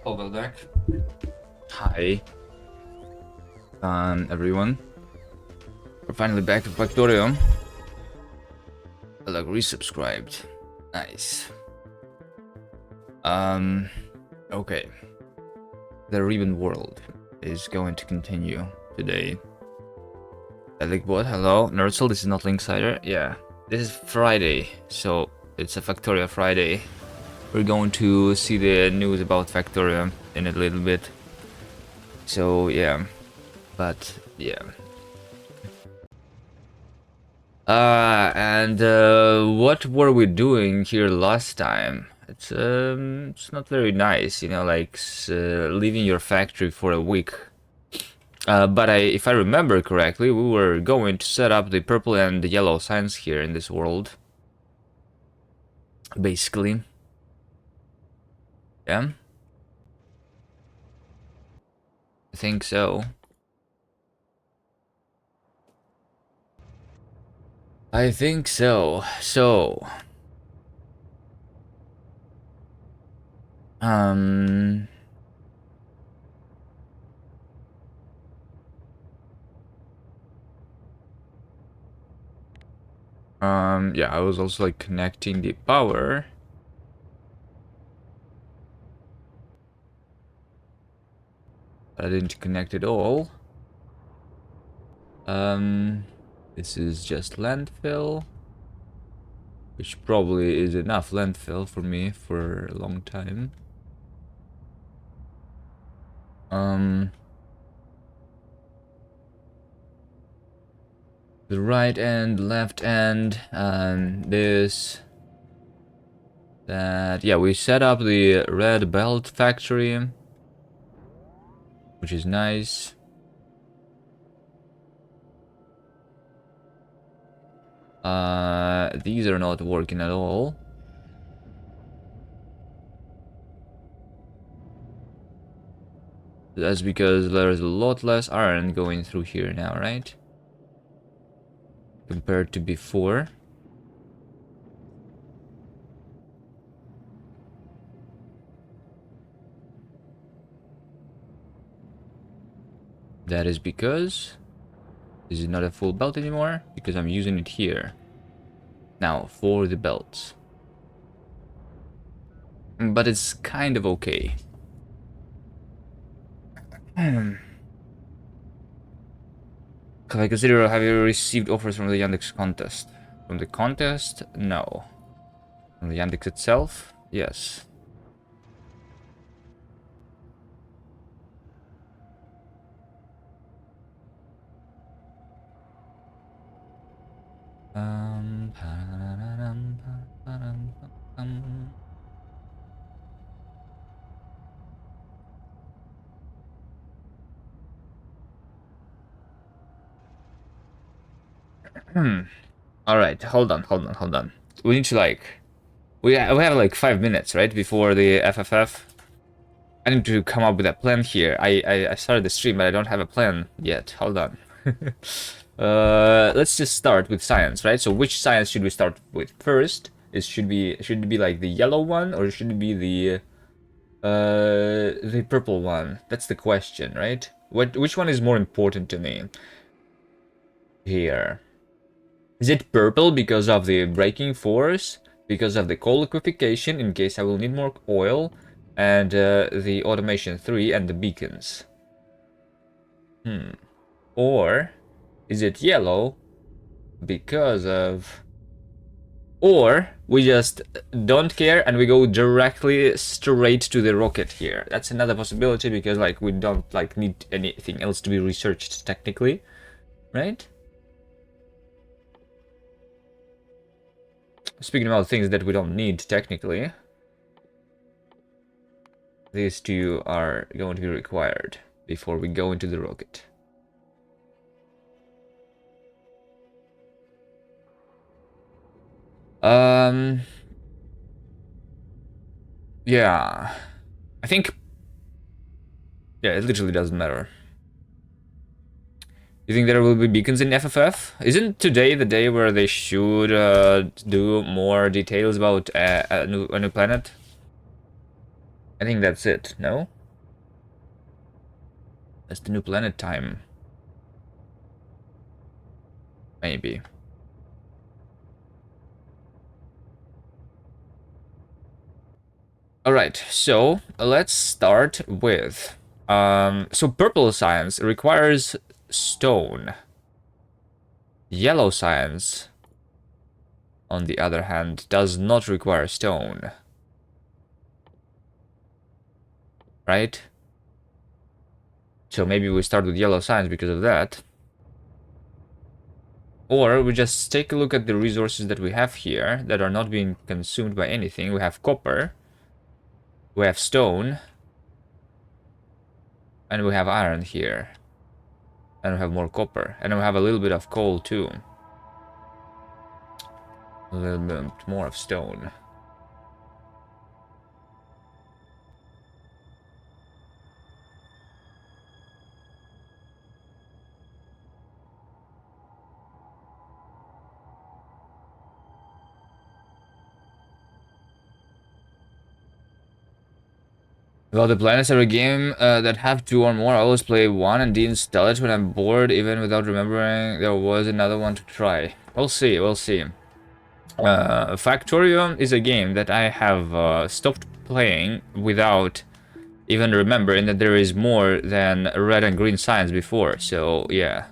Hello back. Hi, everyone. We're finally back to Factorio. Like resubscribed. Nice. Okay. The Ribbon World is going to continue today. Bot, hello. Nerdsel, this is not Linksider. Yeah, this is Friday, so it's a Factorio Friday. We're going to see the news about Factorio in a little bit. So yeah, but yeah. What were we doing here last time? It's not very nice, you know, like leaving your factory for a week. But if I remember correctly, we were going to set up the purple and the yellow signs here in this world. Basically. Yeah? I think so. I think so. So... yeah, I was also like connecting the power. I didn't connect it all. This is just landfill, which probably is enough landfill for me for a long time. The right end, left end, and this, that. Yeah, we set up the red belt factory, which is nice. These are not working at all. That's because there's a lot less iron going through here now, right? Compared to before. That is because this is not a full belt anymore, because I'm using it here. Now, for the belts. But it's kind of okay. Have I consider, have you received offers from the Yandex contest? From the contest? No. From the Yandex itself? Yes. All right, hold on. We need to like, we have like 5 minutes, right, before the FFF. I need to come up with a plan here. I started the stream, but I don't have a plan yet. Hold on. Let's just start with science, right? So which science should we start with first? Should it be like the yellow one, or should it be the purple one? That's the question, right? Which one is more important to me here? Is it purple because of the braking force, because of the coal liquefaction in case I will need more oil, and the automation 3 and the beacons? Or is it yellow because of... Or we just don't care and we go directly straight to the rocket here. That's another possibility because like we don't like need anything else to be researched technically, right? Speaking about things that we don't need technically, these two are going to be required before we go into the rocket. Yeah, I think Yeah, it literally doesn't matter. You think there will be beacons in FFF? Isn't today the day where they should do more details about a new planet? I think that's it, no? That's the new planet time. Maybe. Alright, so let's start with... so purple science requires stone. Yellow science, on the other hand, does not require stone. Right? So maybe we start with yellow science because of that. Or we just take a look at the resources that we have here that are not being consumed by anything. We have copper, we have stone, and we have iron here. And we have more copper. And we have a little bit of coal too. A little bit more of stone. Well, the planets are a game that have two or more. I always play one and deinstall it when I'm bored, even without remembering there was another one to try. We'll see, we'll see. Factorio is a game that I have stopped playing without even remembering that there is more than red and green signs before, so yeah.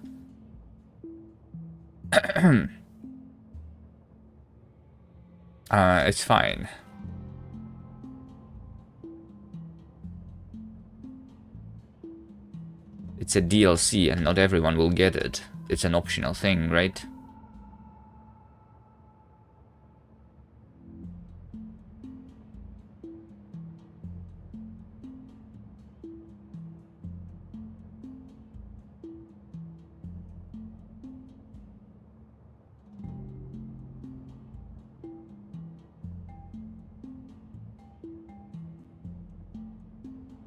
It's fine. It's a DLC and not everyone will get it. It's an optional thing, right?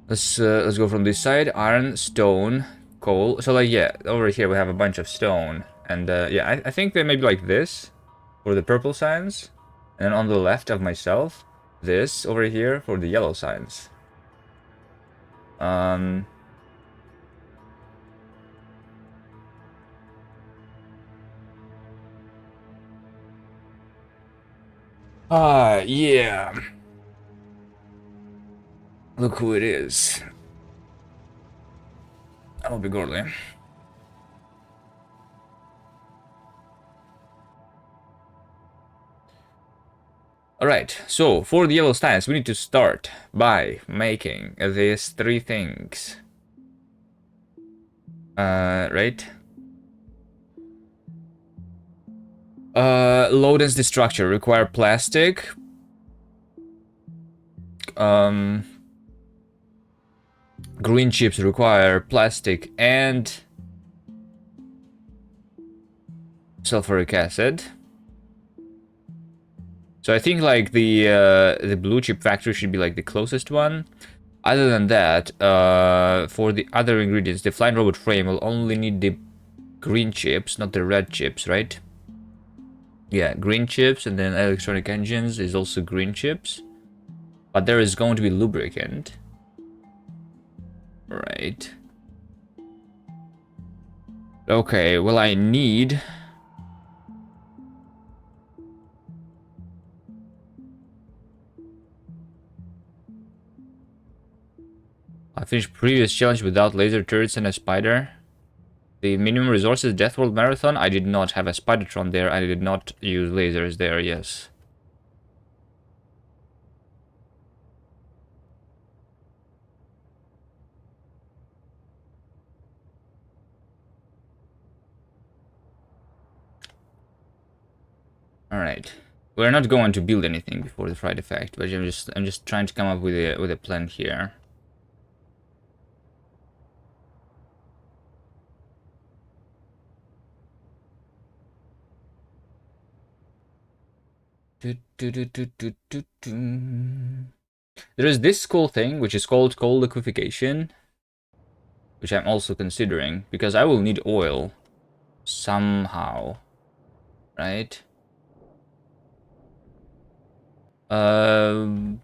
Let's go from this side. Iron, stone, coal. So like yeah, over here we have a bunch of stone, and yeah, I think they may be like this for the purple signs, and then on the left of myself, this over here for the yellow signs. Yeah. Look who it is. That'll be Gorley. Alright, so for the yellow stance, we need to start by making these three things. Right? Low density structure require plastic. Green chips require plastic and sulfuric acid. So I think like the blue chip factory should be like the closest one. Other than that, for the other ingredients, the flying robot frame will only need the green chips, not the red chips, right? Yeah, green chips, and then electronic engines is also green chips. But there is going to be lubricant. Right. Okay, well I need... I finished previous challenge without laser turrets and a spider. The minimum resources Death World Marathon, I did not have a Spidertron there, I did not use lasers there, yes. Alright. We're not going to build anything before the Friday Fact, but I'm just trying to come up with a plan here. There is this cool thing, which is called coal liquefaction. which I'm also considering, because I will need oil somehow, right? In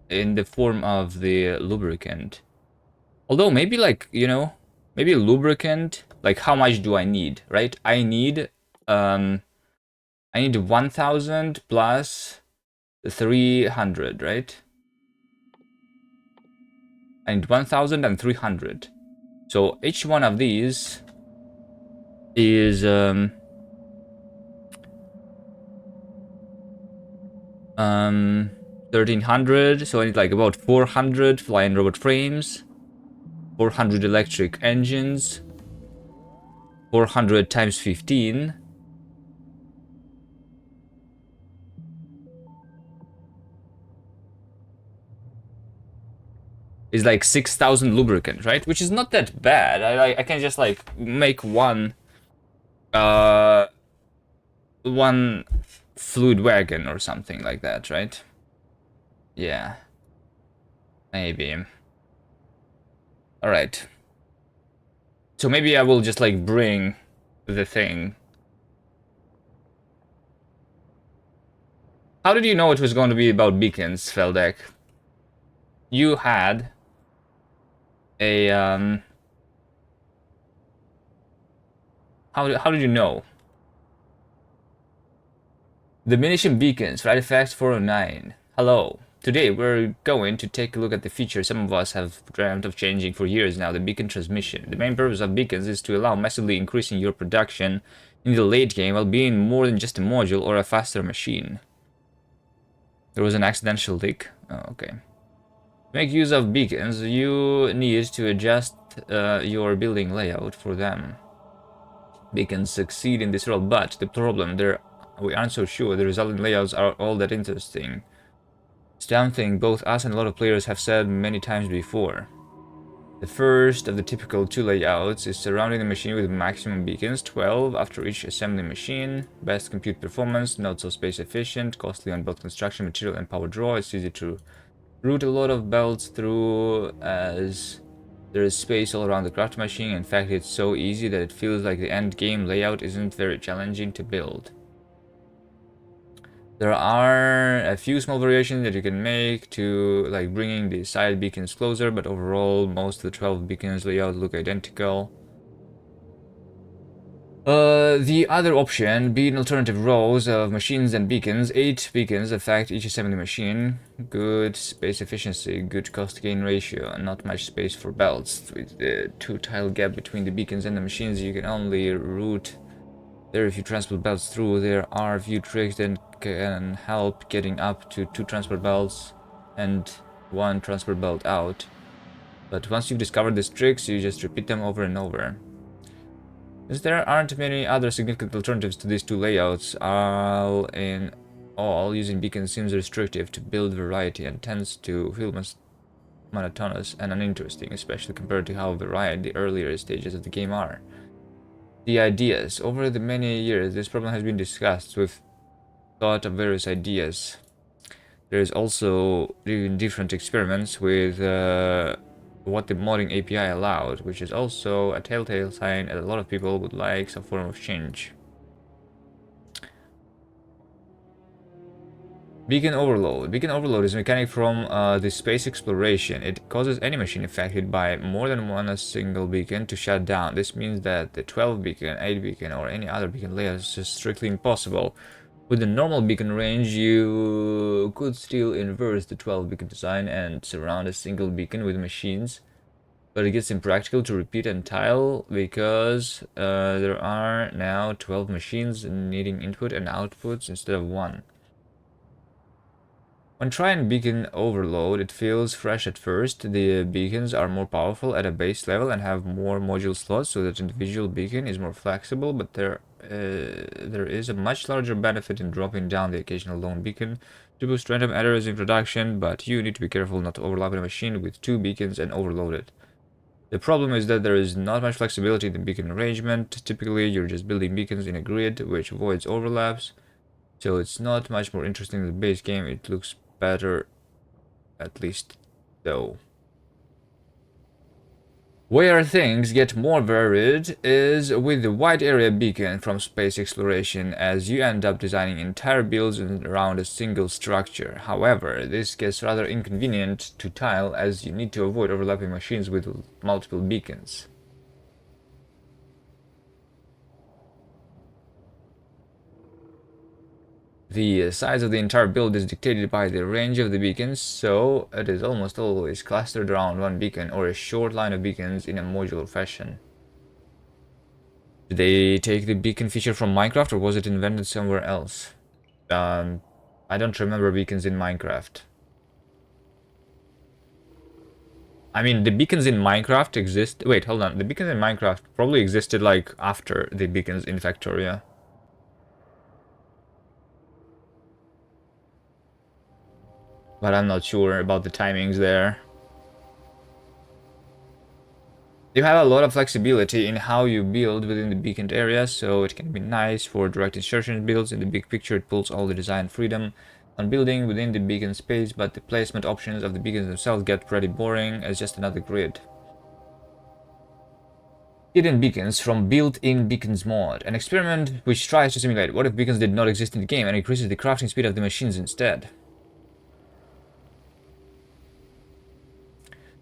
the form of the lubricant. Although maybe like, you know, maybe lubricant, like how much do I need, right? I need 1000 plus 300, right? I need 1000 and 300. So each one of these is 1300, so I need like about 400 flying robot frames, 400 electric engines, 400 times 15 is like 6000 lubricant, right? Which is not that bad. I can just like make one fluid wagon or something like that, right? Yeah, maybe. All right. So maybe I will just like bring the thing. How did you know it was going to be about beacons, Feldek? You had a how did you know? Diminishing beacons, right effects 409. Hello. Today we're going to take a look at the feature some of us have dreamt of changing for years now, the beacon transmission. The main purpose of beacons is to allow massively increasing your production in the late game while being more than just a module or a faster machine. There was an accidental leak. Oh, okay. To make use of beacons, you need to adjust your building layout for them. Beacons succeed in this role, but the problem there, we aren't so sure the resulting layouts are all that interesting. It's something both us and a lot of players have said many times before. The first of the typical two layouts is surrounding the machine with maximum beacons, 12 after each assembly machine. Best compute performance, not so space efficient, costly on both construction material and power draw. It's easy to route a lot of belts through as there is space all around the craft machine. In fact, it's so easy that it feels like the end game layout isn't very challenging to build. There are a few small variations that you can make to like bringing the side beacons closer, but overall most of the 12 beacons layout look identical. The other option being alternative rows of machines and beacons. 8 beacons affect each assembly machine. Good space efficiency, good cost gain ratio, not much space for belts. With the 2-tile gap between the beacons and the machines, you can only route there if you transport belts through. There are a few tricks that can help getting up to 2 transport belts and 1 transport belt out. But once you've discovered these tricks, you just repeat them over and over. Since there aren't many other significant alternatives to these two layouts, all in all, using beacons seems restrictive to build variety and tends to feel monotonous and uninteresting, especially compared to how varied the earlier stages of the game are. The ideas. Over the many years, this problem has been discussed. We've thought of various ideas. There's also different experiments with what the modding API allowed, which is also a telltale sign that a lot of people would like some form of change. Beacon overload. Beacon overload is a mechanic from the space exploration. It causes any machine affected by more than one single beacon to shut down. This means that the 12 beacon, 8 beacon, or any other beacon layer is just strictly impossible. With the normal beacon range, you could still inverse the 12 beacon design and surround a single beacon with machines, but it gets impractical to repeat and tile because there are now 12 machines needing input and outputs instead of one. When trying beacon overload, it feels fresh at first. The beacons are more powerful at a base level and have more module slots, so that individual beacon is more flexible, but there is a much larger benefit in dropping down the occasional lone beacon to boost random errors in production, but you need to be careful not to overlap a machine with 2 beacons and overload it. The problem is that there is not much flexibility in the beacon arrangement. Typically, you're just building beacons in a grid, which avoids overlaps, so it's not much more interesting than the base game. It looks better, at least though. Where things get more varied is with the wide area beacon from space exploration, as you end up designing entire builds around a single structure. However, this gets rather inconvenient to tile as you need to avoid overlapping machines with multiple beacons. The size of the entire build is dictated by the range of the beacons, so it is almost always clustered around one beacon or a short line of beacons in a modular fashion. Did they take the beacon feature from Minecraft or was it invented somewhere else? I don't remember beacons in Minecraft. I mean, the beacons in Minecraft exist... Wait, hold on. The beacons in Minecraft probably existed, like, after the beacons in Factorio. But I'm not sure about the timings there. You have a lot of flexibility in how you build within the beaconed area, so it can be nice for direct insertion builds. In the big picture, it pulls all the design freedom on building within the beacon space, but the placement options of the beacons themselves get pretty boring as just another grid. Hidden beacons from built-in beacons mod, an experiment which tries to simulate what if beacons did not exist in the game and increases the crafting speed of the machines instead.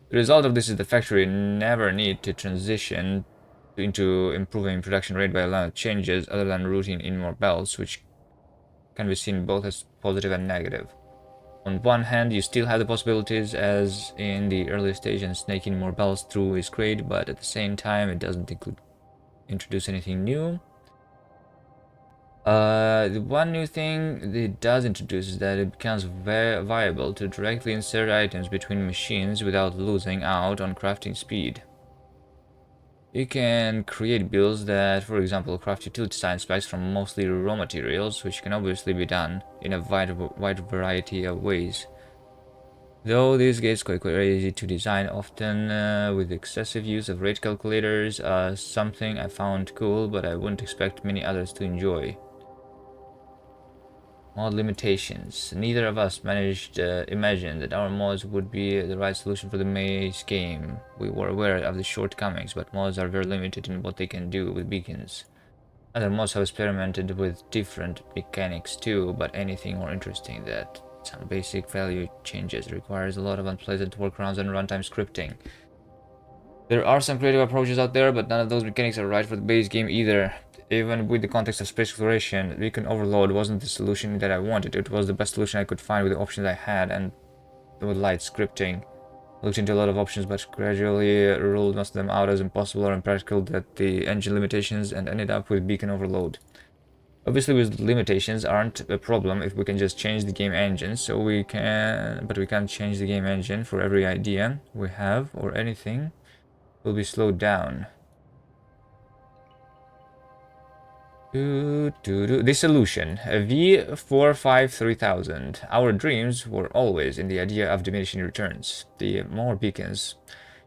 The result of this is the factory never need to transition into improving production rate by allowing changes other than routing in more belts, which can be seen both as positive and negative. On one hand, you still have the possibilities as in the early stage, and snaking more belts through is great, but at the same time it doesn't introduce anything new. The one new thing it does introduce is that it becomes very viable to directly insert items between machines without losing out on crafting speed. You can create builds that, for example, craft utility science packs from mostly raw materials, which can obviously be done in a wide variety of ways. Though this gets quite crazy to design, often with excessive use of rate calculators, something I found cool, but I wouldn't expect many others to enjoy. Mod limitations. Neither of us managed to imagine that our mods would be the right solution for the maze game. We were aware of the shortcomings, but mods are very limited in what they can do with beacons. Other mods have experimented with different mechanics too, but anything more interesting that some basic value changes requires a lot of unpleasant workarounds and runtime scripting. There are some creative approaches out there, but none of those mechanics are right for the base game either. Even with the context of space exploration, beacon overload wasn't the solution that I wanted. It was the best solution I could find with the options I had and with light scripting. I looked into a lot of options, but gradually ruled most of them out as impossible or impractical at the engine limitations and ended up with beacon overload. Obviously, with limitations aren't a problem if we can just change the game engine, but we can't change the game engine for every idea we have or anything will be slowed down. Dissolution. V453,000. Our dreams were always in the idea of diminishing returns. The more beacons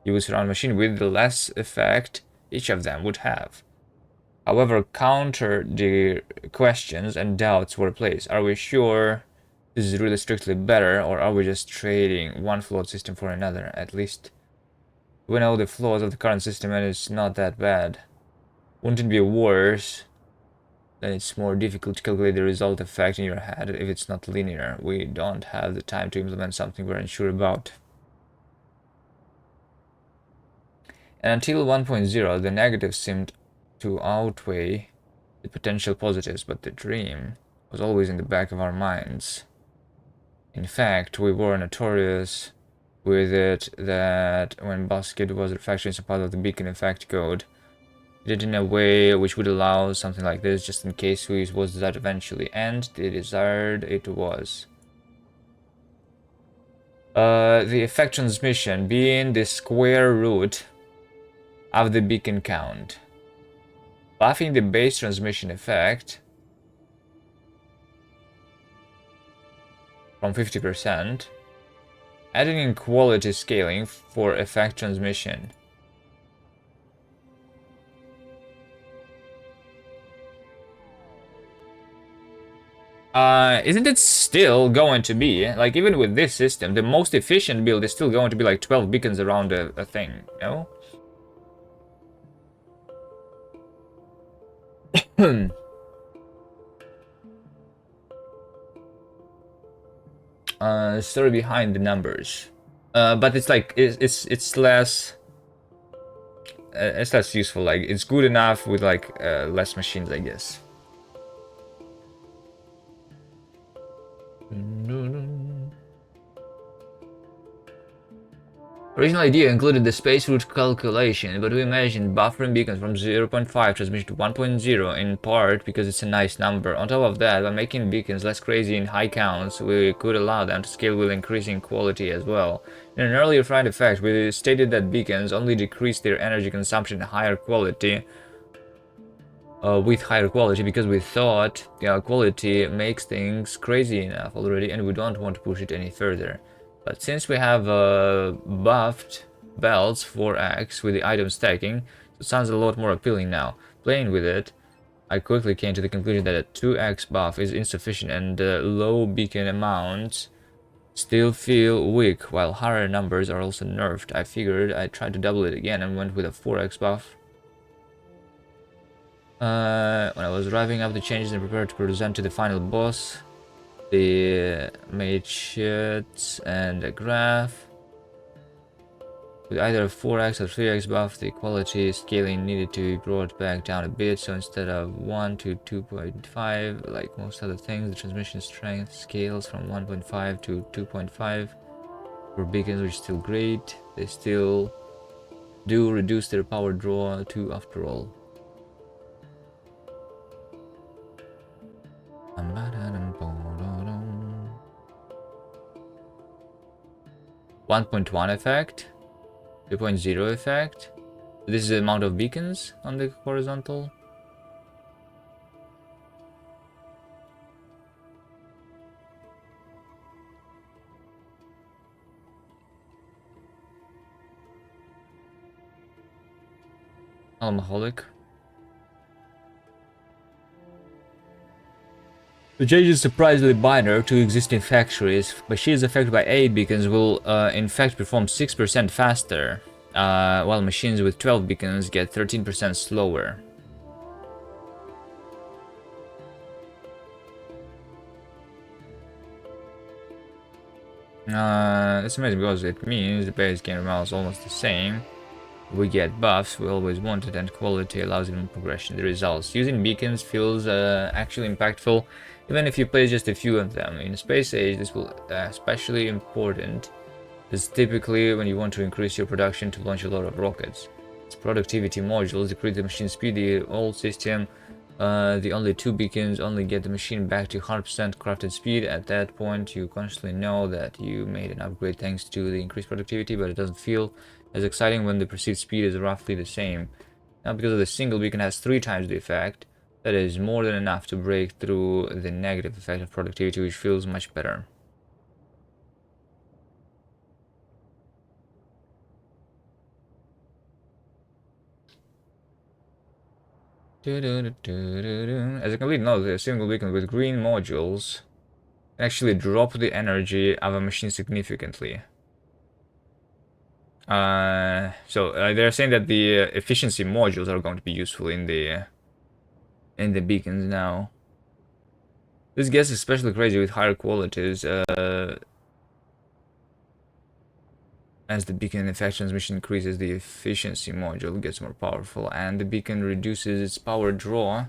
you would surround a machine with, the less effect each of them would have. However, counter the questions and doubts were placed. Are we sure this is really strictly better, or are we just trading one flawed system for another? At least we know the flaws of the current system and it's not that bad. Wouldn't it be worse? Then it's more difficult to calculate the result effect in your head if it's not linear. We don't have the time to implement something we're unsure about. And until 1.0, the negatives seemed to outweigh the potential positives, but the dream was always in the back of our minds. In fact, we were notorious with it that when Basket was refactoring some part of the beacon effect code, did it in a way which would allow something like this just in case we was desired eventually, and the desired it was. The effect transmission being the square root of the beacon count. Buffing the base transmission effect from 50%, adding in quality scaling for effect transmission. Isn't it still going to be, like, even with this system, the most efficient build is still going to be like 12 beacons around a thing, no? Story behind the numbers. But it's like it's less it's less useful. Like it's good enough with like less machines, I guess. Original idea included the space route calculation, but we imagined buffering beacons from 0.5 transmission to 1.0 in part because it's a nice number. On top of that, by making beacons less crazy in high counts, we could allow them to scale with increasing quality as well. In an earlier Friday fact, we stated that beacons only decrease their energy consumption at higher quality, with higher quality, because we thought quality makes things crazy enough already and we don't want to push it any further. But since we have buffed belts 4x with the item stacking, it sounds a lot more appealing now. Playing with it, I quickly came to the conclusion that a 2x buff is insufficient and low beacon amounts still feel weak, while higher numbers are also nerfed. I figured I'd try to double it again and went with a 4x buff. When I was driving up the changes and prepared to present to the final boss, the made sheets and a graph. With either a 4x or 3x buff, the quality scaling needed to be brought back down a bit, so instead of 1 to 2.5, like most other things, the transmission strength scales from 1.5 to 2.5. For beacons, which is still great, they still do reduce their power draw too after all. 1.1 effect, 2.0 effect. This is the amount of beacons on the horizontal. Alcoholic. The change is surprisingly minor to existing factories. Machines affected by 8 beacons will in fact perform 6% faster, while machines with 12 beacons get 13% slower. It's amazing because it means the base game amount is almost the same. We get buffs we always wanted, and quality allows even progression. The results. Using beacons feels actually impactful, even if you place just a few of them. In Space Age, this will especially important, because typically when you want to increase your production to launch a lot of rockets. It's productivity modules decrease the machine speed. The old system, the only 2 beacons only get the machine back to 100% crafted speed. At that point, you consciously know that you made an upgrade thanks to the increased productivity, but it doesn't feel as exciting when the perceived speed is roughly the same. Now, because of the single beacon has 3 times the effect, that is more than enough to break through the negative effect of productivity, which feels much better. As a complete note, a single beacon with green modules can actually drop the energy of a machine significantly. They're saying that the efficiency modules are going to be useful in the beacons now. This gets especially crazy with higher qualities, as the beacon effect transmission increases, the efficiency module gets more powerful, and the beacon reduces its power draw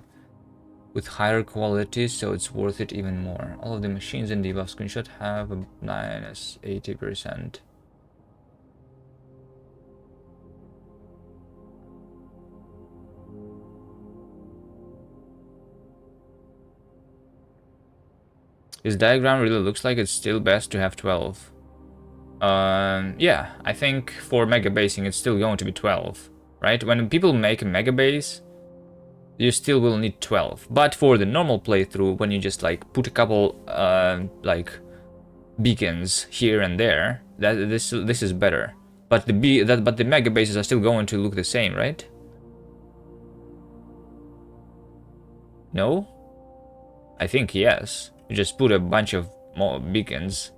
with higher quality, so it's worth it even more. All of the machines in the above screenshot have a minus 80%. This diagram really looks like it's still best to have 12. Yeah, I think for mega basing it's still going to be 12, right? When people make a mega base, you still will need 12. But for the normal playthrough, when you just like put a couple like beacons here and there, this is better. But the mega bases are still going to look the same, right? No? I think yes. You just put a bunch of more beacons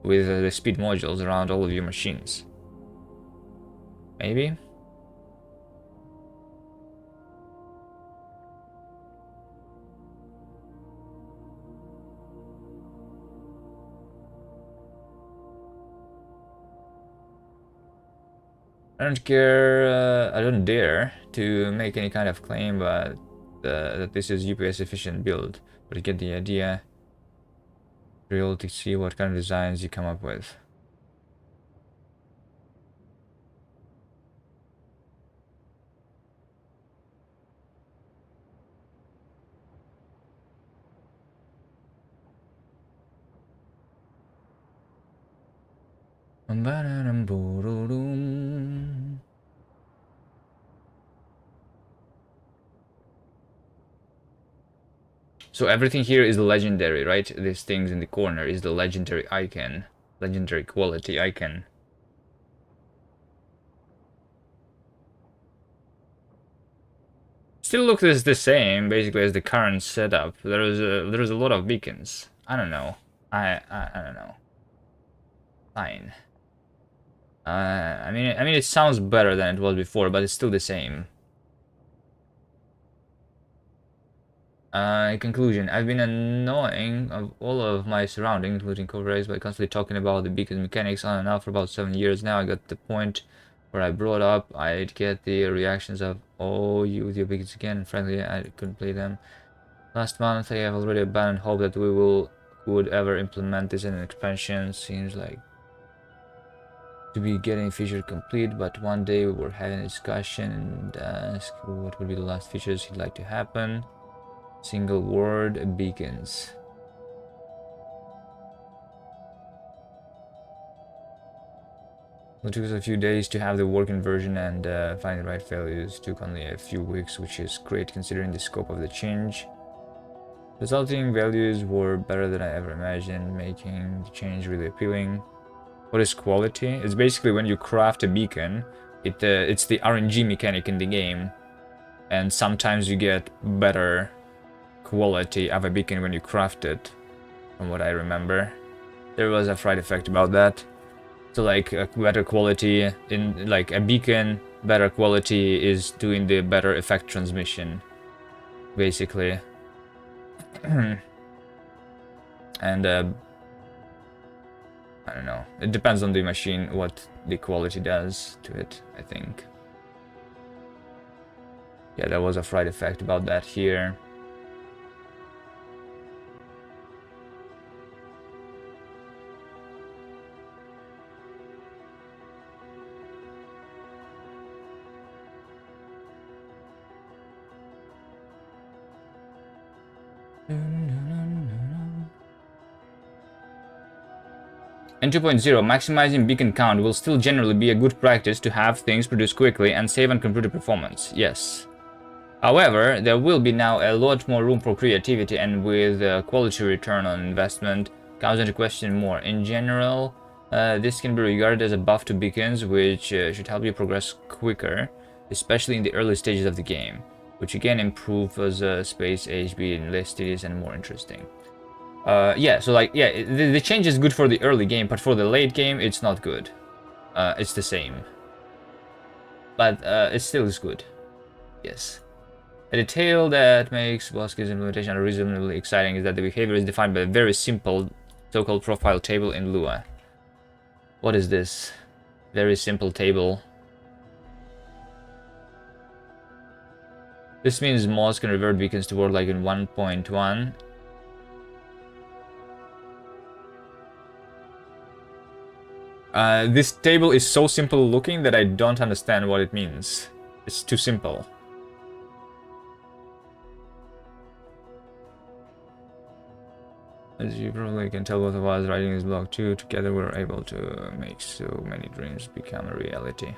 with the speed modules around all of your machines. Maybe? I don't care, I don't dare to make any kind of claim, but that this is UPS efficient build. But you get the idea. Real to see what kind of designs you come up with. So everything here is legendary, right? These things in the corner is the legendary icon. Legendary quality icon. Still looks the same, basically, as the current setup. There's a lot of beacons. I don't know. I don't know. Fine. I mean, it sounds better than it was before, but it's still the same. In conclusion, I've been annoying of all of my surroundings, including co-rays, by constantly talking about the beacon mechanics on and off for about 7 years now. I got to the point where I brought up, I'd get the reactions of, oh, you with your beacons again, and frankly, I couldn't play them. Last month, I have already abandoned hope that we would ever implement this in an expansion. Seems like to be getting feature complete, but one day we were having a discussion and asked what would be the last features he'd like to happen. Single word beacons. It took us a few days to have the working version and find the right values. Took only a few weeks, which is great considering the scope of the change. Resulting values were better than I ever imagined, making the change really appealing. What is quality? It's basically when you craft a beacon, it's the RNG mechanic in the game, and sometimes you get better quality of a beacon when you craft it, from what I remember. There was a fried effect about that. So like a better quality in like a beacon, better quality is doing the better effect transmission, basically. And I don't know. It depends on the machine what the quality does to it, I think. Yeah, there was a fried effect about that here. In 2.0, maximizing beacon count will still generally be a good practice to have things produce quickly and save on computer performance, yes. However, there will be now a lot more room for creativity, and with quality return on investment comes into question more. In general, this can be regarded as a buff to beacons, which should help you progress quicker, especially in the early stages of the game, which again improves space, HB, and less tedious and more interesting. Yeah, so like, yeah, the change is good for the early game, but for the late game, it's not good. It's the same. But it still is good. Yes. A detail that makes Bosque's implementation reasonably exciting is that the behavior is defined by a very simple so-called profile table in Lua. What is this? Very simple table. This means mods can revert beacons to work like in 1.1. This table is so simple looking that I don't understand what it means. It's too simple. As you probably can tell, both of us writing this blog too, together we're able to make so many dreams become a reality.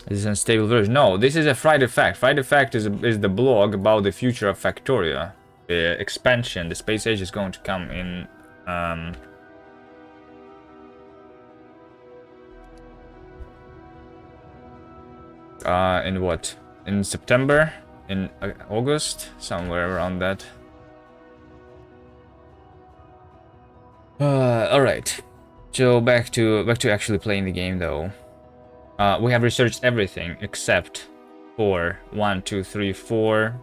This is an unstable version. No, this is a fried effect. Fried effect is the blog about the future of Factorio. The expansion, the space age is going to come in what? In September? In August? Somewhere around that. Alright. So back to actually playing the game though. We have researched everything except for 1, 2, 3, 4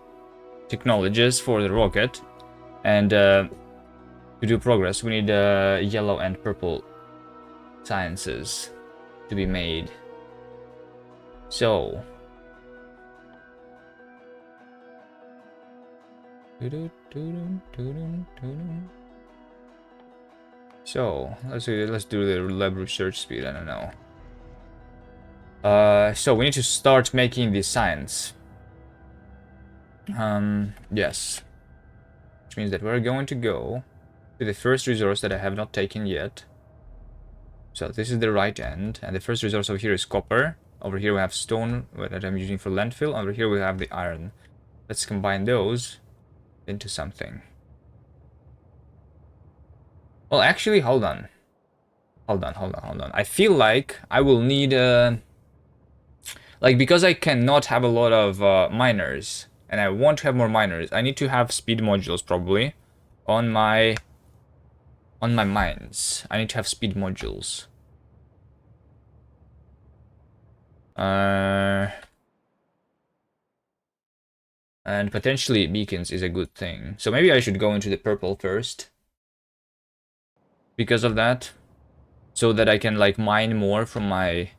technologies for the rocket. And to do progress, we need yellow and purple sciences to be made. So let's do the lab research speed. I don't know. So we need to start making the science. Yes, which means that we're going to go to the first resource that I have not taken yet. So this is the right end, and the first resource over here is copper. Over here we have stone that I'm using for landfill. Over here we have the iron. Let's combine those into something. Well, actually, hold on. Hold on. I feel like I will need like, because I cannot have a lot of miners, and I want to have more miners, I need to have speed modules probably on my mines. I need to have speed modules. And potentially beacons is a good thing. So maybe I should go into the purple first. Because of that. So that I can like mine more from my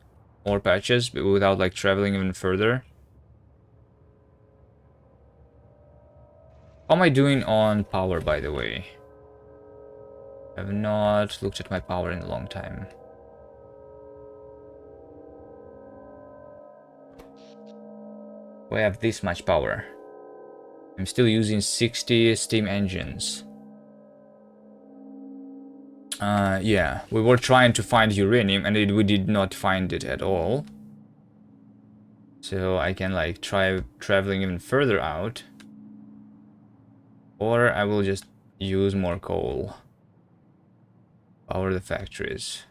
ore patches but without like traveling even further. How am I doing on power, by the way? I have not looked at my power in a long time. I have this much power. I'm still using 60 steam engines. Yeah, we were trying to find uranium and we did not find it at all. So I can like try traveling even further out. Or I will just use more coal. Power the factories.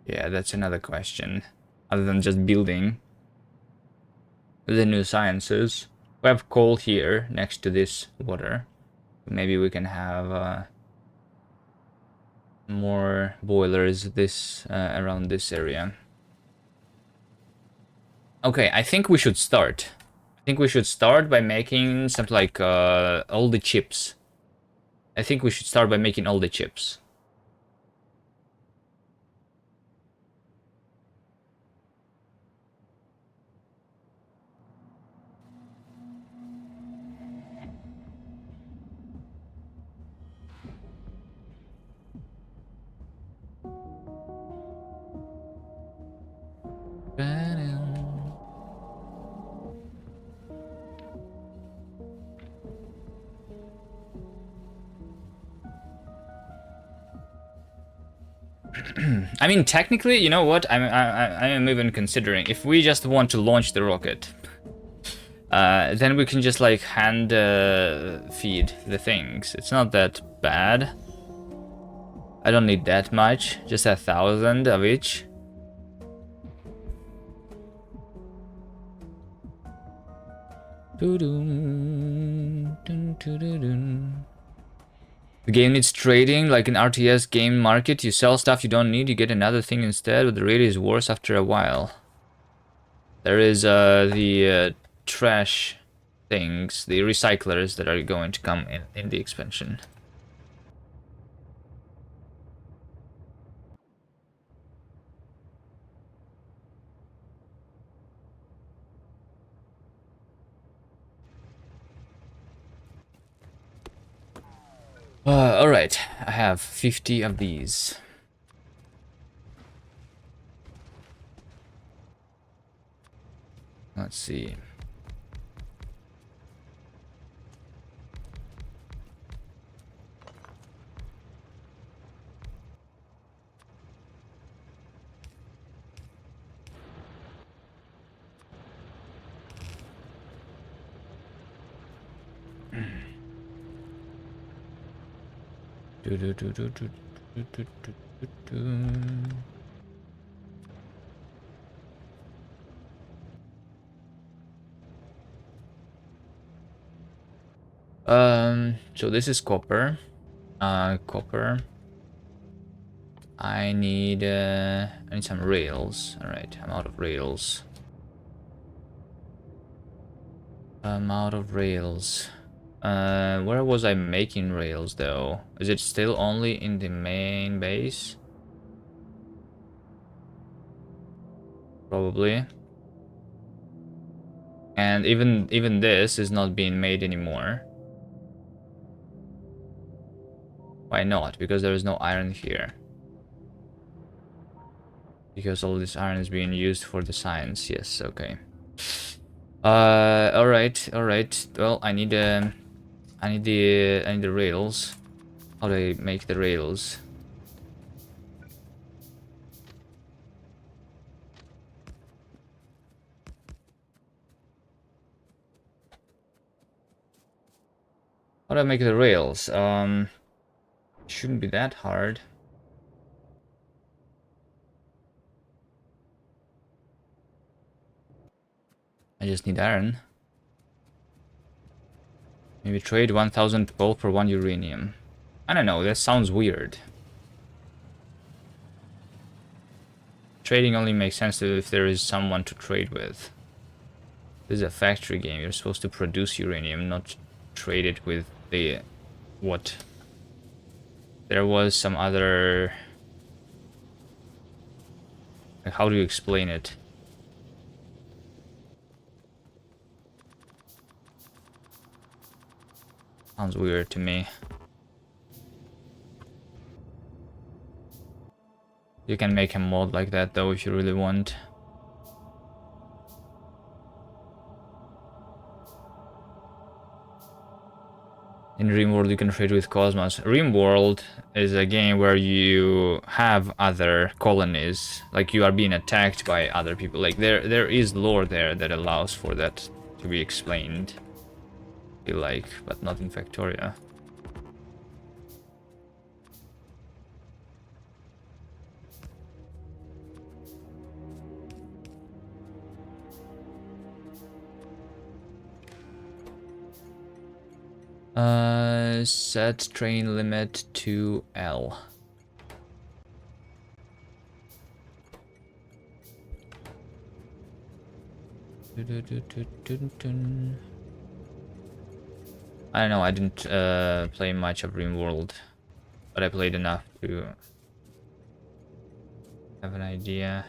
Yeah, that's another question. Other than just building the new sciences. We have coal here next to this water. Maybe we can have more boilers this around this area. Okay, I think we should start. I think we should start by making something like all the chips. I think we should start by making all the chips. I mean, technically, you know what? I am even considering if we just want to launch the rocket, then we can just like hand feed the things. It's not that bad. I don't need that much, just 1,000 of each. The game needs trading, like in RTS game market. You sell stuff you don't need, you get another thing instead, but the rate is worse after a while. There is the trash things, the recyclers that are going to come in the expansion. Alright, I have 50 of these. Let's see. So this is copper. Copper. I need some rails. Alright, I'm out of rails. I'm out of rails. Where was I making rails though? Is it still only in the main base? Probably. And even this is not being made anymore. Why not? Because there is no iron here. Because all this iron is being used for the science. Yes, okay. Alright. Well, I need the rails. How do I make the rails? How do I make the rails? Shouldn't be that hard. I just need iron. Maybe trade 1000 coal for 1 uranium. I don't know, that sounds weird. Trading only makes sense if there is someone to trade with. This is a factory game. You're supposed to produce uranium, not trade it with the... what? There was some other... like, how do you explain it? Sounds weird to me. You can make a mod like that though if you really want. In RimWorld you can trade with Cosmos. RimWorld is a game where you have other colonies, like you are being attacked by other people. Like there is lore there that allows for that to be explained. I feel like, but not in Factorio. Set train limit to L. I don't know, I didn't play much of RimWorld, but I played enough to have an idea.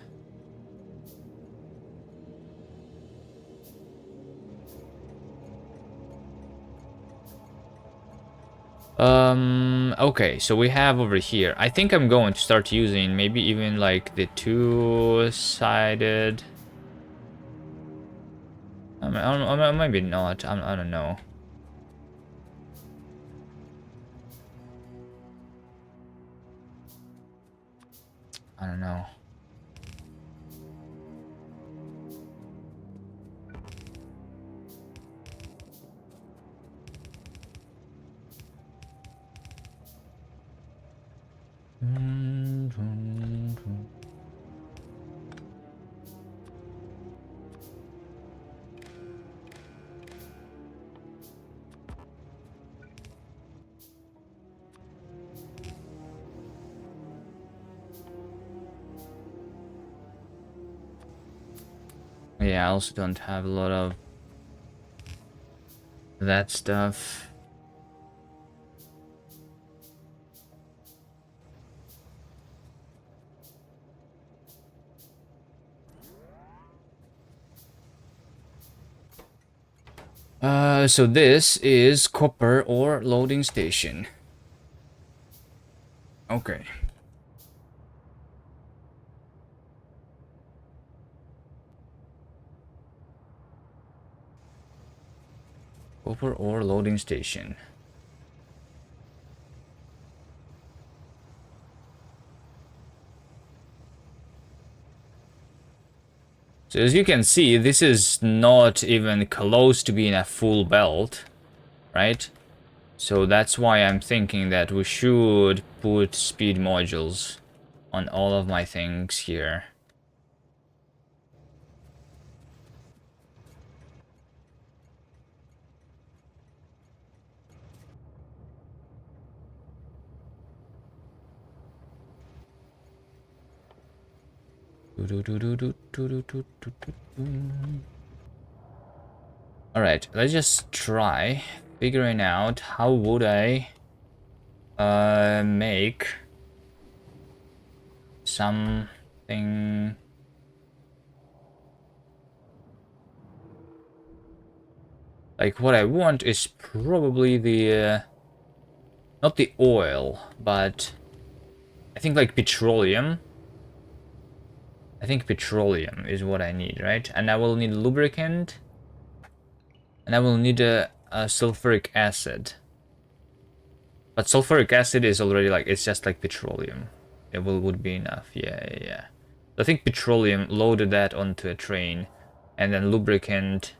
Okay, so we have over here. I think I'm going to start using maybe even like the two-sided. Maybe not. I don't know. I don't know. Yeah, I also don't have a lot of that stuff. So this is copper ore loading station. Okay. Copper ore loading station. So as you can see, this is not even close to being a full belt, right? So that's why I'm thinking that we should put speed modules on all of my things here. Alright, let's just try figuring out how would I make something. Like what I want is probably the not the oil, but I think like petroleum. I think petroleum is what I need, right? And I will need lubricant, and I will need a sulfuric acid. But sulfuric acid is already like, it's just like petroleum. It would be enough. Yeah. I think petroleum, loaded that onto a train, and then lubricant.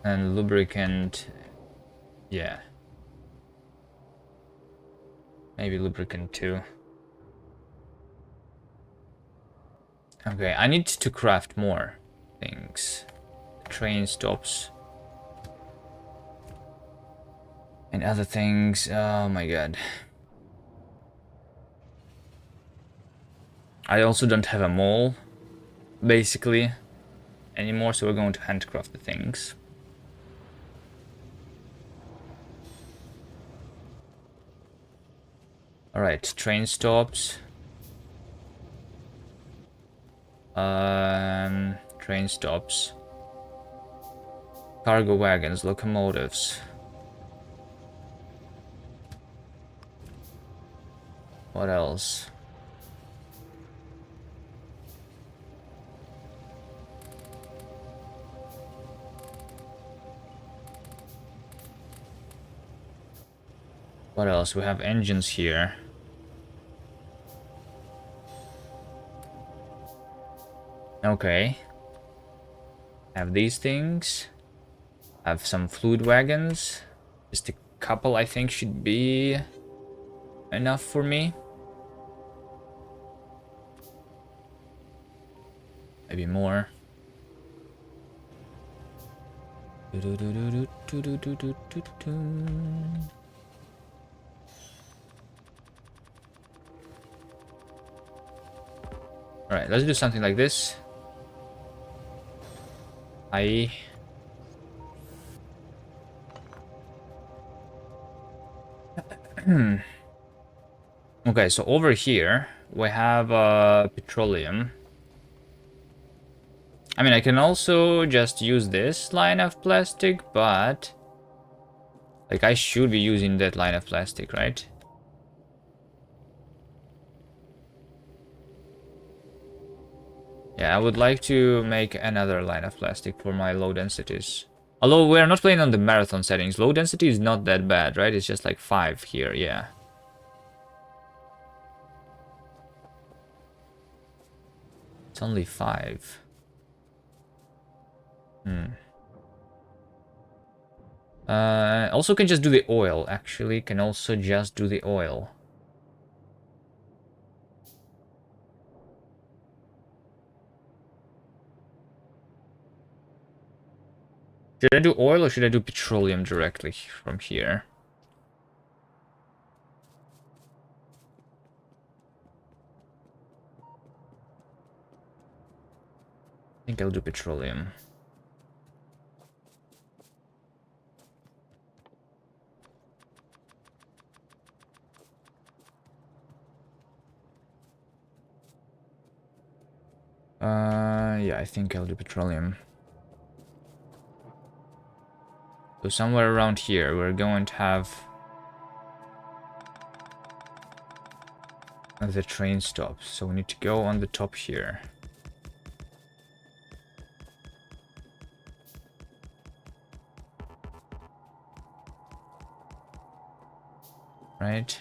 And lubricant, yeah. Maybe lubricant too. Okay, I need to craft more things. Train stops. And other things. Oh my god. I also don't have a mall, basically, anymore, so we're going to handcraft the things. Alright, train stops. Train stops. Cargo wagons, locomotives. What else? What else? We have engines here. Okay. Have these things. Have some fluid wagons. Just a couple, I think, should be enough for me. Maybe more. Alright, let's do something like this. Okay, so over here we have petroleum. I mean, I can also just use this line of plastic, but like I should be using that line of plastic, right? Yeah, I would like to make another line of plastic for my low densities. Although we're not playing on the marathon settings, low density is not that bad, right? It's just like 5 here, yeah. It's only 5. Also can just do the oil, actually. Can also just do the oil. Should I do oil or should I do petroleum directly from here? I think I'll do petroleum. Yeah, I think I'll do petroleum. So somewhere around here, we're going to have the train stops. So we need to go on the top here. Right?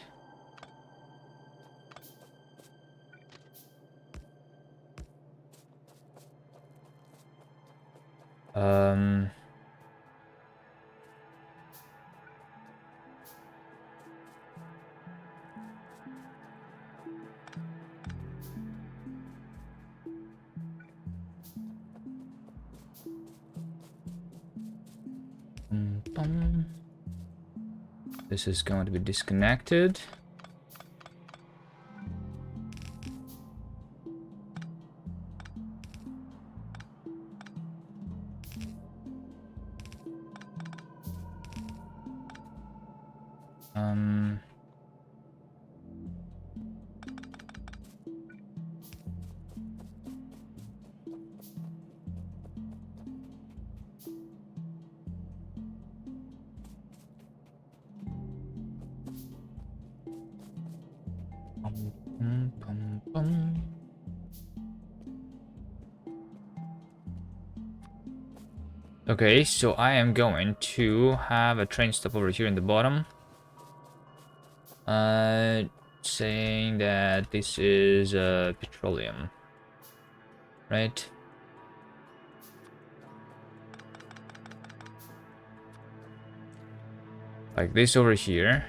Um... This is going to be disconnected. Okay, so I am going to have a train stop over here in the bottom. Saying that this is Petroleum, right? Like this over here.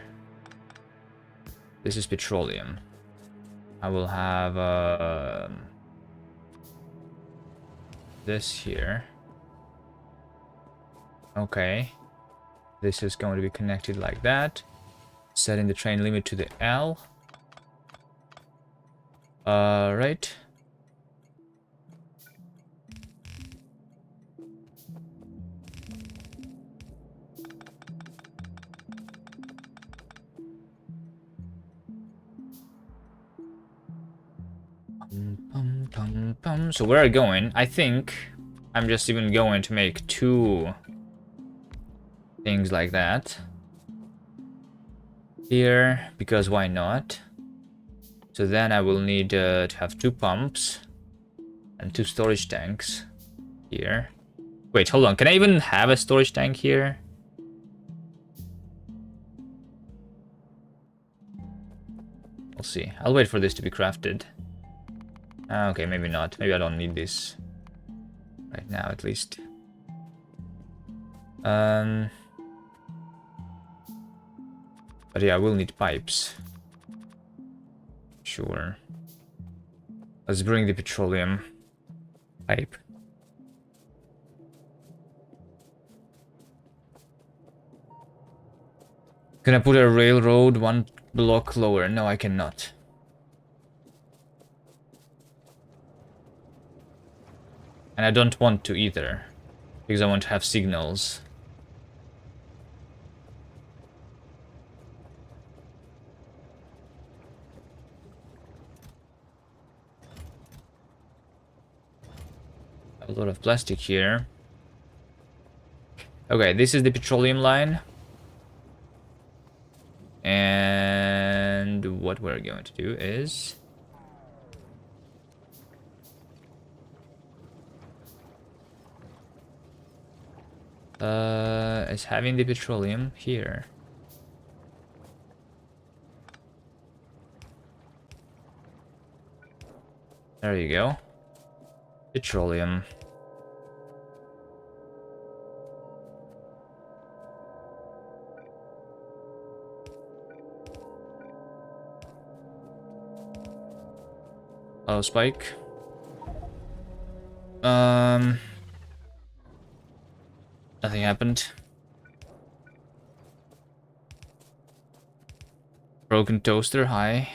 This is Petroleum. I will have this here. Okay. This is going to be connected like that. Setting the train limit to the L. Right. So where are you going? I think I'm just even going to make 2 things like that. Here, because why not? So then I will need to have 2 pumps and 2 storage tanks here. Wait, hold on. Can I even have a storage tank here? We'll see. I'll wait for this to be crafted. Okay, maybe not. Maybe I don't need this right now, at least. But yeah, I will need pipes. Sure. Let's bring the petroleum pipe. Can I put a railroad 1 block lower? No, I cannot. And I don't want to either, because I want to have signals. A lot of plastic here. Okay, this is the petroleum line. And what we're going to do is... is having the petroleum here. There you go. Petroleum. Oh, spike. Nothing happened. Broken toaster, hi.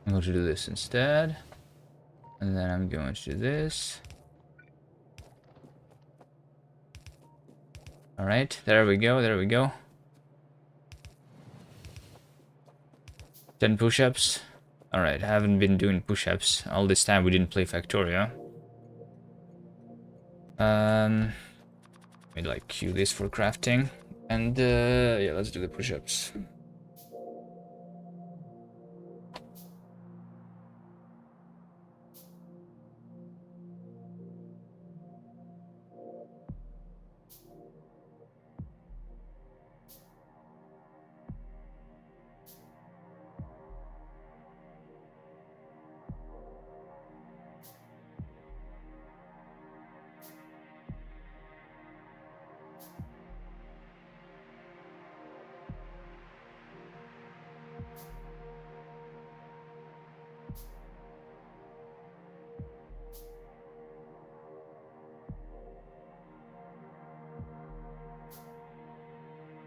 I'm going to do this instead. And then I'm going to do this. Alright, there we go, there we go. 10 push-ups. Alright, I haven't been doing push-ups. All this time we didn't play Factorio. Maybe like queue this for crafting. And yeah, let's do the push-ups.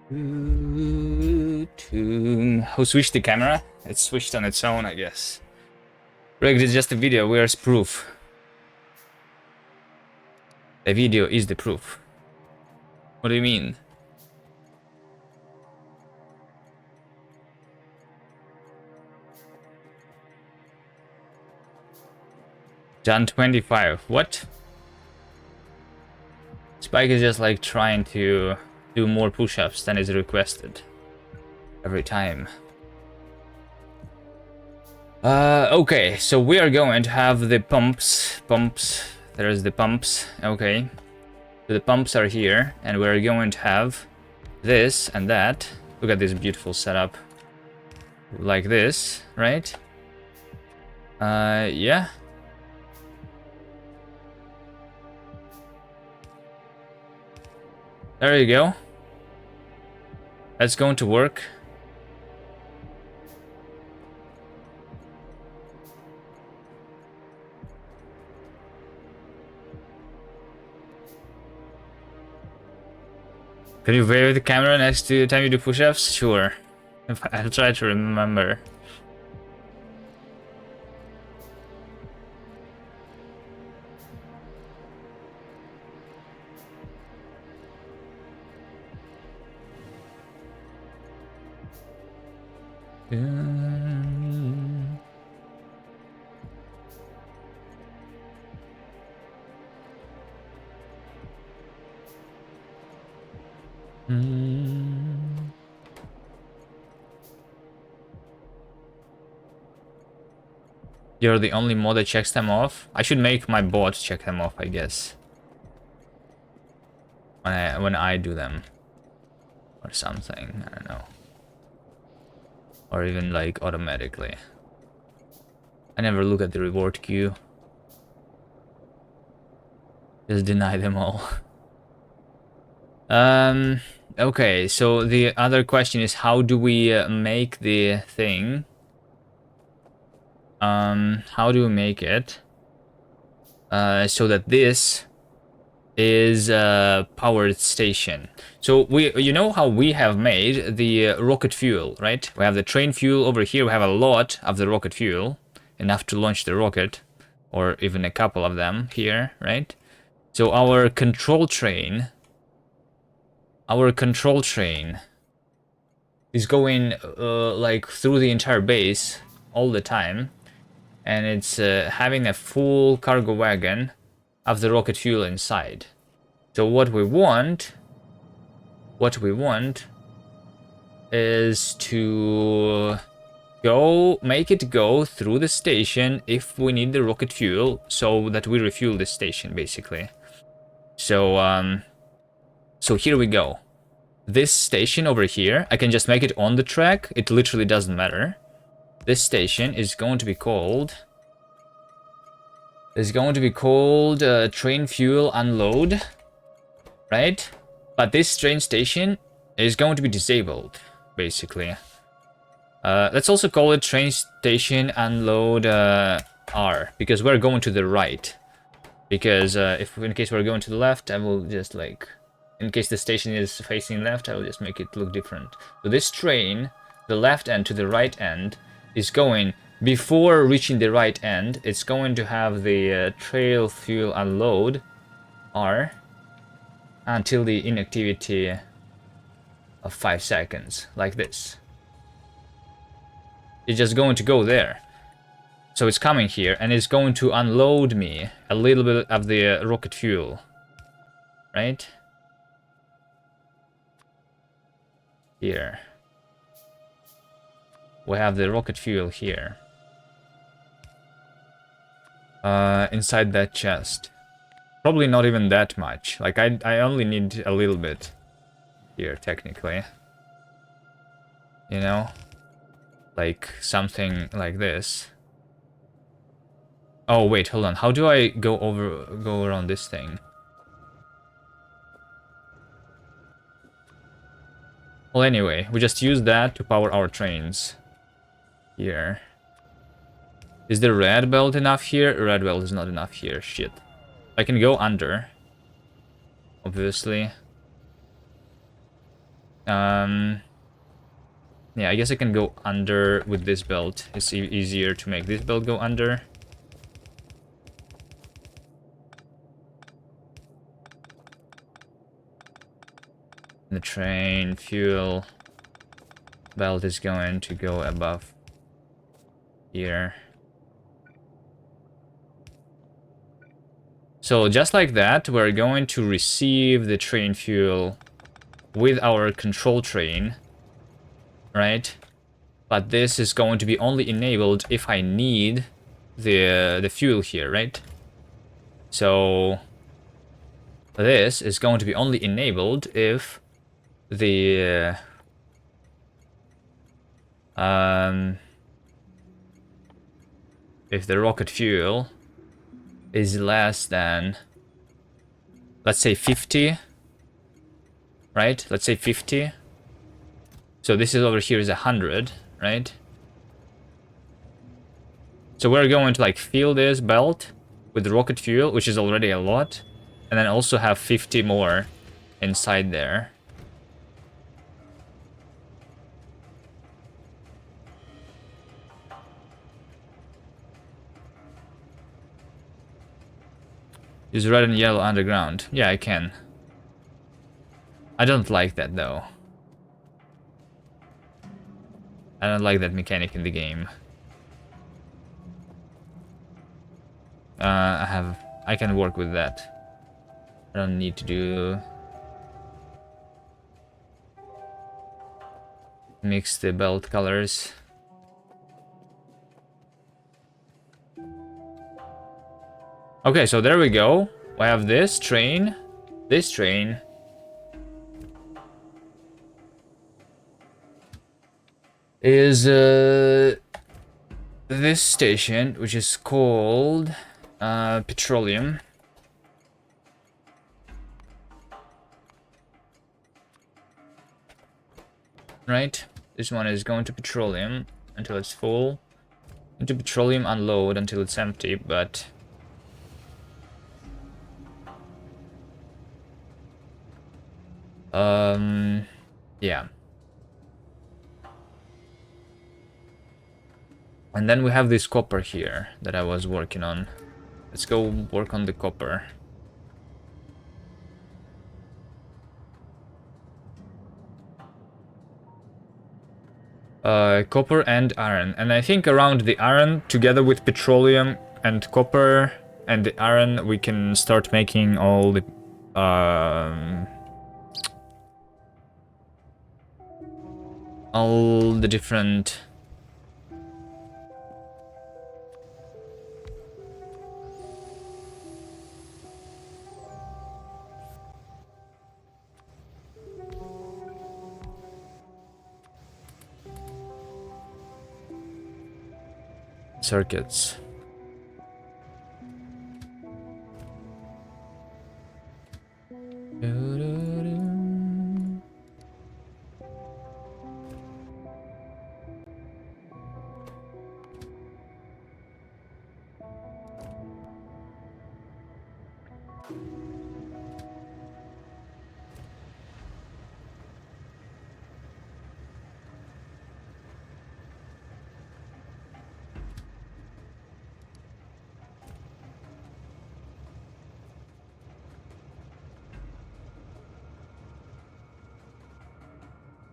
Who switched the camera? It switched on its own, I guess. Rigged is just a video, where's proof? The video is the proof. What do you mean? John 25. What? Spike is just like trying to do more push-ups than is requested every time. Okay, so we are going to have the pumps. There's the pumps. Okay. So the pumps are here, and we're going to have this and that. Look at this beautiful setup. Like this, right? Yeah. There you go. That's going to work. Can you wave the camera next to the time you do push-ups? Sure. I'll try to remember. You're the only mod that checks them off. I should make my bot check them off, I guess. When I do them. Or something, I don't know. Or even like automatically. I never look at the reward queue. Just deny them all. Okay, so the other question is how do we make the thing? How do we make it so that this is a powered station? So you know how we have made the rocket fuel, right? We have the train fuel over here. We have a lot of the rocket fuel, enough to launch the rocket, or even a couple of them here, right? So our control train is going like through the entire base all the time, and it's having a full cargo wagon of the rocket fuel inside. So what we want is to make it go through the station if we need the rocket fuel, so that we refuel the station basically. So so here we go. This station over here, I can just make it on the track. It literally doesn't matter. This station is going to be called train fuel unload, right? But this train station is going to be disabled, basically. Let's also call it train station unload R, because we're going to the right. Because if in case we're going to the left, I will just like, in case the station is facing left, I will just make it look different. So this train, the left end to the right end, is going, before reaching the right end, it's going to have the trail fuel unload R until the inactivity of 5 seconds, like this. It's just going to go there. So it's coming here, and it's going to unload me a little bit of the rocket fuel, right? Here. We have the rocket fuel here. Inside that chest. Probably not even that much. Like, I only need a little bit here, technically. You know? Like, something like this. Oh, wait, hold on. How do I go around this thing? Well, anyway, we just use that to power our trains. Here. Is the red belt enough here? Red belt is not enough here. Shit. I can go under. Obviously. Yeah, I guess I can go under with this belt. It's easier to make this belt go under. The train fuel belt is going to go above here. So just like that, we're going to receive the train fuel with our control train, right? But this is going to be only enabled if I need the fuel here, right? So this is going to be only enabled if the rocket fuel is less than, let's say 50, right? Let's say 50. So this is over here is 100, right? So we're going to like fill this belt with the rocket fuel, which is already a lot, and then also have 50 more inside there. Use red and yellow underground. Yeah, I can. I don't like that though. I don't like that mechanic in the game. I can work with that. I don't need to do mix the belt colors. Okay, so there we go. We have this train, this train. Is this station, which is called Petroleum. Right? This one is going to Petroleum until it's full. Into Petroleum, unload until it's empty, but yeah. And then we have this copper here that I was working on. Let's go work on the copper. Copper and iron. And I think around the iron, together with petroleum and copper and the iron, we can start making all the different circuits.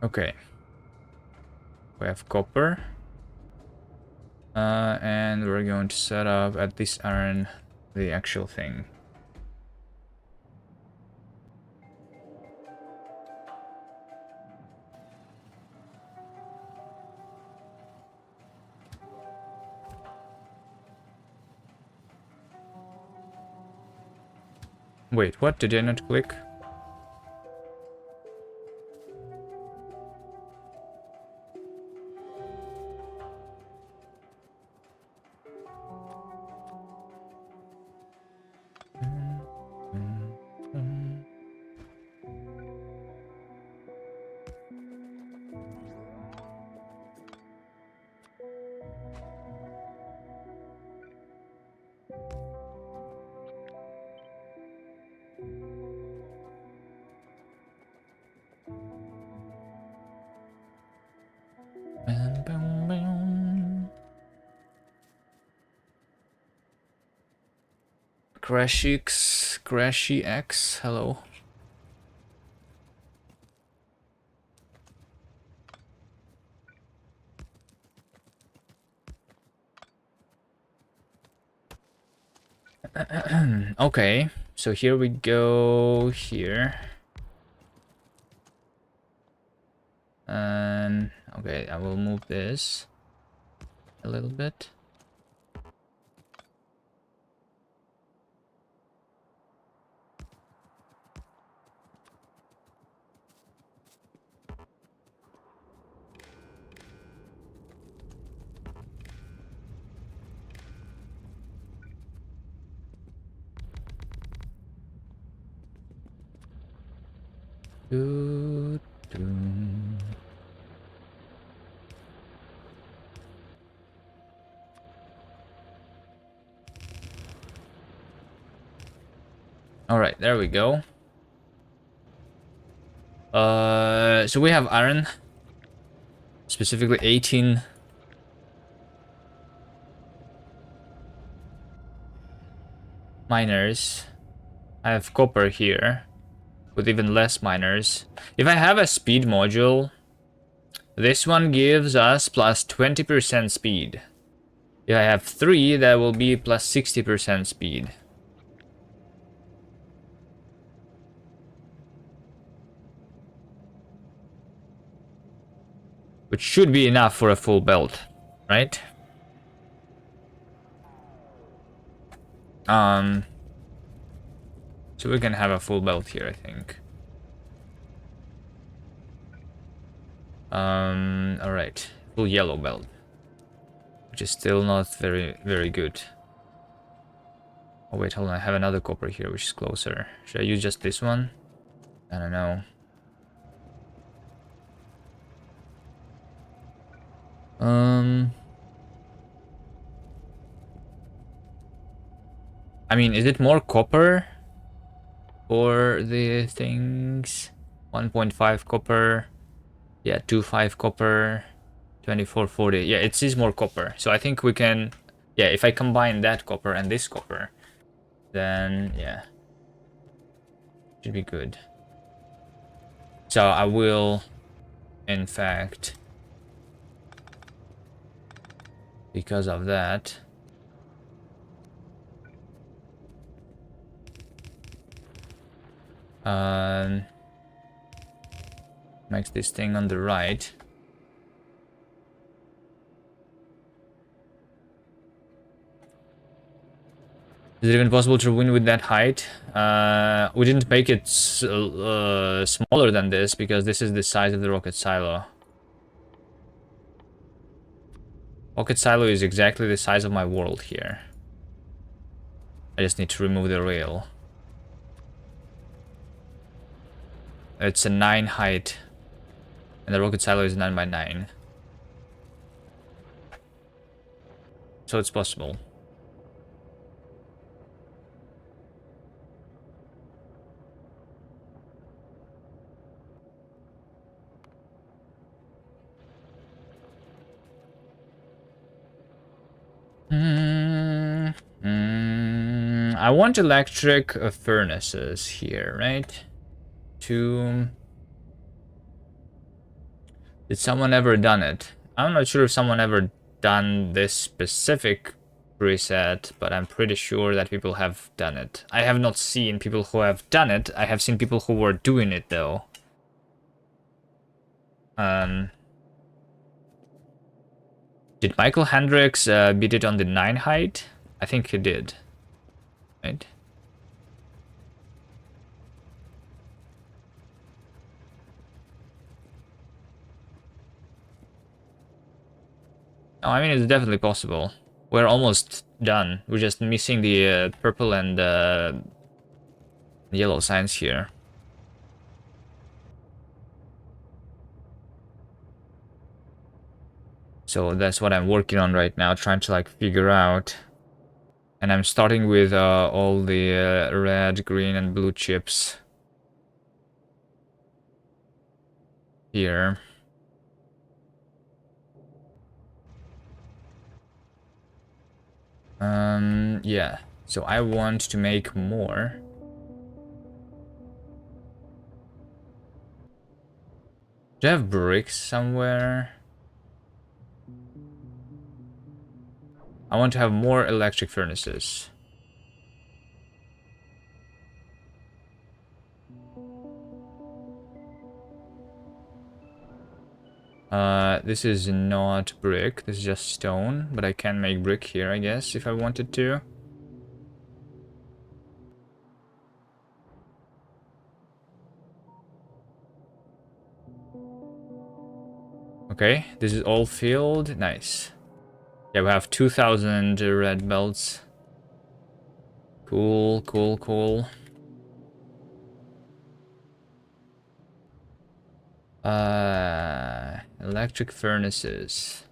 Okay. We have copper. And we're going to set up at this iron the actual thing. Wait, what? Did I not click? Crashy X, hello. Okay, so here we go here. And okay, I will move this a little bit. Doo, doo. All right, there we go. So we have iron, specifically 18 miners. I have copper here with even less miners. If I have a speed module, this one gives us plus 20% speed. If I have 3, that will be plus 60% speed. Which should be enough for a full belt, right? So we can have a full belt here, I think. All right, full yellow belt, which is still not very good. Oh wait, hold on, I have another copper here, which is closer. Should I use just this one? I don't know. I mean, is it more copper for the things? 1.5 copper. Yeah, 2.5 copper. 2440. Yeah, it is more copper. So I think we can... Yeah, if I combine that copper and this copper, then yeah, should be good. So I will, in fact, because of that, makes this thing on the right. Is it even possible to win with that height? We didn't make it smaller than this because this is the size of the rocket silo. Rocket silo is exactly the size of my world here. I just need to remove the rail. It's a 9 height. And the rocket silo is 9 by 9. So it's possible. I want electric furnaces here, right? Did someone ever done it? I'm not sure if someone ever done this specific preset, but I'm pretty sure that people have done it. I have not seen people who have done it. I have seen people who were doing it though. Did Michael Hendricks beat it on the 9 height? I think he did. Right? No, I mean, it's definitely possible. We're almost done. We're just missing the purple and yellow signs here. So that's what I'm working on right now, trying to like figure out. And I'm starting with all the red, green, and blue chips here. Yeah. So I want to make more. Do I have bricks somewhere? I want to have more electric furnaces. This is not brick, this is just stone, but I can make brick here, I guess, if I wanted to. Okay, this is all filled, nice. Yeah, we have 2,000 red belts. Cool, cool, cool. Electric furnaces.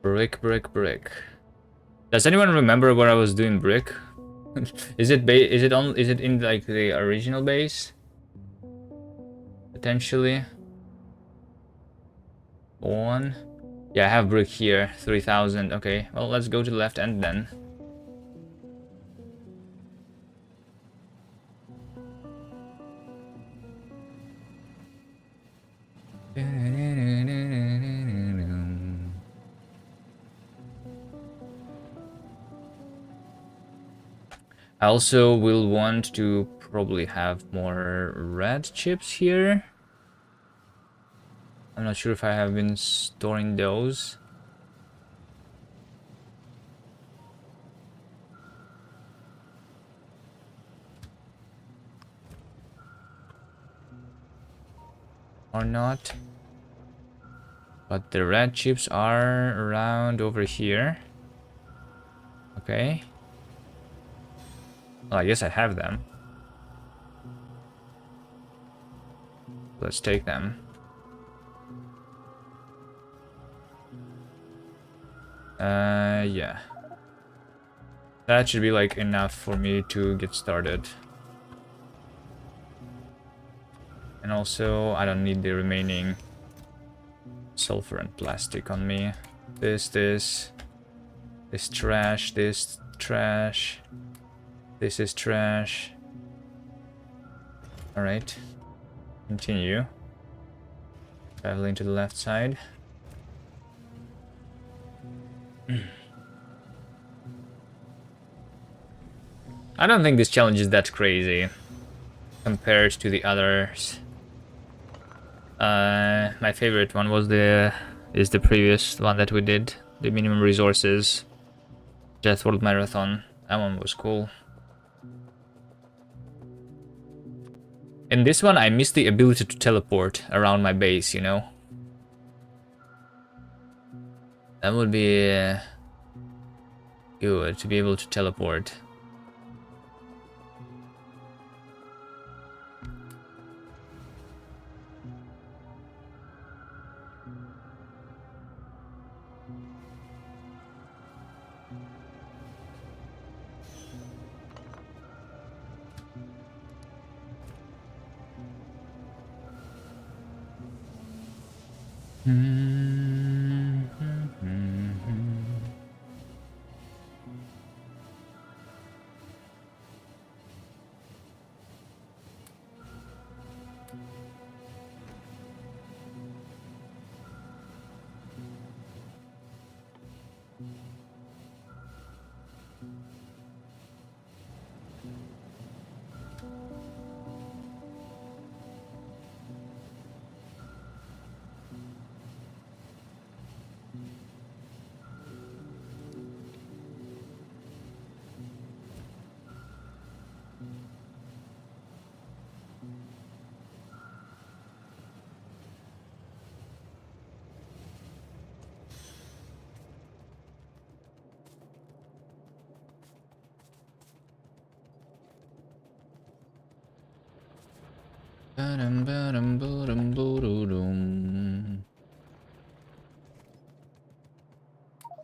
Brick, brick, brick. Does anyone remember where I was doing brick? Is it in like the original base? Potentially. One. Yeah, I have brick here. 3,000. Okay. Well, let's go to the left end then. I also will want to probably have more red chips here. I'm not sure if I have been storing those. Or not. But the red chips are around over here. Okay. Well, I guess I have them. Let's take them. Yeah. That should be like enough for me to get started. And also, I don't need the remaining sulfur and plastic on me. This trash, this trash. This is trash. Alright. Continue. Traveling to the left side. I don't think this challenge is that crazy compared to the others. My favorite one was the previous one that we did, the minimum resources Death World Marathon. That one was cool. In this one, I missed the ability to teleport around my base, you know? That would be good to be able to teleport.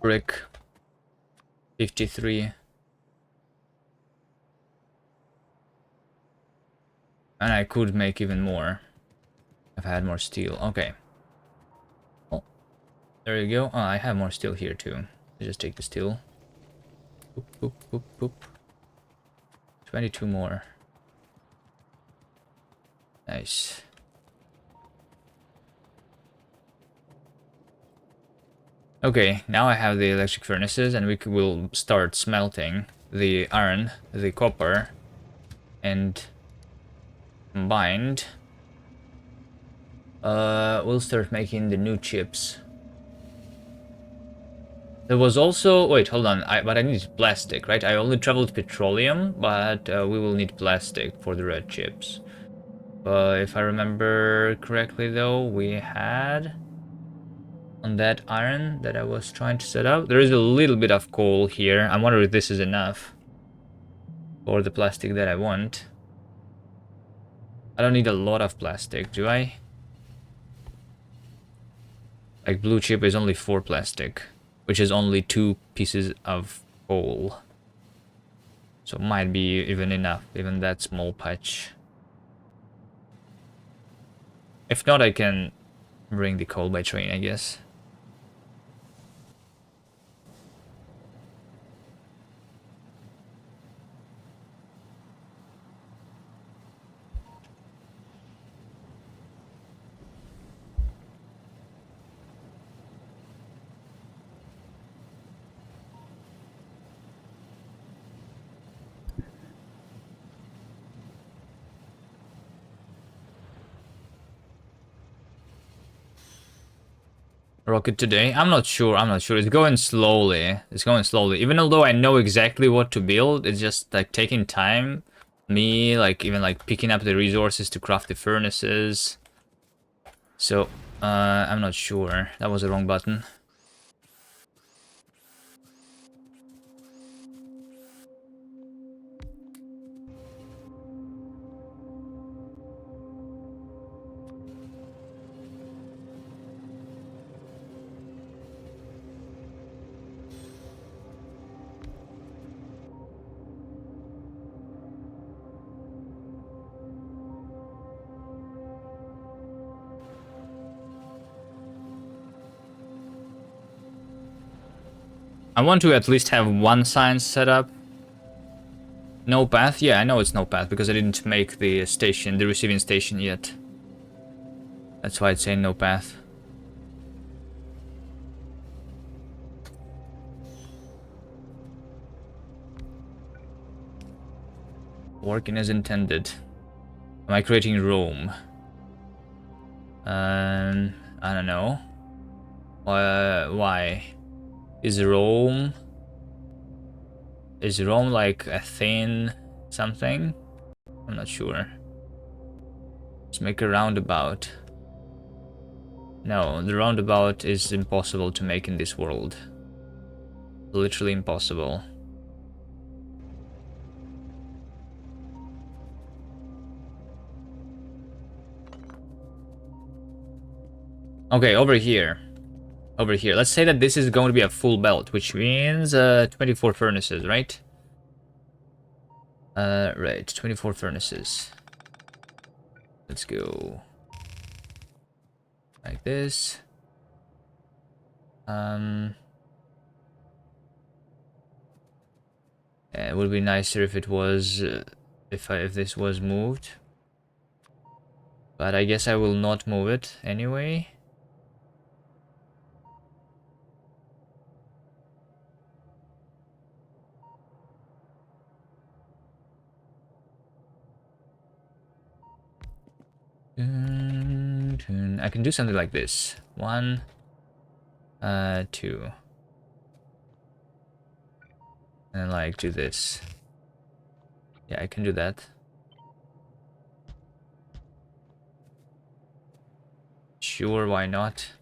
Brick 53. And I could make even more if I had more steel. Okay. Oh, there you go. Oh, I have more steel here too. Let's just take the steel. Boop, boop, boop, boop. 22 more. Nice. Okay, now I have the electric furnaces, and we will start smelting the iron, the copper, and combined, we'll start making the new chips. There was also, wait, hold on, but I need plastic, right? I only traveled petroleum, but we will need plastic for the red chips. If I remember correctly though, we had on that iron that I was trying to set up, there is a little bit of coal here. I wonder if this is enough for the plastic that I want. I don't need a lot of plastic, do I? Like blue chip is only 4 plastic, which is only 2 pieces of coal. So it might be even enough, even that small patch. If not, I can bring the coal by train, I guess. Rocket today? I'm not sure. It's going slowly. Even although I know exactly what to build, it's just like taking time. Me, like even like picking up the resources to craft the furnaces. So, I'm not sure. That was the wrong button. I want to at least have one sign set up. No path? Yeah, I know it's no path because I didn't make the station, the receiving station yet. That's why it's saying no path. Working as intended. Am I creating Rome? I don't know. Why? Is Rome like a thin something? I'm not sure. Let's make a roundabout. No, the roundabout is impossible to make in this world. Literally impossible. Okay, over here. Let's say that this is going to be a full belt, which means 24 furnaces, right? Right, 24 furnaces. Let's go like this. Yeah, it would be nicer if it was if this was moved, but I guess I will not move it anyway. I can do something like this. 1, 2, and like do this. Yeah, I can do that. Sure, why not?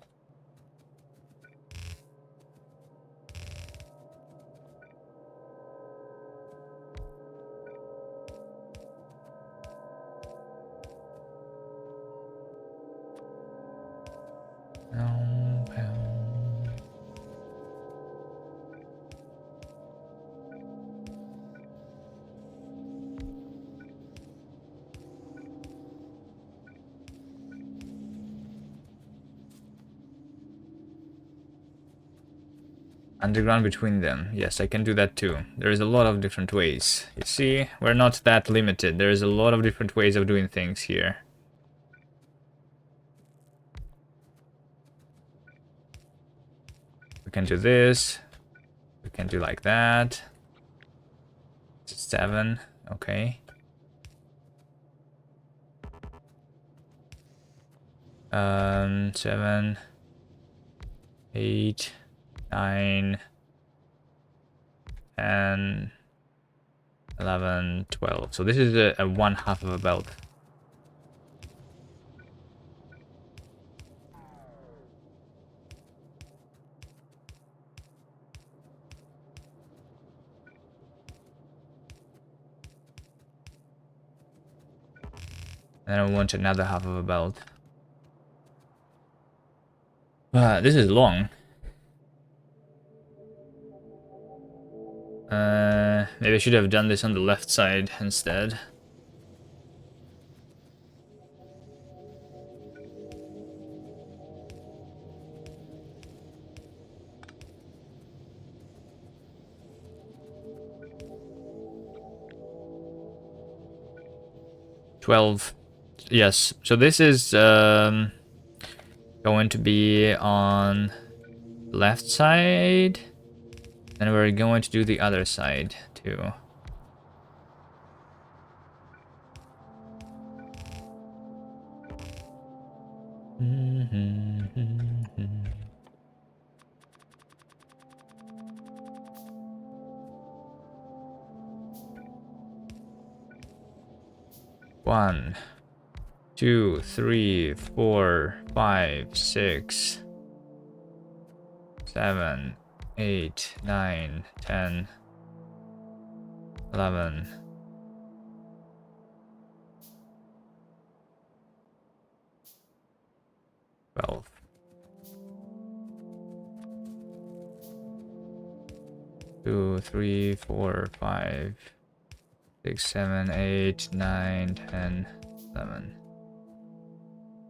Underground between them. Yes, I can do that too. There is a lot of different ways. You see, we're not that limited. There is a lot of different ways of doing things here. We can do this. We can do like that. 7. Okay. 7, 8, 9, 10, 11, 12. So this is a 1/2 of a belt. And I want another 1/2 of a belt. This is long. Maybe I should have done this on the left side instead. $12. Yes, so this is going to be on left side, and we're going to do the other side too. One, 2, 3, 4, 5, 6, 7, 8, 9, 10, 11. 12. Two, 3, 4, 5, 6, 7, 8, 9, 10, 11,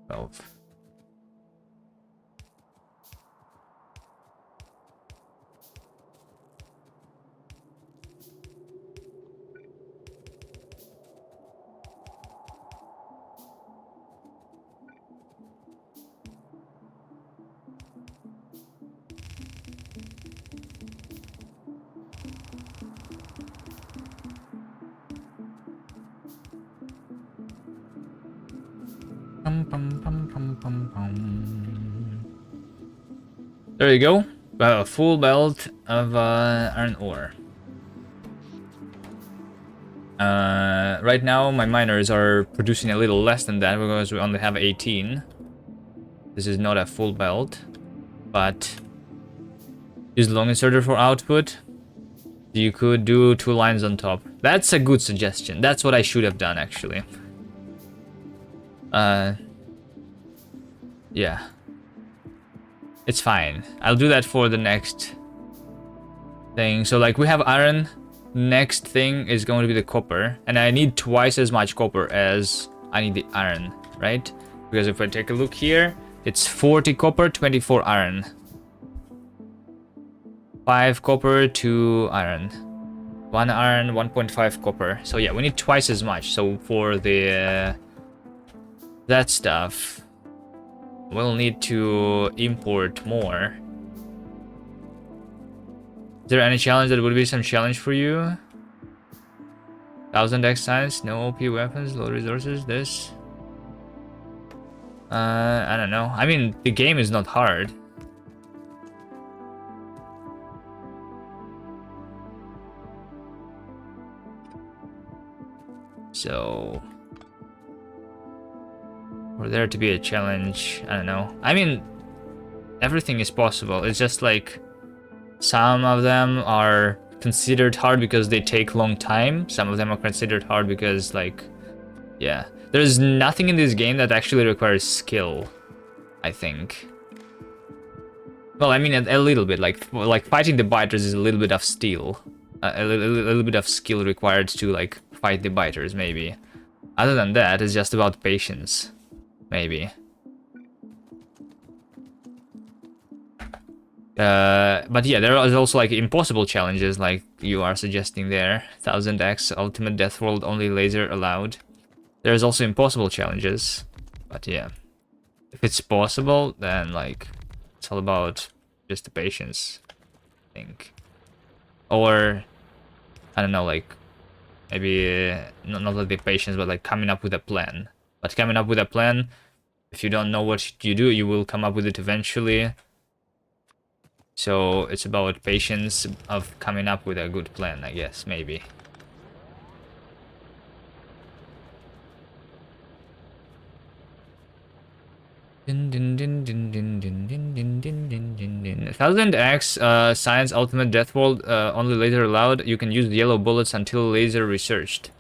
12. There you go. A full belt of iron ore. Right now, my miners are producing a little less than that because we only have 18. This is not a full belt, but use long inserter for output. You could do 2 lines on top. That's a good suggestion. That's what I should have done, actually. Yeah. It's fine. I'll do that for the next thing. So, like, we have iron. Next thing is going to be the copper. And I need twice as much copper as I need the iron, right? Because if I take a look here, it's 40 copper, 24 iron. 5 copper, 2 iron. 1 iron, 1.5 copper. So yeah, we need twice as much. So for the that stuff, we'll need to import more. Is there any challenge that would be some challenge for you? 1000 X science, no OP weapons, low resources, this. I don't know. I mean, the game is not hard. So, for there to be a challenge, I don't know. I mean, everything is possible. It's just like some of them are considered hard because they take long time. Some of them are considered hard because, like, yeah. There's nothing in this game that actually requires skill, I think. Well, I mean, a little bit. Like fighting the biters is a little bit of steel. A little bit of skill required to, like, fight the biters, maybe. Other than that, it's just about patience, maybe. But yeah, there are also like impossible challenges, like you are suggesting there. 1000x ultimate death world, only laser allowed. There's also impossible challenges, but yeah, if it's possible, then like it's all about just the patience, I think. Or I don't know, like maybe not like the patience, but like coming up with a plan. But coming up with a plan, if you don't know what you do, you will come up with it eventually. So it's about patience of coming up with a good plan, I guess, maybe. Din, din, din, din, din, din, din, din, din, din, din, din. 1000x science ultimate death world, only laser allowed. You can use yellow bullets until laser researched.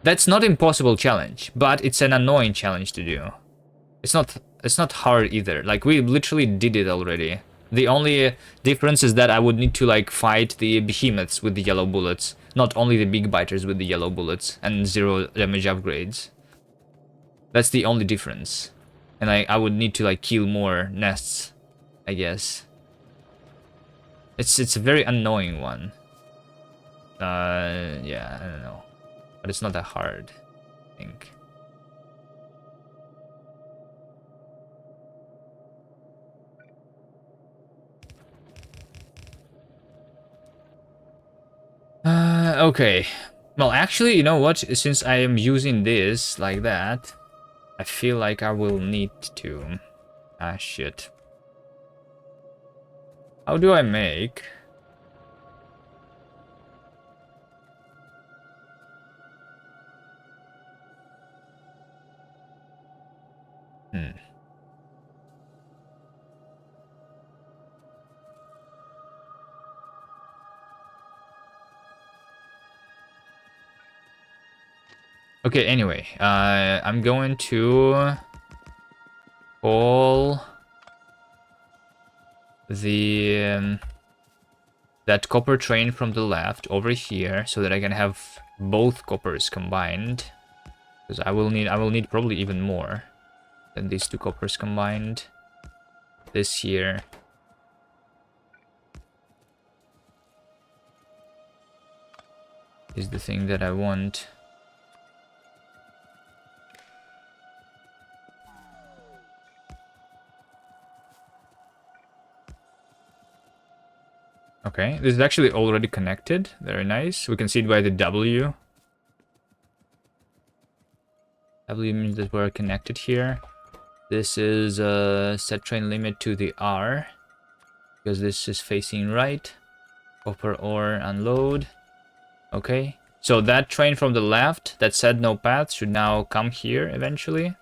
That's not impossible challenge, but it's an annoying challenge to do. It's not hard either. Like we literally did it already. The only difference is that I would need to like fight the behemoths with the yellow bullets, not only the big biters with the yellow bullets and 0 damage upgrades. That's the only difference. And I would need to like kill more nests, I guess. It's a very annoying one. Yeah, I don't know. But it's not that hard, I think. Okay. Well, actually, you know what? Since I am using this like that, I feel like I will need to... Ah, shit. How do I make... Hmm. Okay, anyway, I'm going to call the that copper train from the left over here so that I can have both coppers combined, because I will need probably even more than these two coppers combined. This here is the thing that I want. Okay, this is actually already connected. Very nice. We can see it by the W. W means that we're connected here. This is set train limit to the R, because this is facing right. Copper ore unload. Okay. So that train from the left that said no path should now come here eventually.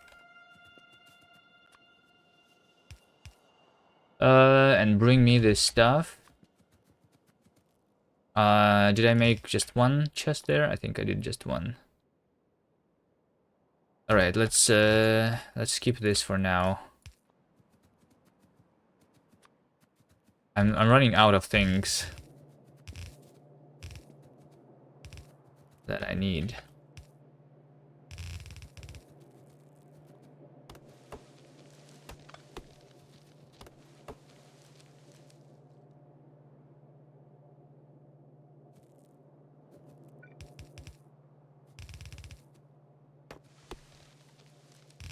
And bring me this stuff. Did I make just one chest there? I think I did just one. All right, let's keep this for now. I'm running out of things that I need.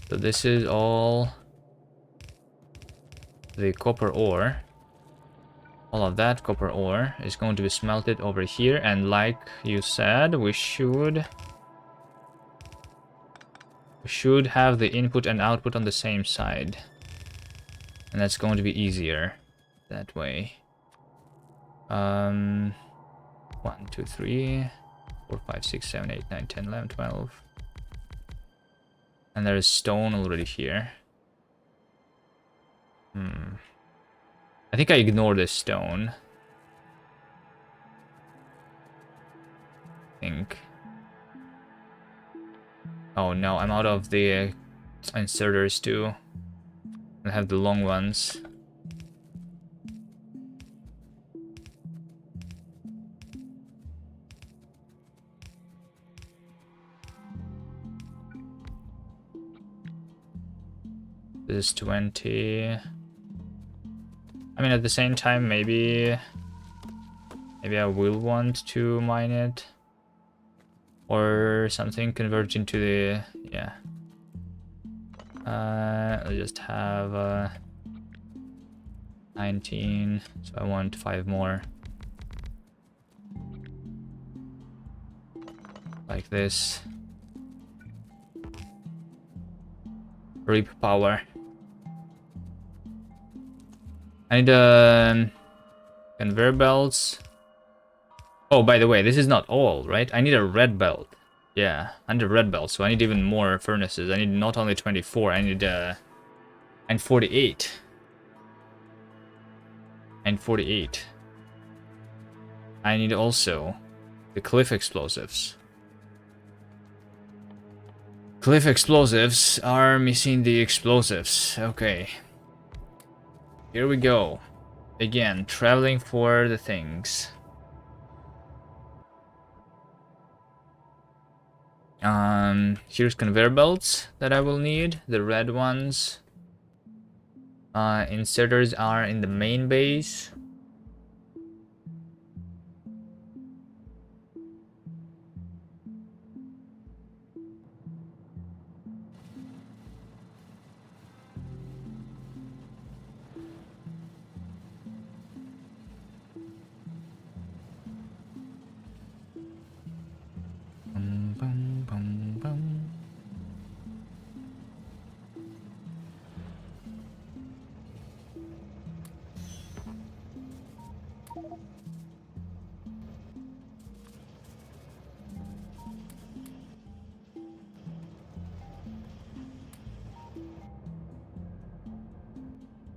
So this is all the copper ore. All of that copper ore is going to be smelted over here, and like you said, we should have the input and output on the same side. And that's going to be easier that way. 1, 2, 3, 4, 5, 6, 7, 8, 9, 10, 11, 12. And there is stone already here. I think I ignore this stone. I think. Oh no, I'm out of the inserters too. I have the long ones. This is 20. I mean, at the same time, maybe I will want to mine it or something, convert into the, yeah. I'll just have 19, so I want 5 more. Like this. Reap power. I need conveyor belts. Oh, by the way, this is not all, right? I need a red belt. Yeah, I need a red belt, so I need even more furnaces. I need not only 24, I need and 48. And 48. I need also the cliff explosives. Cliff explosives are missing the explosives. Okay. Here we go. Again, traveling for the things. Here's conveyor belts that I will need, the red ones. Inserters are in the main base. Bum, bum, bum, bum.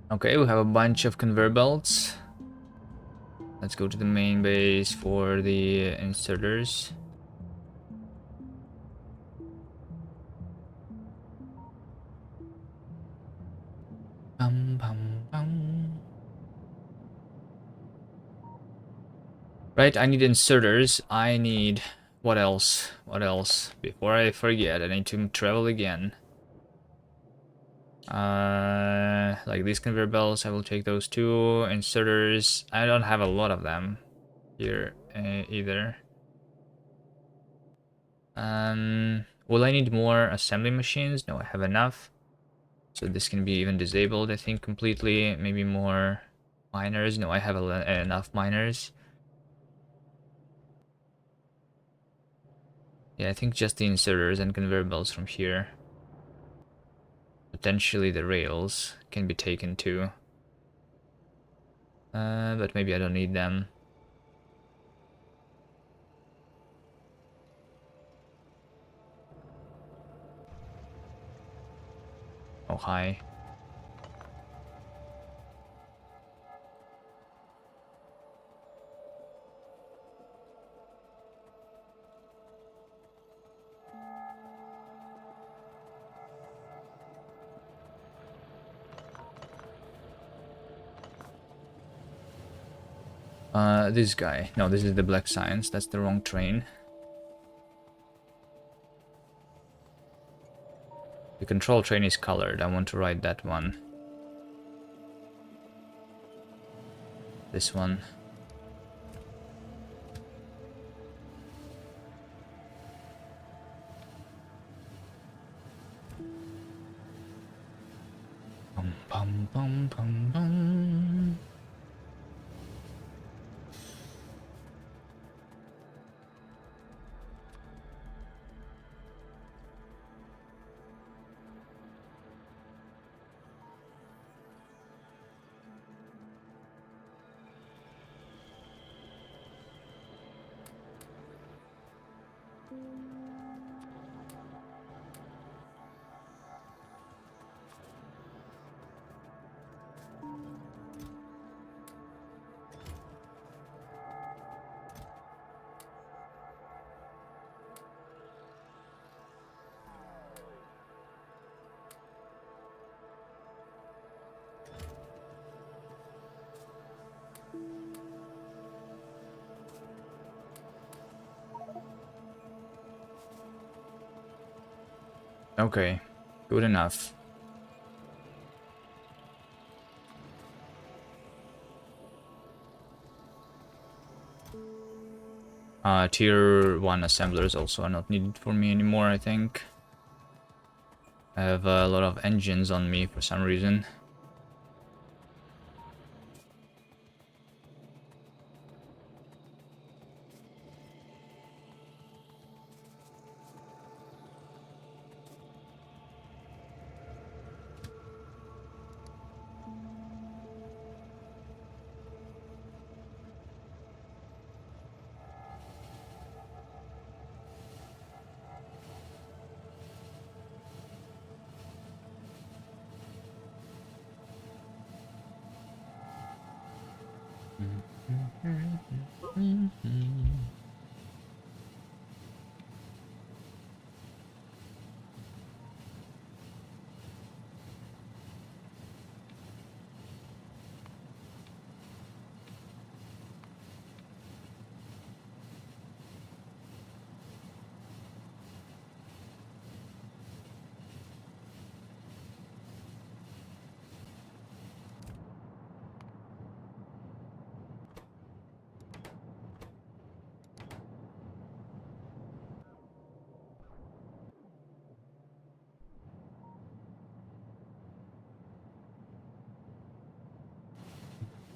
Okay, we have a bunch of conveyor belts. Let's go to the main base for the inserters. Bum, bum, bum. Right, I need inserters. I need... What else? What else? Before I forget, I need to travel again. Like these conveyor belts, I will take those two. Inserters, I don't have a lot of them here either. Will I need more assembly machines? No, I have enough. So this can be even disabled, I think, completely. Maybe more miners. No, I have enough miners. Yeah, I think just the inserters and conveyor belts from here. Potentially the rails can be taken too. But maybe I don't need them. Oh, hi. This guy. No, this is the Black Science. That's the wrong train. The control train is colored. I want to ride that one. This one. Bum, bum, bum, bum, bum. Okay, good enough. Tier 1 assemblers also are not needed for me anymore, I think. I have a lot of engines on me for some reason.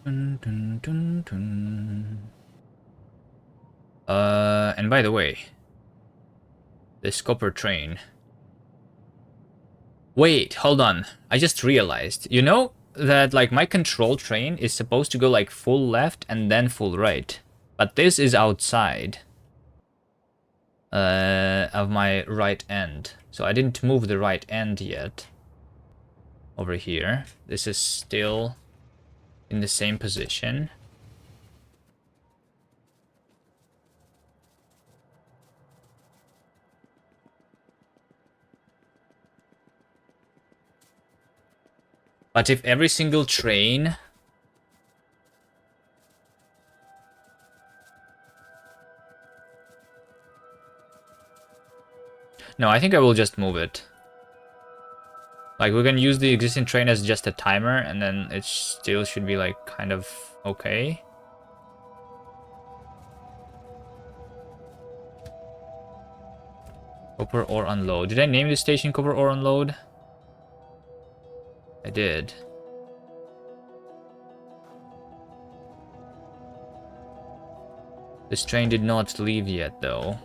Dun, dun, dun, dun. And by the way, this copper train. Wait, hold on. I just realized. You know that like my control train is supposed to go like full left and then full right. But this is outside of my right end. So I didn't move the right end yet. Over here. This is still in the same position. But if every single train... No, I think I will just move it. Like, we can use the existing train as just a timer, and then it still should be, like, kind of okay. Copper ore unload. Did I name the station Copper ore unload? I did. This train did not leave yet, though.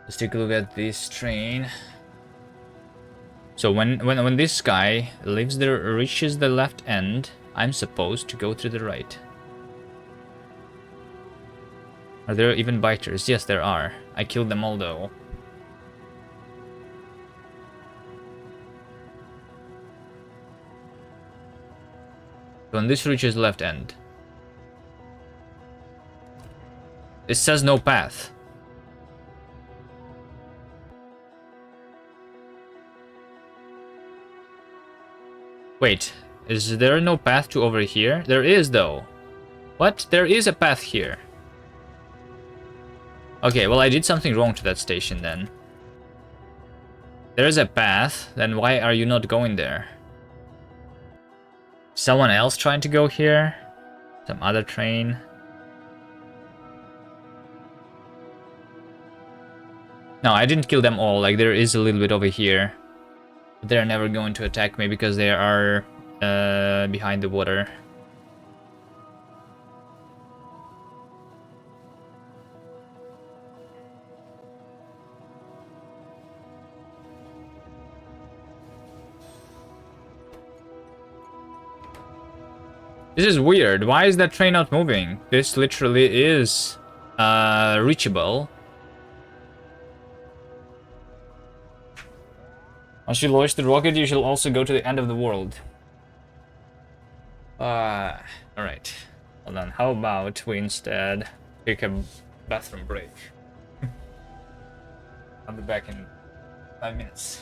Let's take a look at this train. So when this guy reaches the left end, I'm supposed to go to the right. Are there even biters? Yes, there are. I killed them all, though. When this reaches left end. It says no path. Wait, is there no path to over here? There is, though. What? There is a path here. Okay, well, I did something wrong to that station, then. There is a path, then why are you not going there? Someone else trying to go here? Some other train? No, I didn't kill them all, like, there is a little bit over here. But they're never going to attack me because they are behind the water. This is weird. Why is that train not moving? This literally is reachable. Once you launch the rocket, you shall also go to the end of the world. Alright. Hold on. How about we instead take a bathroom break? I'll be back in 5 minutes.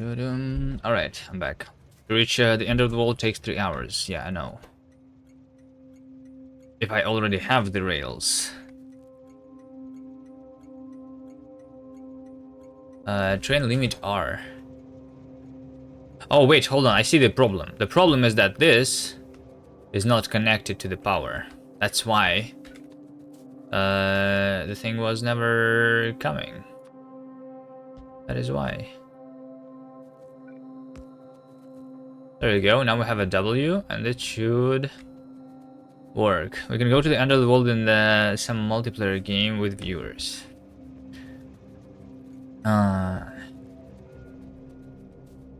Alright, I'm back. To reach the end of the world takes 3 hours. Yeah, I know. If I already have the rails. Train limit R. Oh, wait, hold on. I see the problem. The problem is that this is not connected to the power. That's why the thing was never coming. That is why. There we go. Now we have a W, and it should work. We can go to the end of the world in some multiplayer game with viewers.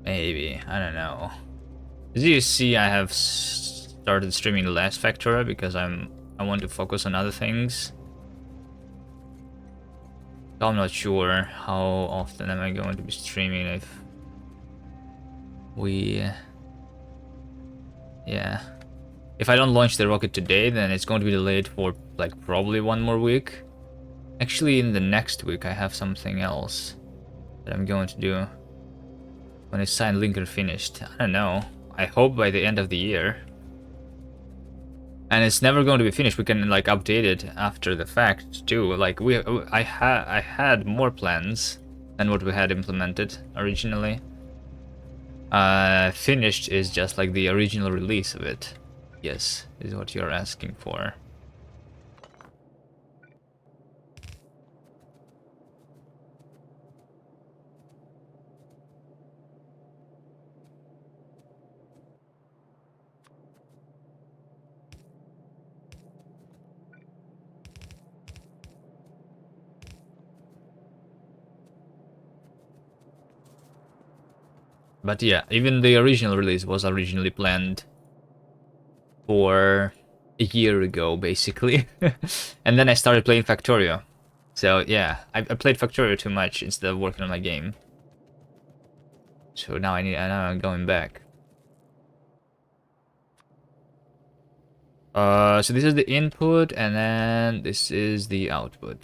Maybe. I don't know. As you see, I have started streaming less Factorio because I want to focus on other things. So I'm not sure how often am I going to be streaming if we... yeah. If I don't launch the rocket today, then it's going to be delayed for like probably 1 more week. Actually, in the next week, I have something else that I'm going to do. When is Sign Linker finished? I don't know. I hope by the end of the year. And it's never going to be finished. We can like update it after the fact too. Like I had more plans than what we had implemented originally. Finished is just like the original release of it. Yes, is what you're asking for. But yeah, even the original release was originally planned for a year ago, basically. And then I started playing Factorio. So yeah, I played Factorio too much instead of working on my game. So now I'm going back. So this is the input, and then this is the output.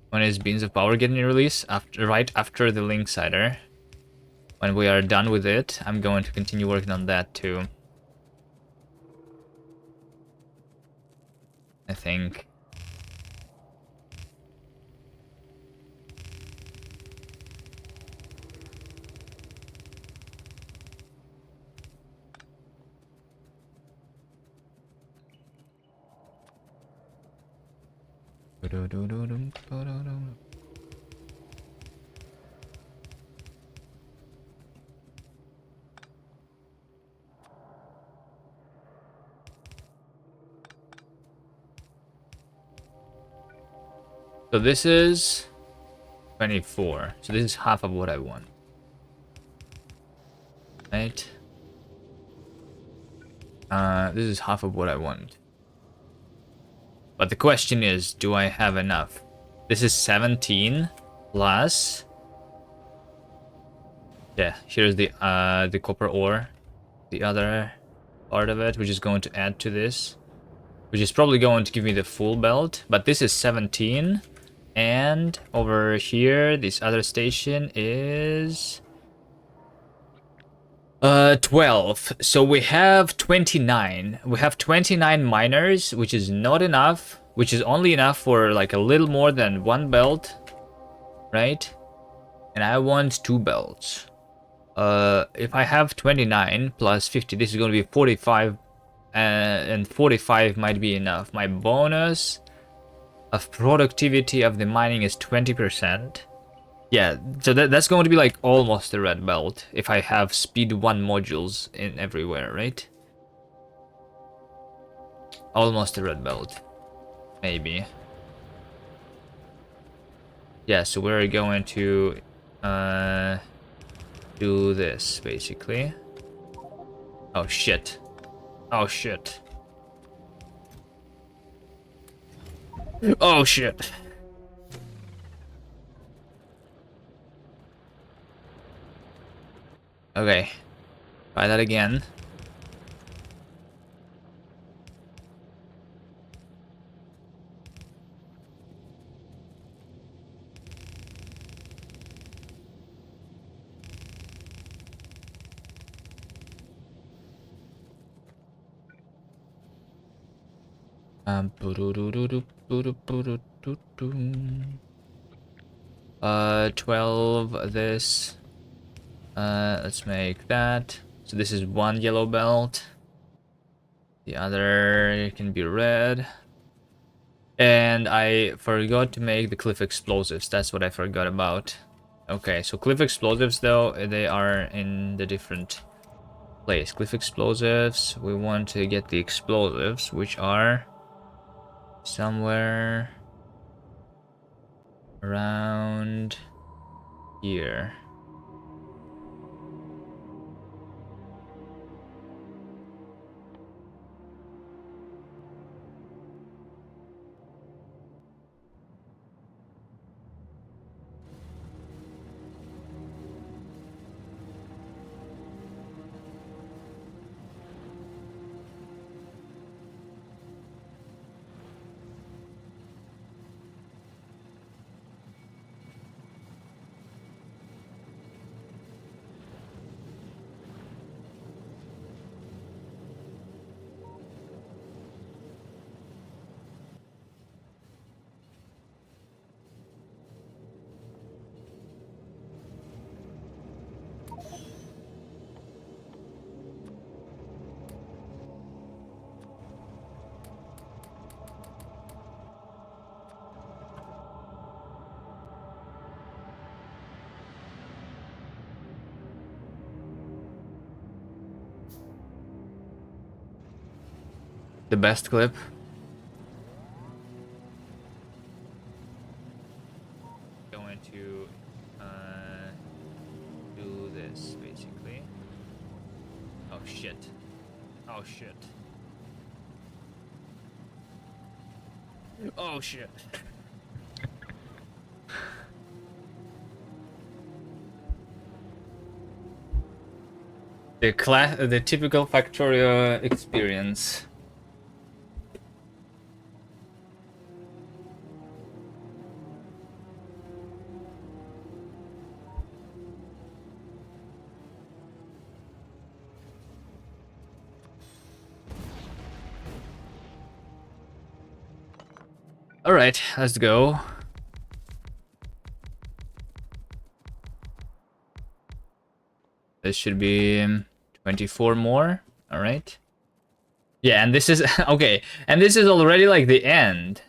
When is Beans of Power getting released? Right after the Link Cider. When we are done with it, I'm going to continue working on that too. I think. So this is 24. So this is half of what I want. Right? This is half of what I want. But the question is, do I have enough? This is 17 plus... yeah, here's the copper ore. The other part of it, which is going to add to this. Which is probably going to give me the full belt. But this is 17. And over here, this other station is 12. So we have 29. We have 29 miners, which is not enough. Which is only enough for like a little more than 1 belt, right? And I want 2 belts. If I have 29 plus 50, this is going to be 45. And 45 might be enough. My bonus of productivity of the mining is 20%. Yeah, so that's going to be like almost a red belt if I have speed 1 modules in everywhere, right? Almost a red belt. Maybe. Yeah, so we're going to do this, basically. Oh, shit. Oh, shit. Oh, shit. Okay. Try that again. 12 this. Let's make that. So this is one yellow belt. The other can be red. And I forgot to make the cliff explosives. That's what I forgot about. Okay, so cliff explosives though, they are in the different place. Cliff explosives, we want to get the explosives, which are somewhere around here. The best clip. Going to do this basically. Oh shit. Oh shit. Oh shit. The typical Factorio experience. All right, let's go. This should be 24 more. All right. Yeah, and this is okay. And this is already like the end,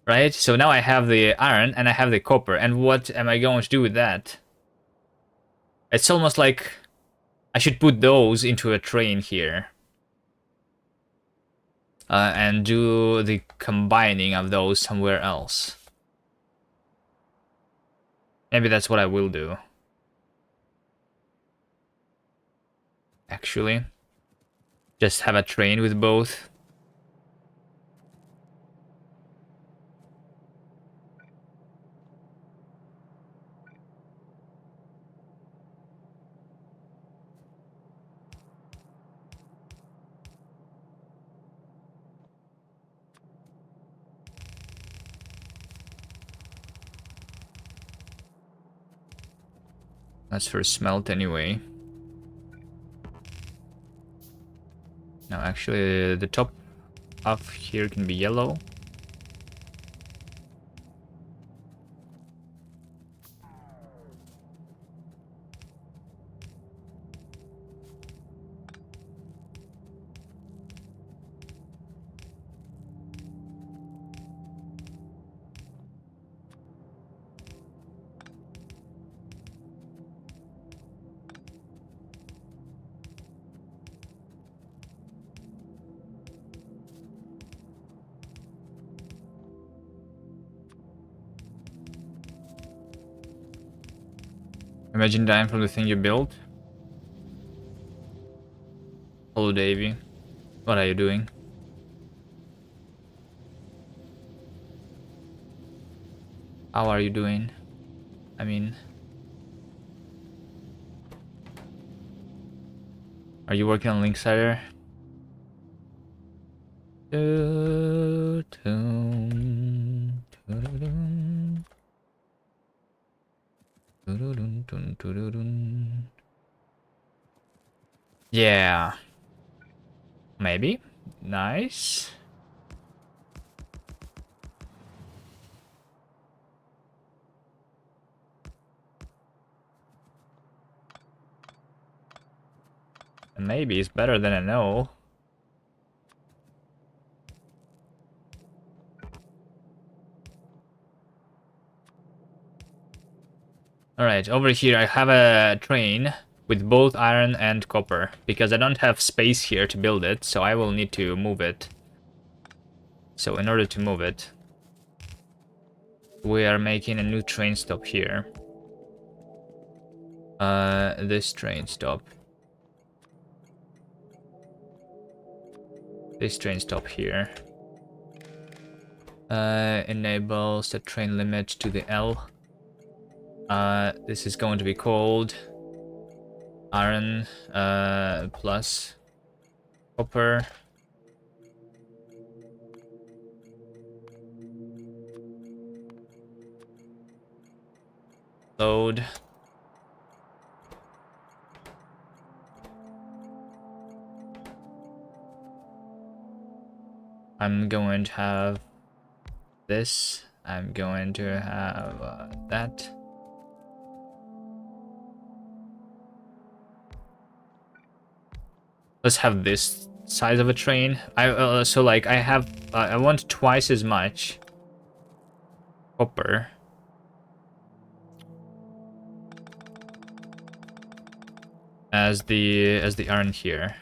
right? So now I have the iron and I have the copper. And what am I going to do with that? It's almost like I should put those into a train here. And do the combining of those somewhere else. Maybe that's what I will do. Actually. Just have a train with both. That's for smelt anyway. Now actually the top of here can be yellow. Imagine dying from the thing you built. Hello, Davey. What are you doing? How are you doing? I mean... Are you working on Linksider? Yeah. Maybe. Nice. And maybe it's better than a no. Alright, over here I have a train with both iron and copper, because I don't have space here to build it, so I will need to move it. So in order to move it, we are making a new train stop here. This train stop. This train stop here. Enables the train limit to the L. This is going to be called iron plus copper. Load. I'm going to have this. I'm going to have that. Let's have this size of a train. So like I want twice as much copper as the iron here.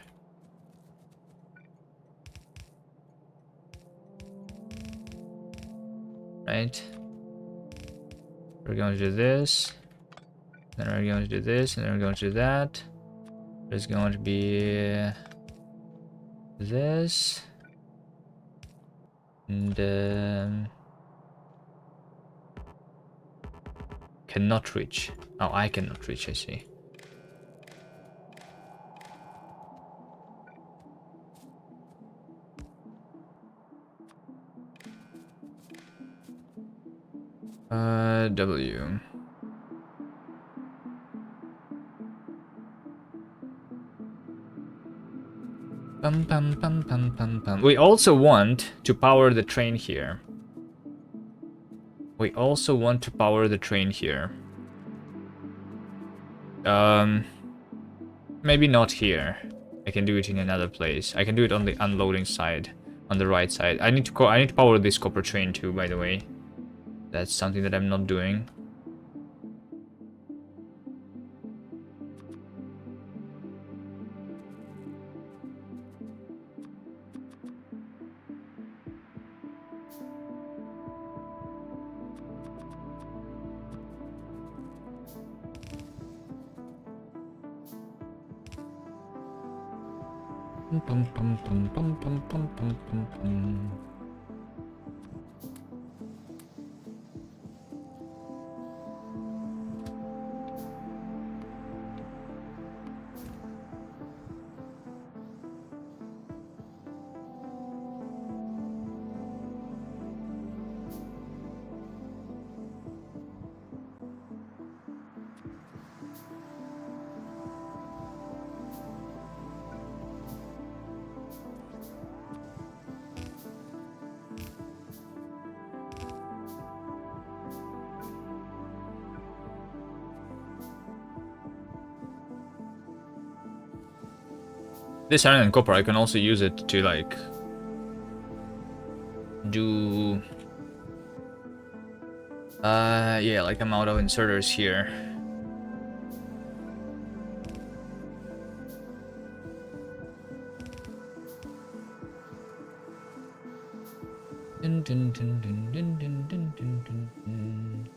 Right? We're going to do this. Then we're going to do this, and then we're going to do that. There's going to be this. And cannot reach. Oh, I cannot reach, I see. W. Pum pum pum pum pum pum. We also want to power the train here. We also want to power the train here. Maybe not here. I can do it in another place. I can do it on the unloading side, on the right side. I need to power this copper train too, by the way. That's something that I'm not doing. Pum, pum, pum, pum, pum, pum, pum, pum, pum. This iron and copper, I can also use it to like do yeah, like I'm out of inserters here. Dun, dun, dun, dun, dun, dun, dun, dun, dun, dun.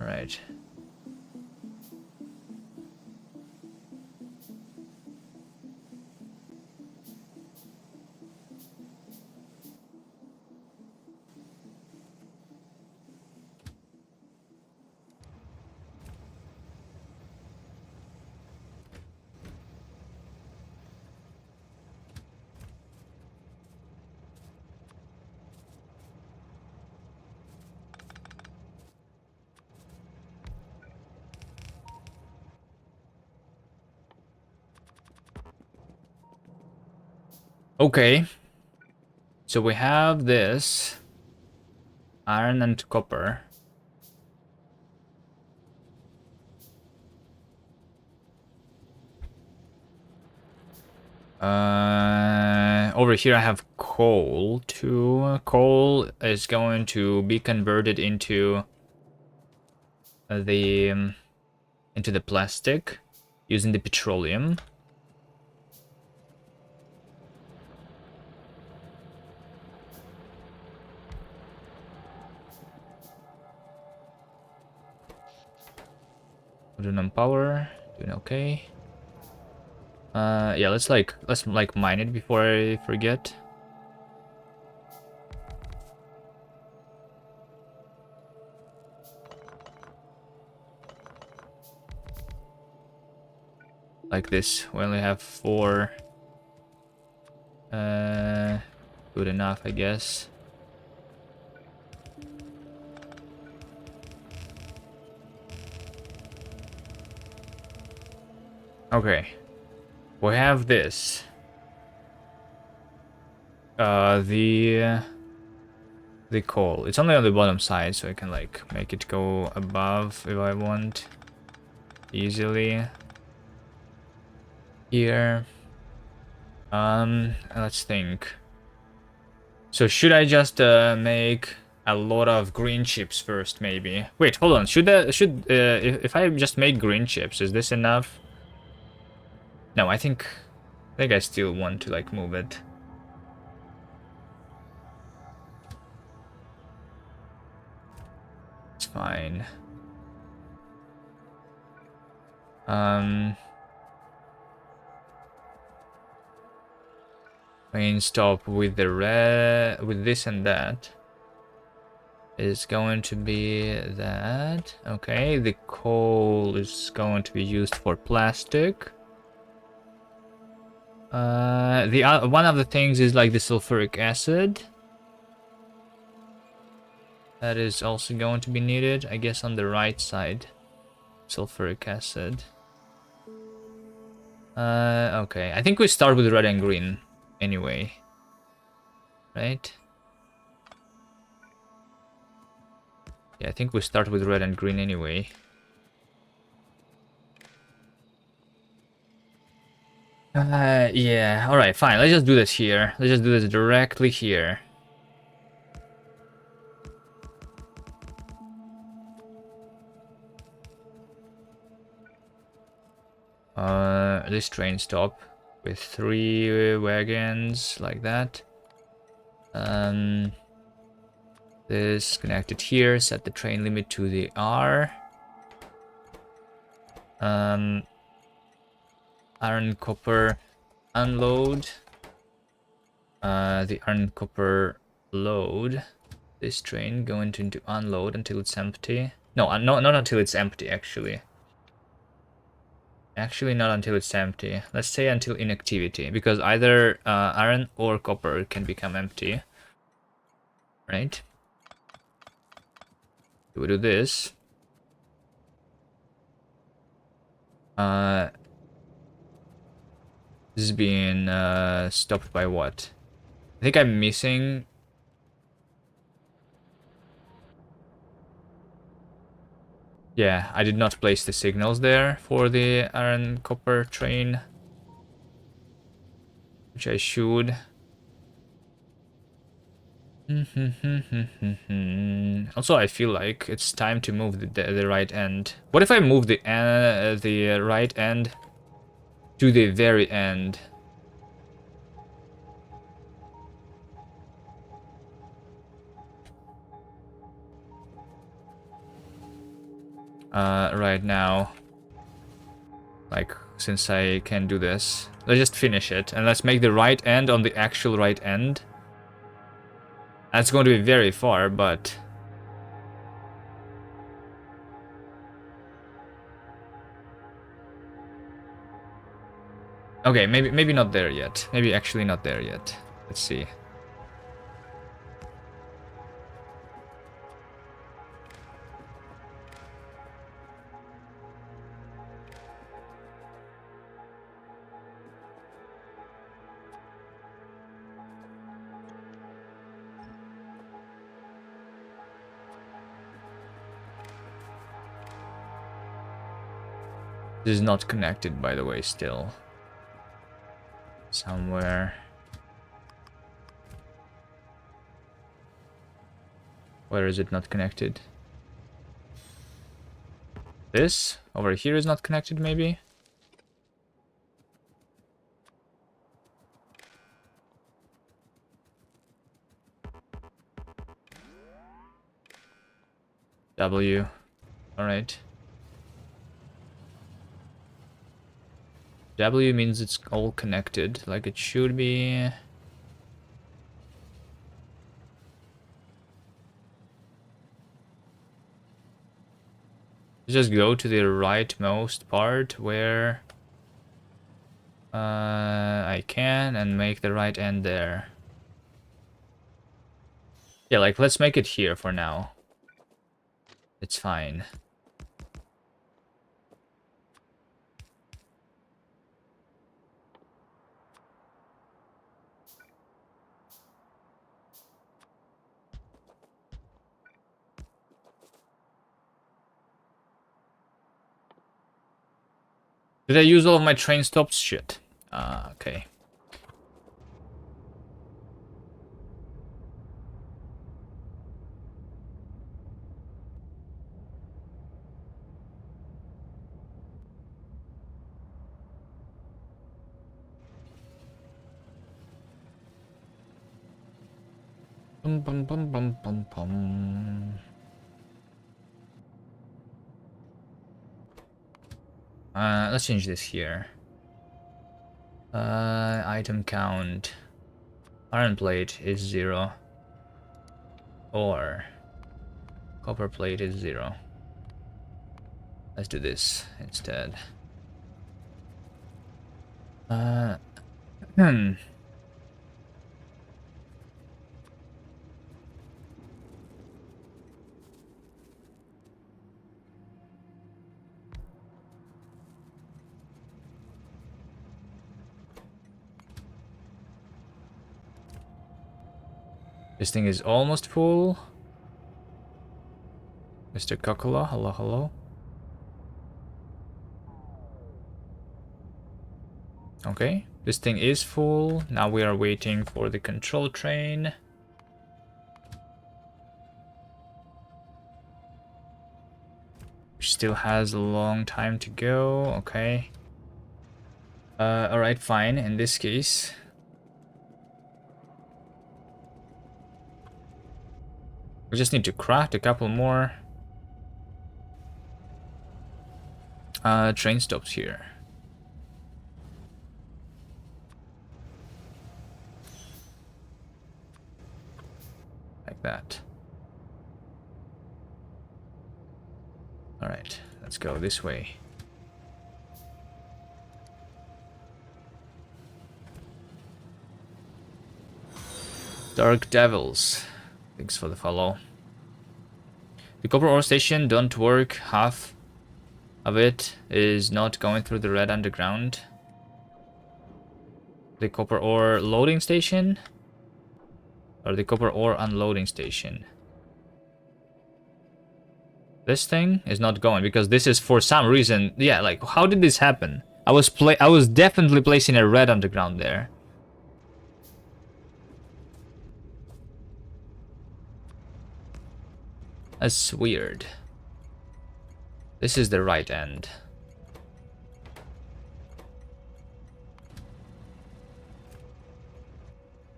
All right. Okay. So we have this. Iron and copper. Over here I have coal too. Coal is going to be converted into the plastic using the petroleum. Doing power, doing okay. Yeah, let's mine it before I forget. Like this. We only have 4. Good enough, I guess. Okay. We have this. The coal. It's only on the bottom side, so I can like make it go above if I want. Easily. Here. Let's think. So should I just make a lot of green chips first, maybe? Wait, hold on. If I just make green chips, is this enough? No, I think I still want to like move it. It's fine. Main stop with the red, with this and that is going to be that. Okay, the coal is going to be used for plastic. One of the things is like the sulfuric acid. That is also going to be needed, I guess, on the right side. Sulfuric acid. Okay. I think we start with red and green anyway. Right? Yeah, I think we start with red and green anyway. Yeah. Alright, fine. Let's just do this here. Let's just do this directly here. This train stop with 3 wagons like that. This connected here. Set the train limit to the R. Iron copper unload. The iron copper load. This train going to unload until it's empty. No, not until it's empty actually. Actually, not until it's empty. Let's say until inactivity, because either iron or copper can become empty. Right? We do this. This is being stopped by what? I think I'm missing. Yeah, I did not place the signals there for the iron copper train, which I should. Also, I feel like it's time to move the right end. What if I move the right end to the very end? Right now. Like, since I can do this. Let's just finish it, and let's make the right end on the actual right end. That's going to be very far, but... Okay, maybe not there yet. Maybe actually not there yet. Let's see. This is not connected, by the way, still. Somewhere. Where is it not connected? This? Over here is not connected, maybe? W. Alright. W means it's all connected, like it should be. Just go to the rightmost part where I can and make the right end there. Yeah, like let's make it here for now. It's fine. Did I use all of my train stops? Shit. Okay. Bum, bum, bum, bum, bum, bum. Let's change this here. Item count. Iron plate is 0. Or copper plate is 0. Let's do this instead. Hmm. This thing is almost full. Mr. Cocola, hello, hello. Okay, this thing is full. Now we are waiting for the control train. Which still has a long time to go, okay. Alright, fine, in this case. We just need to craft a couple more train stops here. Like that. Alright, let's go this way. Dark Devils. Thanks for the follow. The copper ore station don't work. Half of it is not going through the red underground. The copper ore loading station? Or the copper ore unloading station? This thing is not going because this is for some reason. Yeah, like how did this happen? I was definitely placing a red underground there. That's weird. This is the right end.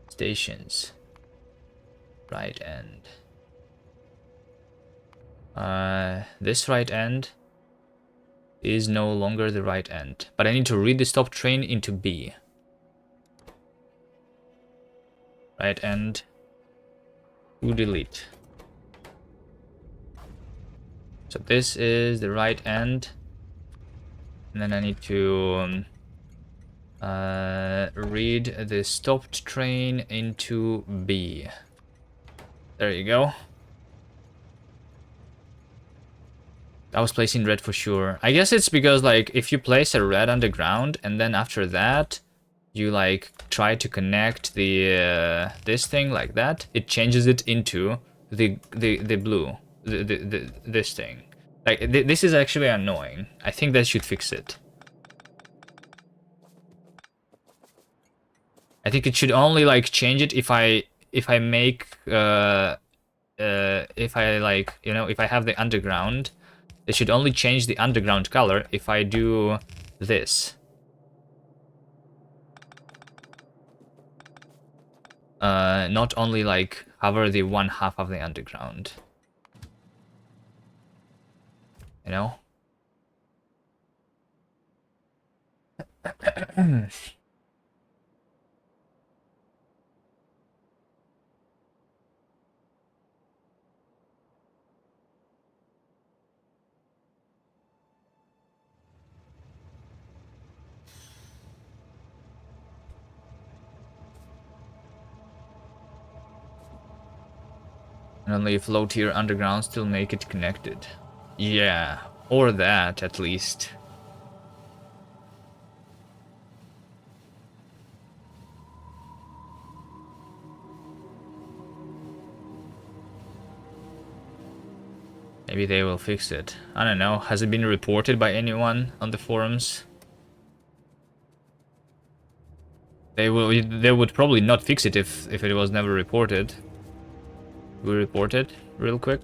Stations. Right end. This right end is no longer the right end. But I need to read the stop train into B. Right end. To delete. So this is the right end. And then I need to read the stopped train into B. There you go. I was placing red for sure. I guess it's because like if you place a red underground and then after that you like try to connect the this thing like that, it changes it into the blue, this thing. Like, this is actually annoying. I think that should fix it. I think it should only, like, change it if I make, if I, like, you know, if I have the underground. They should only change the underground color if I do this. Not only, like, cover the one half of the underground. You know? And only if low tier underground still make it connected. Yeah, or that at least. Maybe they will fix it. I don't know. Has it been reported by anyone on the forums? They would probably not fix it if it was never reported. We report it real quick.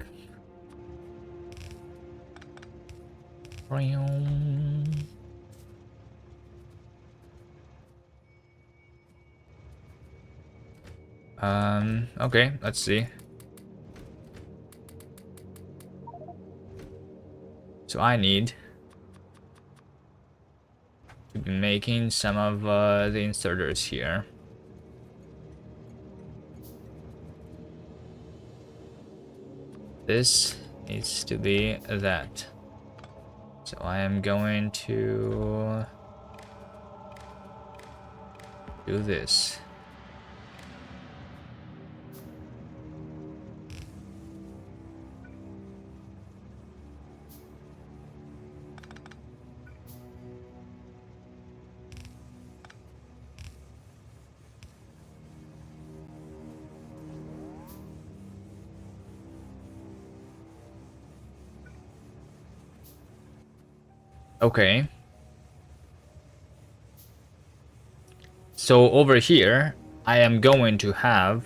Okay, let's see. So I need to be making some of the inserters here. This needs to be that. So I am going to do this. Okay. So over here, I am going to have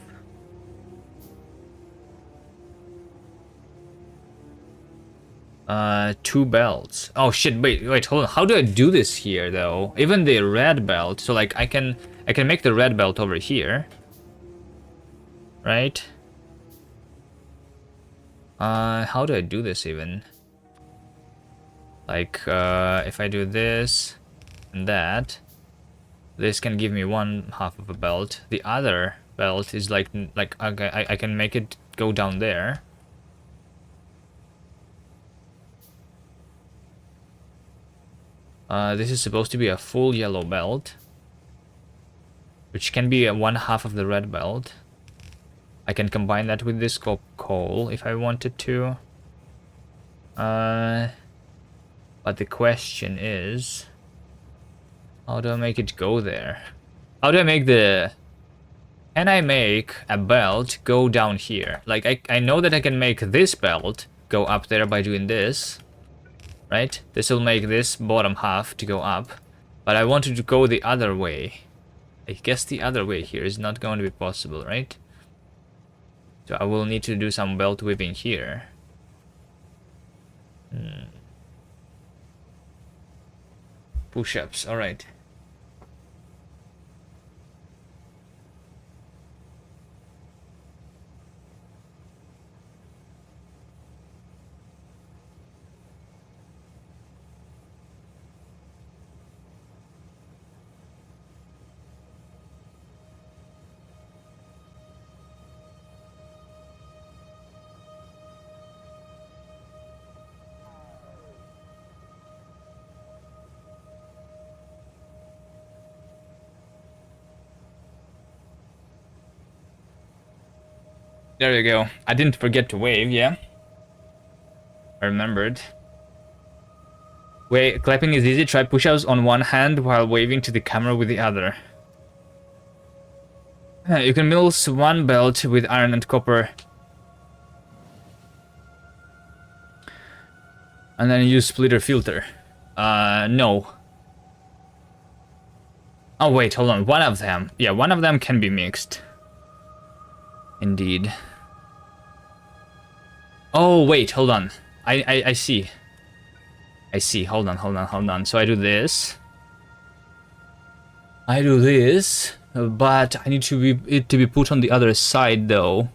two belts. Oh shit, wait, hold on. How do I do this here though? Even the red belt. So like I can make the red belt over here. Right? How do I do this even? Like, if I do this and that, this can give me one half of a belt. The other belt is like I can make it go down there. This is supposed to be a full yellow belt, which can be a one half of the red belt. I can combine that with this coal if I wanted to. But the question is, how do I make it go there? How do I make the... Can I make a belt go down here? Like, I know that I can make this belt go up there by doing this. Right? This will make this bottom half to go up. But I wanted to go the other way. I guess the other way here is not going to be possible, right? So I will need to do some belt weaving here. Push-ups, alright. There you go. I didn't forget to wave, yeah? I remembered. Wait, clapping is easy. Try push-ups on one hand while waving to the camera with the other. You can mill one belt with iron and copper. And then use splitter filter. No. Oh wait, hold on. One of them. Yeah, one of them can be mixed. Indeed. Oh wait, hold on. I see. I see. Hold on. So I do this. But I need it to be put on the other side though.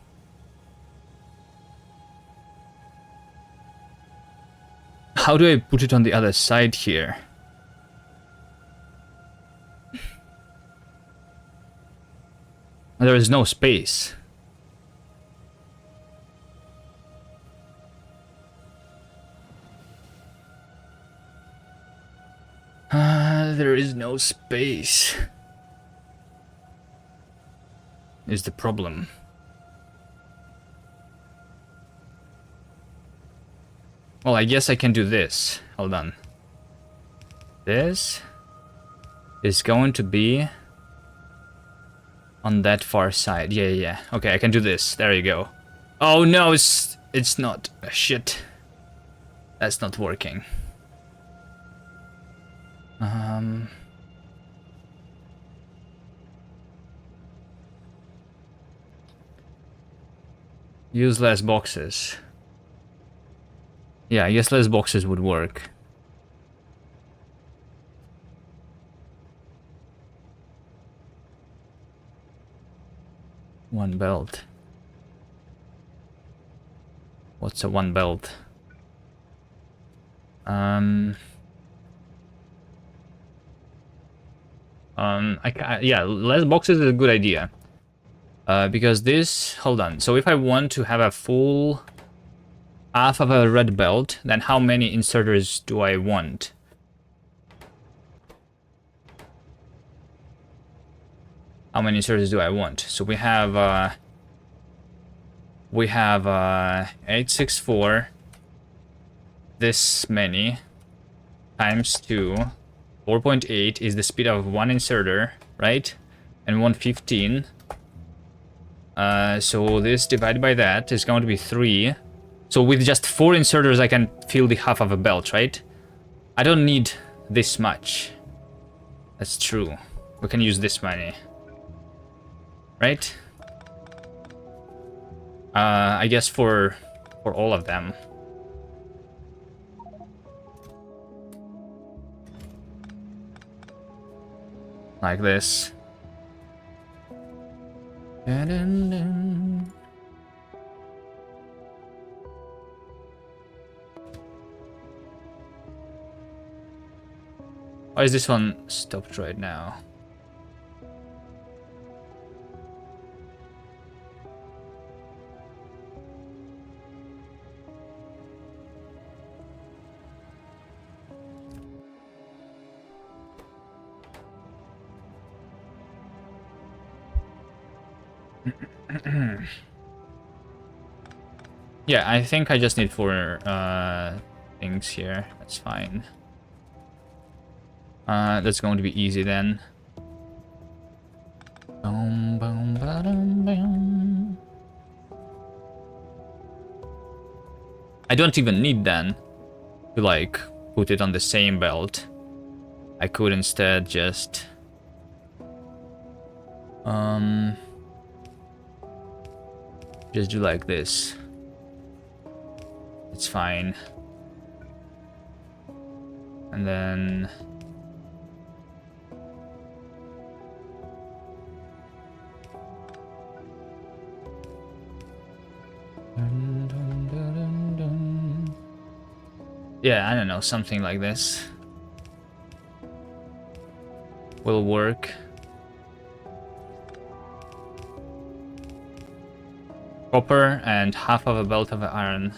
How do I put it on the other side here? There is no space. There is no space. Is the problem. Well, I guess I can do this. Hold on. This is going to be on that far side. Yeah. Okay, I can do this. There you go. Oh no, it's not. Shit. That's not working. Use less boxes. Yeah, I guess less boxes would work. One belt. What's a one belt? Yeah, less boxes is a good idea. Because this, hold on. So if I want to have a full half of a red belt, then how many inserters do I want? How many inserters do I want? So we have 864. This many times 2. 4.8 is the speed of one inserter, right? And 115. So this divided by that is going to be 3. So with just 4 inserters I can fill the half of a belt, right? I don't need this much. That's true. We can use this many. Right? I guess for all of them. Like this. Why is this one stopped right now? Yeah, I think I just need 4 things here. That's fine. That's going to be easy then. I don't even need then to like put it on the same belt. I could instead just do like this. It's fine. And then yeah, I don't know, something like this will work. Copper and half of a belt of iron.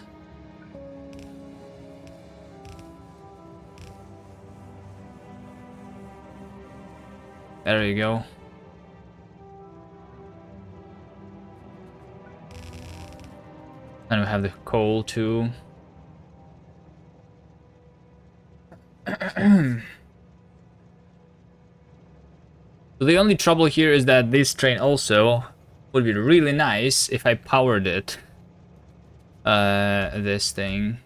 There you go. And we have the coal too. So the only trouble here is that this train also would be really nice if I powered it. This thing.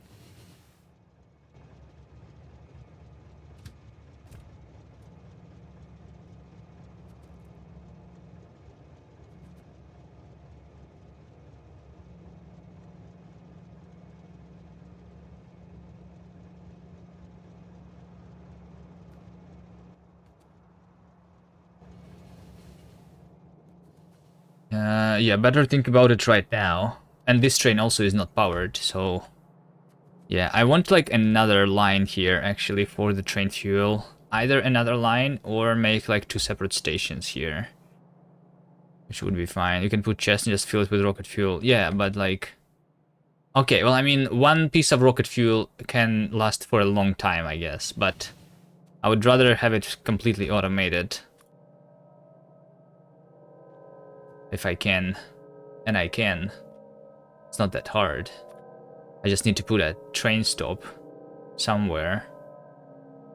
Yeah, better think about it right now. And this train also is not powered, so... Yeah, I want like another line here actually for the train fuel. Either another line or make like 2 separate stations here. Which would be fine. You can put chest and just fill it with rocket fuel. Yeah, but like... Okay, well I mean, 1 piece of rocket fuel can last for a long time, I guess. But I would rather have it completely automated. If I can. And I can. It's not that hard. I just need to put a train stop somewhere.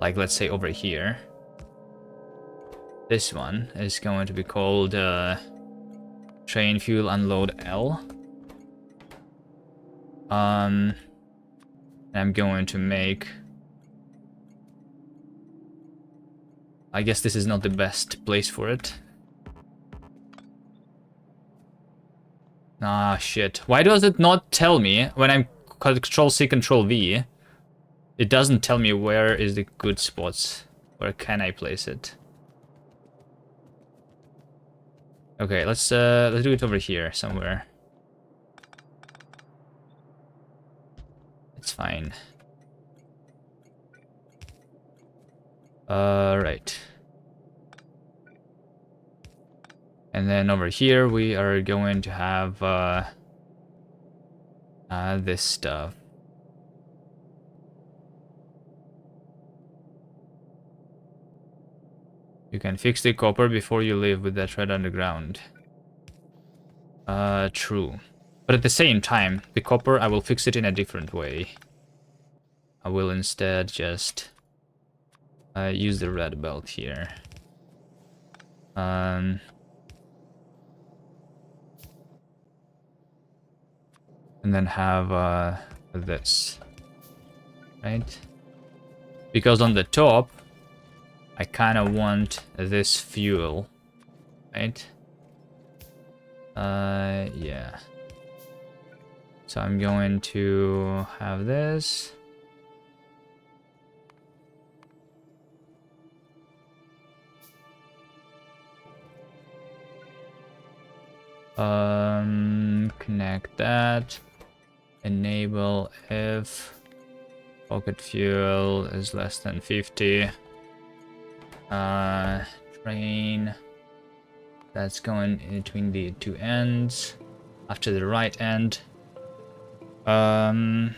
Like, let's say over here. This one is going to be called train fuel unload L. I'm going to make... I guess this is not the best place for it. Ah, shit. Why does it not tell me when I'm Control-C, Control-V? It doesn't tell me where is the good spots. Where can I place it? Okay, let's do it over here somewhere. It's fine. Right. And then over here we are going to have this stuff. You can fix the copper before you leave with that red underground. True. But at the same time, the copper, I will fix it in a different way. I will instead just use the red belt here. And then have this, right? Because on the top, I kind of want this fuel, right? Yeah. So I'm going to have this. Connect that. Enable if pocket fuel is less than 50. Train. That's going in between the 2 ends. After the right end. We're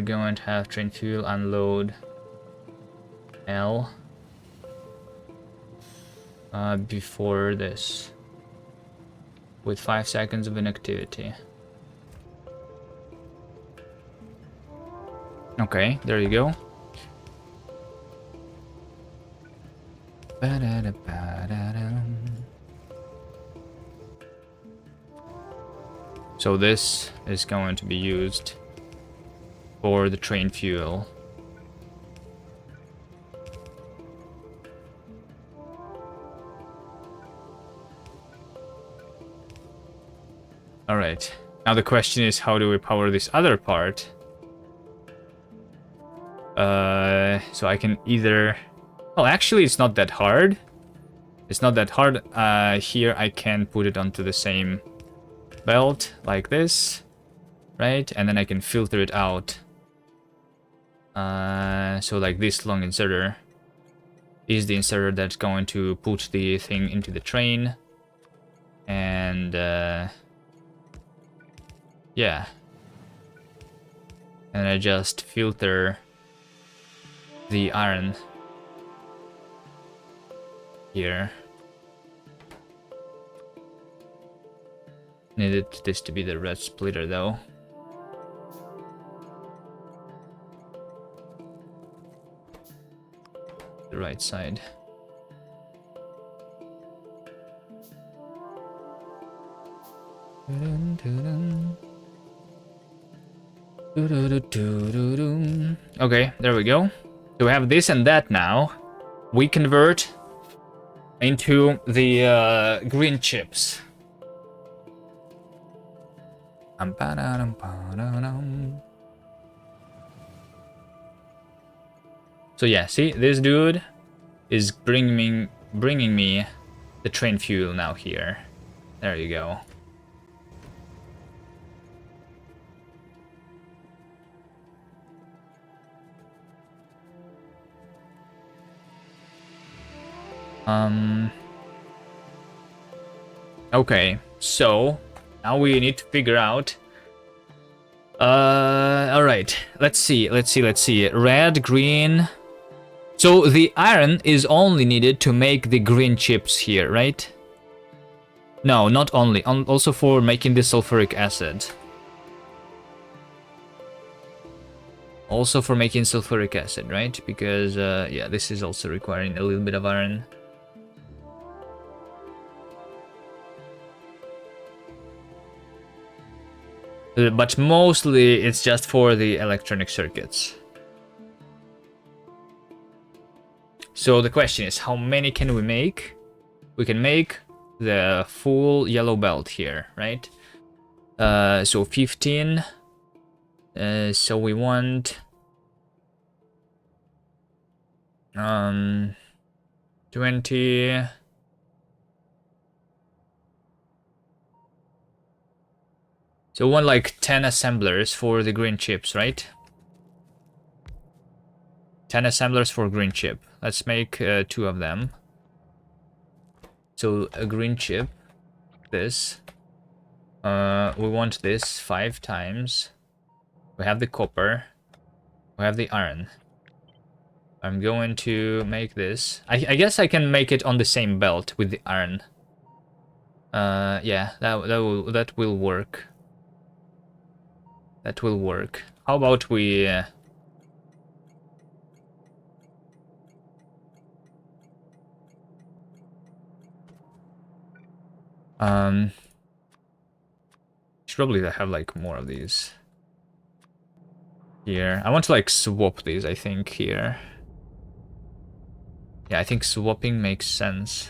going to have train fuel unload L. Before this. With 5 seconds of inactivity. Okay, there you go. So this is going to be used for the train fuel. Alright, now the question is, how do we power this other part? So I can either... Well, actually, it's not that hard. It's not that hard. Here I can put it onto the same belt, like this, right? And then I can filter it out. So like this long inserter is the inserter that's going to put the thing into the train. And, yeah. And I just filter the iron here. Needed this to be the red splitter though. The right side. Okay, there we go. So we have this and that now. We convert into the green chips. So yeah, see, this dude is bringing me the train fuel now here. There you go. Okay, so now we need to figure out. All right. Let's see. Red, green. So the iron is only needed to make the green chips here, right? No, not only. Also for making the sulfuric acid. Also for making sulfuric acid, right? Because, yeah, this is also requiring a little bit of iron. But mostly it's just for the electronic circuits. So the question is, how many can we make? We can make the full yellow belt here, right? So 15. So we want 20. So we want like 10 assemblers for the green chips, right? 10 assemblers for green chip. Let's make 2 of them. So a green chip, this. We want this 5 times. We have the copper. We have the iron. I'm going to make this. I guess I can make it on the same belt with the iron. Yeah, that will work. That will work. How about we? Should probably have like more of these here. I want to like swap these, I think, here. Yeah, I think swapping makes sense.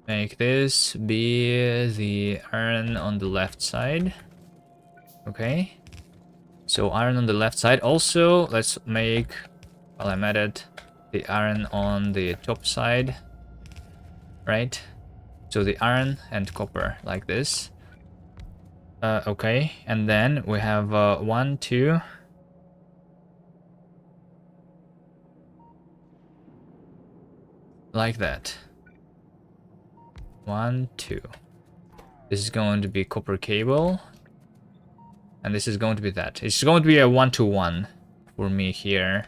Make this be the iron on the left side. Okay. So iron on the left side. Also, let's make, while I'm at it, the iron on the top side. Right? So the iron and copper, like this. Okay. And then we have 1, 2. Like that. 1, 2. This is going to be copper cable. And this is going to be that. It's going to be a 1-to-1 for me here.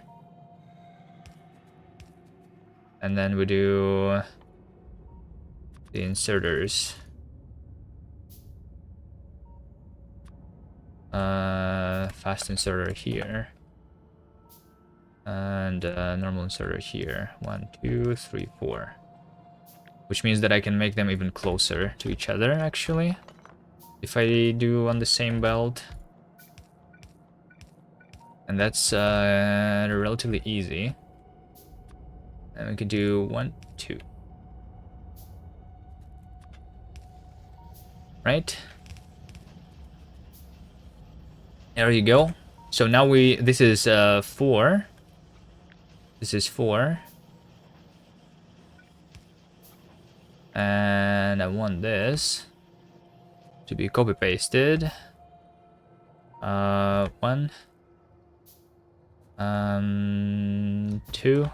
And then we do the inserters. Fast inserter here. And normal inserter here. 1, 2, 3, 4. Which means that I can make them even closer to each other, actually. If I do on the same belt. And that's relatively easy. And we could do 1, 2. Right? There you go. So now this is 4. This is 4. And I want this to be copy pasted. 1. 2.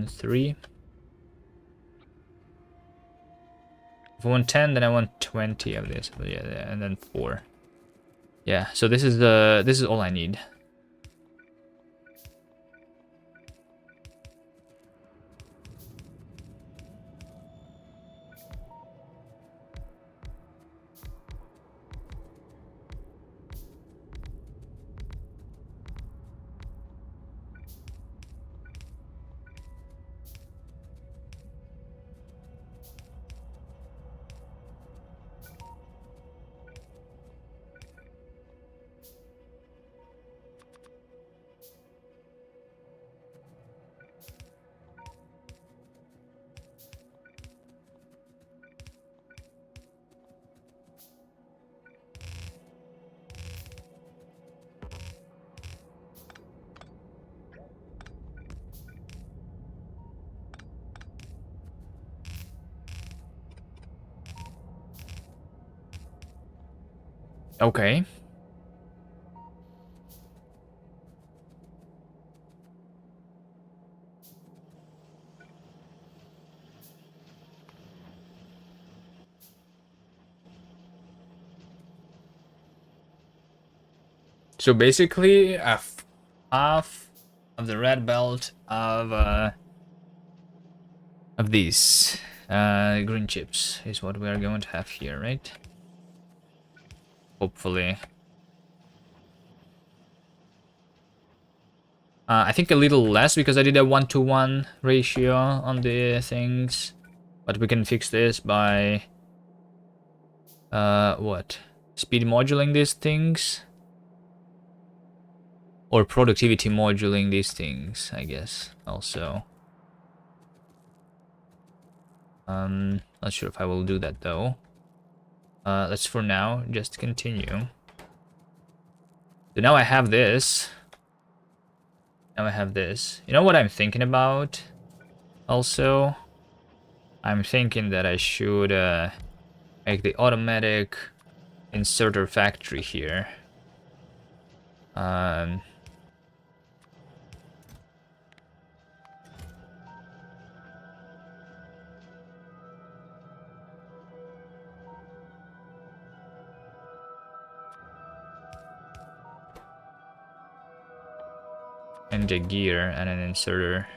3. If I want 10, then I want 20 of this. Yeah, and then 4. Yeah, so this is all I need. Okay. So basically, half of the red belt of these green chips is what we are going to have here, right? Hopefully. I think a little less because I did a 1-to-1 ratio on the things. But we can fix this by what? Speed modulating these things? Or productivity modulating these things, I guess, also. Not sure if I will do that though. Let's for now just continue. So now I have this. Now I have this. You know what I'm thinking about? Also, I'm thinking that I should make the automatic inserter factory here. And a gear and an inserter.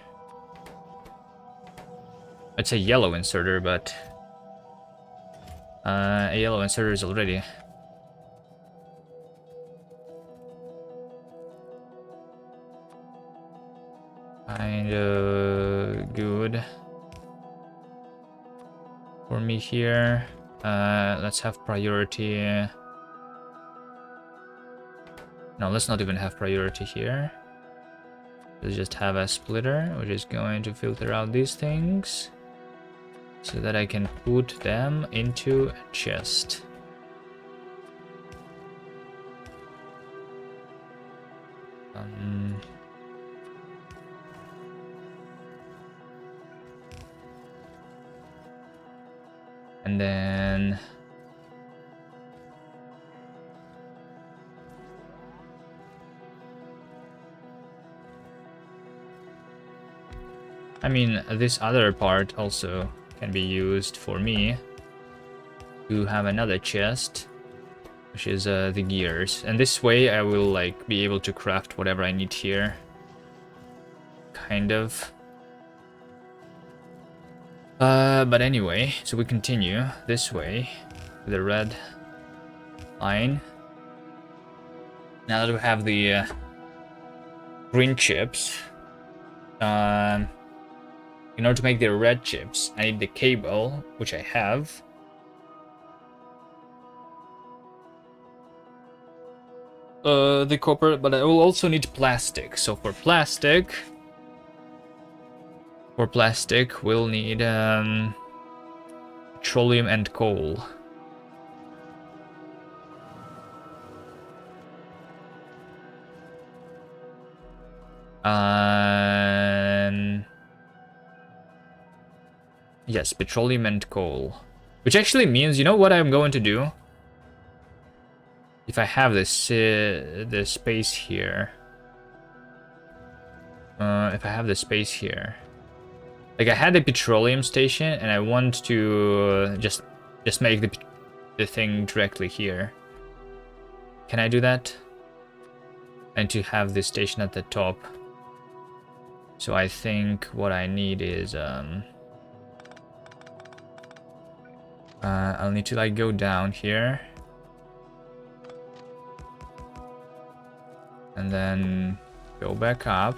It's a yellow inserter, but a yellow inserter is already kind of good for me here. Let's have priority. No, let's not even have priority here. Let's just have a splitter, which is going to filter out these things so that I can put them into a chest. And then I mean, this other part also can be used for me to have another chest, which is the gears. And this way I will like be able to craft whatever I need here. Kind of. But anyway, so we continue this way with the red line. Now that we have the green chips, in order to make the red chips, I need the cable, which I have. The copper, but I will also need plastic. So for plastic, we'll need petroleum and coal. Yes, petroleum and coal. Which actually means, you know what I'm going to do? If I have this the space here. If I have the space here. Like I had the petroleum station and I want to just make the thing directly here. Can I do that? And to have this station at the top. So I think what I need is I'll need to like go down here. And then go back up.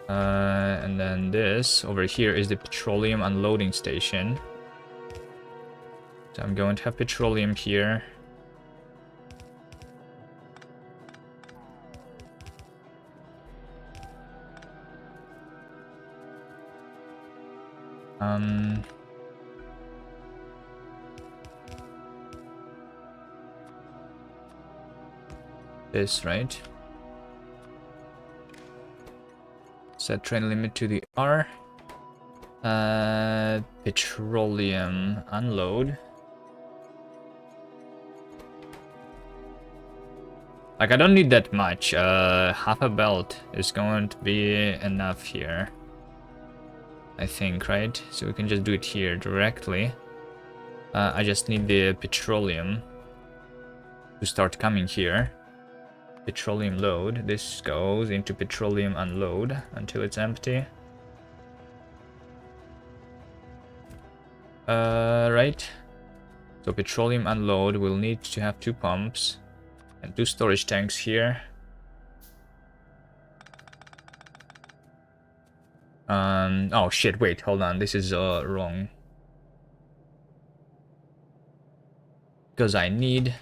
And then this over here is the petroleum unloading station. So I'm going to have petroleum here. This, right? Set train limit to the R. Petroleum unload. Like, I don't need that much. Half a belt is going to be enough here, I think, right? So we can just do it here directly. I just need the petroleum to start coming here. Petroleum load. This goes into petroleum unload until it's empty. Right. So petroleum unload will need to have 2 pumps and 2 storage tanks here. Oh shit, wait, hold on, this is wrong. Because I need...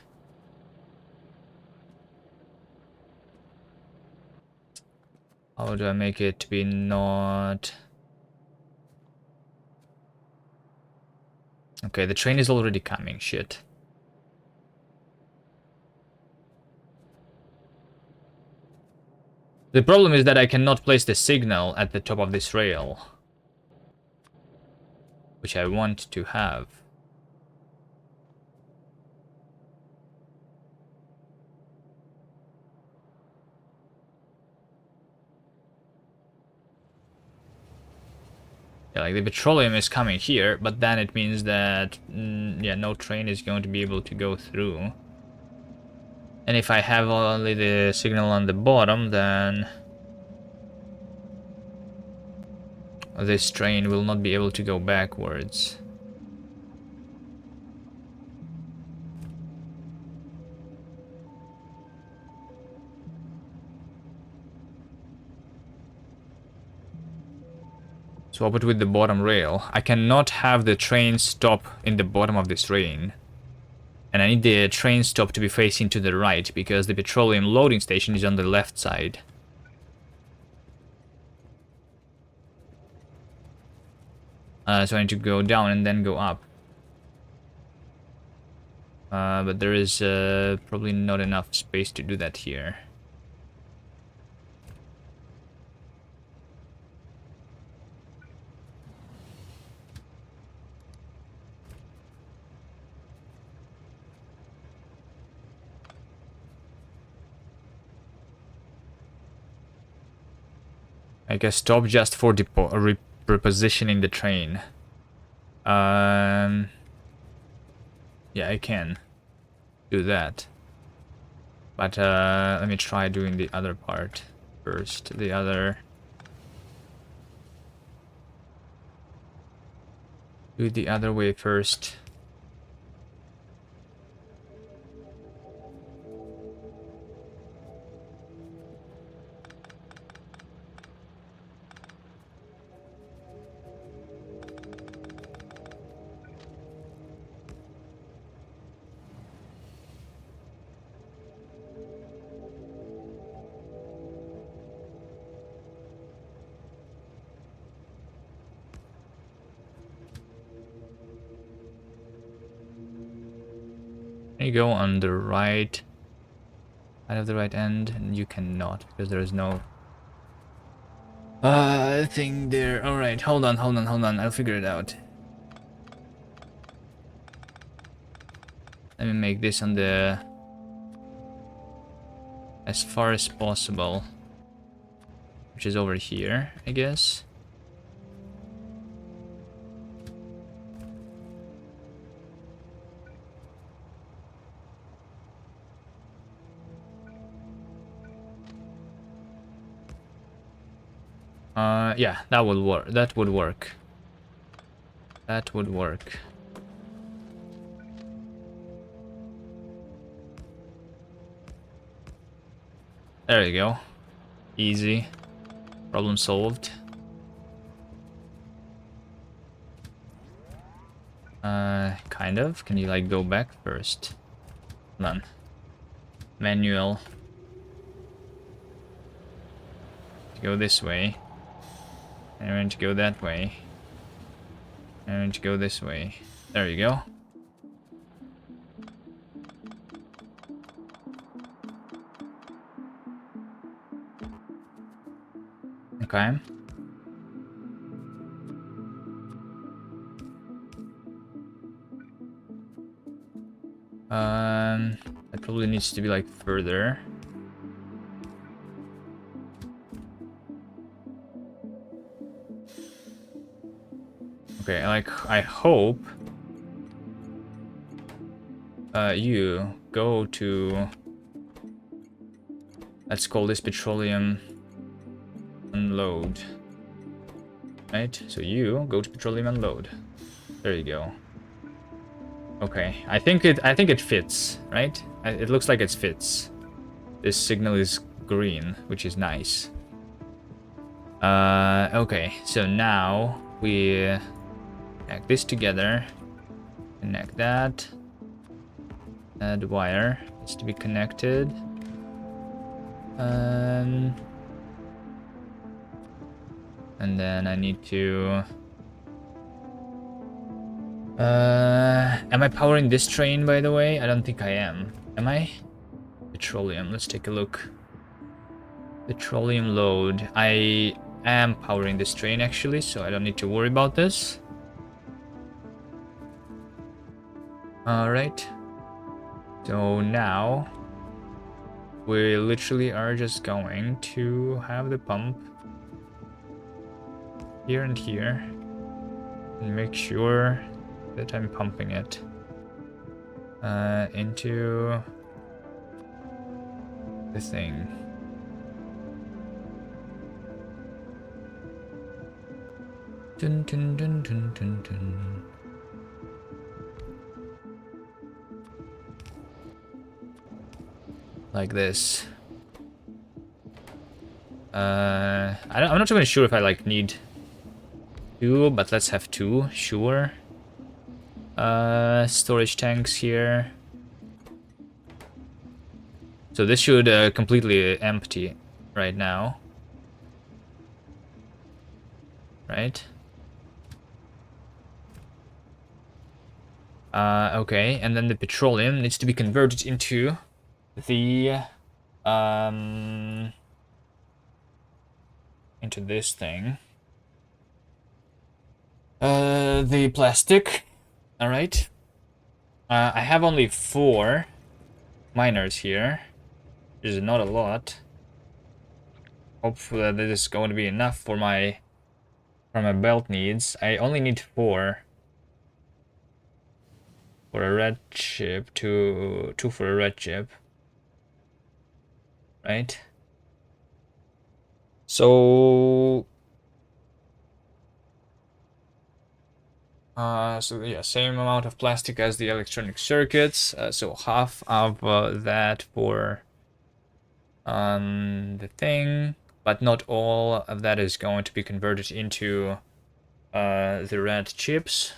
How do I make it to be not... Okay, the train is already coming, shit. The problem is that I cannot place the signal at the top of this rail, which I want to have. Yeah, like the petroleum is coming here, but then it means that, yeah, no train is going to be able to go through. And if I have only the signal on the bottom, then this train will not be able to go backwards. Swap it with the bottom rail. I cannot have the train stop in the bottom of this train. And I need the train stop to be facing to the right, because the petroleum loading station is on the left side. So I need to go down and then go up. But there is probably not enough space to do that here. I guess stop just for repositioning the train. Yeah, I can do that. But let me try doing the other part first. The other... Do it the other way first. Can you go on the right side of the right end? And you cannot, because there is no thing there. Alright, hold on. I'll figure it out. Let me make this on the... as far as possible. Which is over here, I guess. Yeah, that would work. That would work. That would work. There you go. Easy. Problem solved. Kind of. Can you like go back first? None. Manual. Go this way. And we're going to go that way. And we're going to go this way. There you go. Okay. That probably needs to be like further. Okay, like I hope you go to, let's call this petroleum unload. Right? So you go to petroleum unload. There you go. Okay, I think it fits, right? It looks like it fits. This signal is green, which is nice. Okay, so now we connect this together. Connect that. The wire needs to be connected. And then I need to... am I powering this train, by the way? I don't think I am. Am I? Petroleum, let's take a look. Petroleum load. I am powering this train, actually, so I don't need to worry about this. Alright. So now... we literally are just going to have the pump here and here. And make sure that I'm pumping it into the thing. Dun, dun, dun, dun, dun, dun. Like this. I'm not even sure if I like need two, but let's have two, sure. Storage tanks here. So this should completely empty right now. Right? Okay, and then the petroleum needs to be converted into the into this thing. The plastic. All right. I have only 4 miners here. Which is not a lot. Hopefully that this is going to be enough for my belt needs. I only need 4 for a red chip, 2 for a red chip. Right? So so yeah, same amount of plastic as the electronic circuits. So half of that for the thing, but not all of that is going to be converted into the red chips.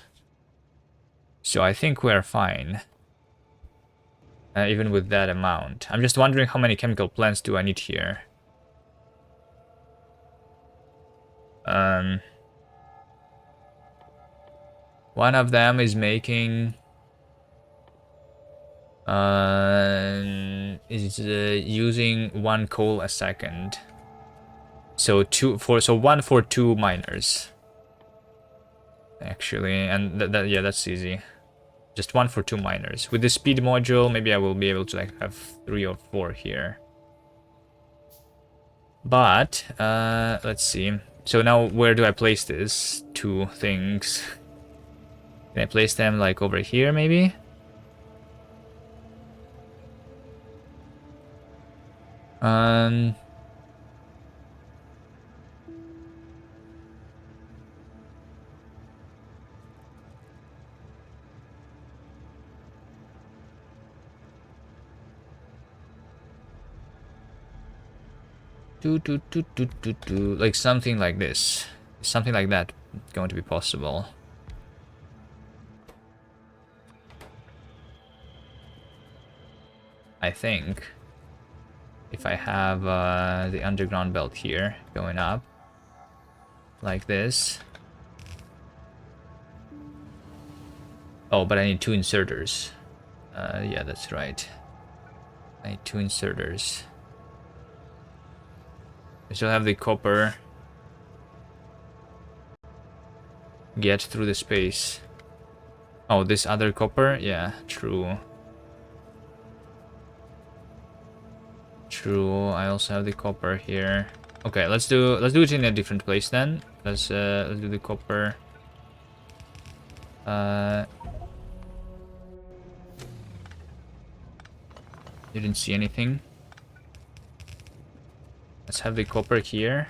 So I think we're fine, even with that amount. I'm just wondering how many chemical plants do I need here. One of them is making using 1 coal a second. So 1 for 2 miners. Actually, and yeah, that's easy. Just 1 for 2 miners. With the speed module, maybe I will be able to like have 3 or 4 here. But let's see. So now where do I place these 2 things? Can I place them like over here maybe? Like something like this. Something like that going to be possible. I think. If I have the underground belt here going up. Like this. Oh, but I need 2 inserters. Yeah, that's right. I need 2 inserters. I still have the copper. Get through the space. Oh, this other copper? Yeah, true. True. I also have the copper here. Okay, let's do it in a different place then. Let's do the copper. Didn't see anything. Let's have the copper here.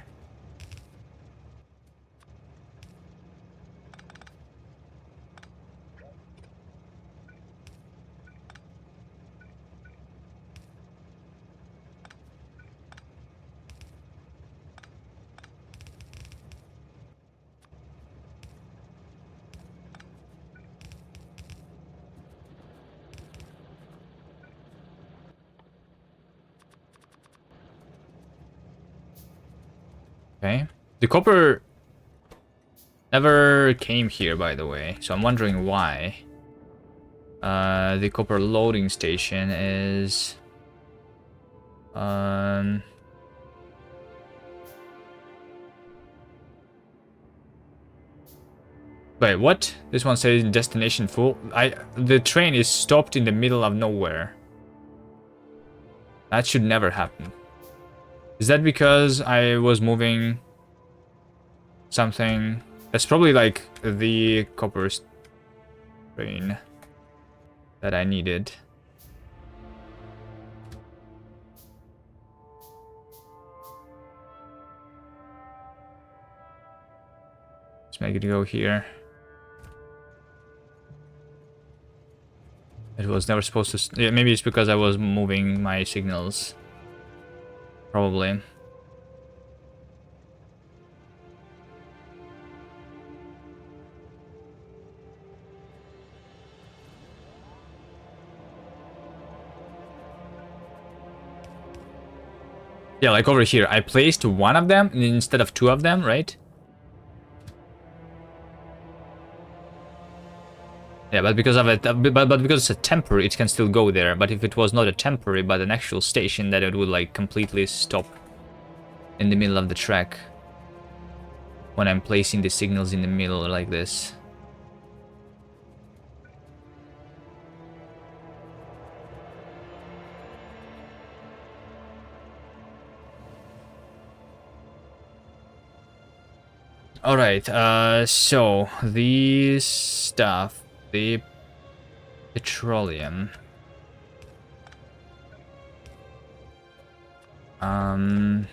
Okay. The copper never came here, by the way, so I'm wondering why. The copper loading station is... Wait, what? This one says destination full. The train is stopped in the middle of nowhere. That should never happen. Is that because I was moving something? That's probably like the copper train that I needed. Let's make it go here. It was never supposed to... Yeah, maybe it's because I was moving my signals. Probably. Yeah, like over here. I placed one of them instead of two of them, right? Yeah, but because of it, but because it's a temporary, it can still go there. But if it was not a temporary, but an actual station, then it would like completely stop in the middle of the track when I'm placing the signals in the middle like this. All right. So these stuff, the petroleum. I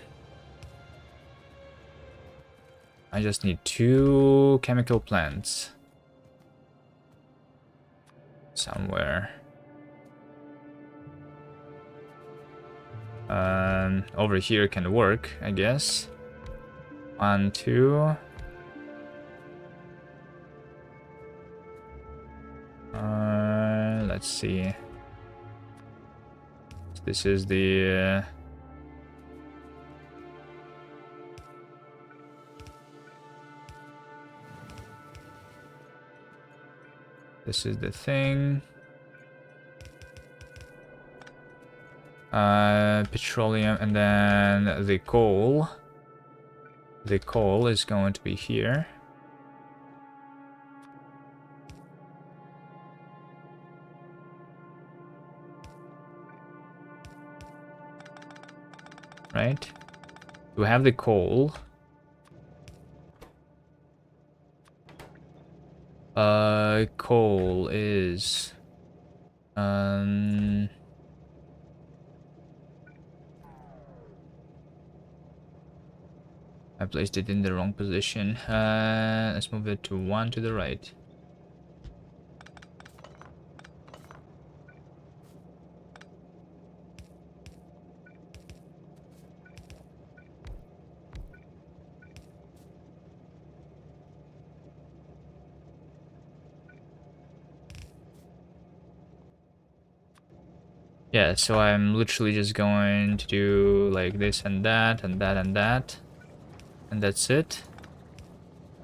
just need 2 chemical plants somewhere. Over here can work, I guess. 1, 2. Let's see. This is the... This is the thing. Petroleum, and then the coal. The coal is going to be here. Right? We have the coal. Coal is... I placed it in the wrong position. Let's move it to 1 to the right. Yeah, so I'm literally just going to do like this and that and that and that. And that's it.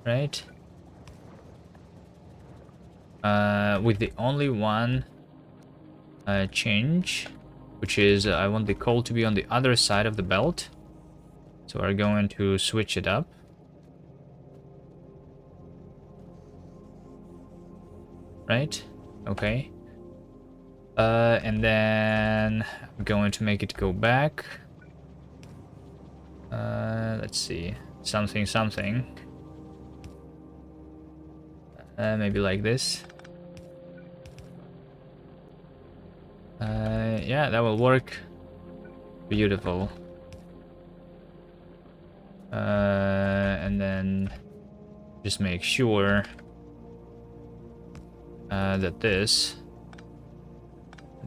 Right? With the only one change, which is I want the coal to be on the other side of the belt. So we're going to switch it up. Right? Okay. And then I'm going to make it go back Let's see. Something. Maybe like this. Yeah, that will work. Beautiful. And then just make sure that this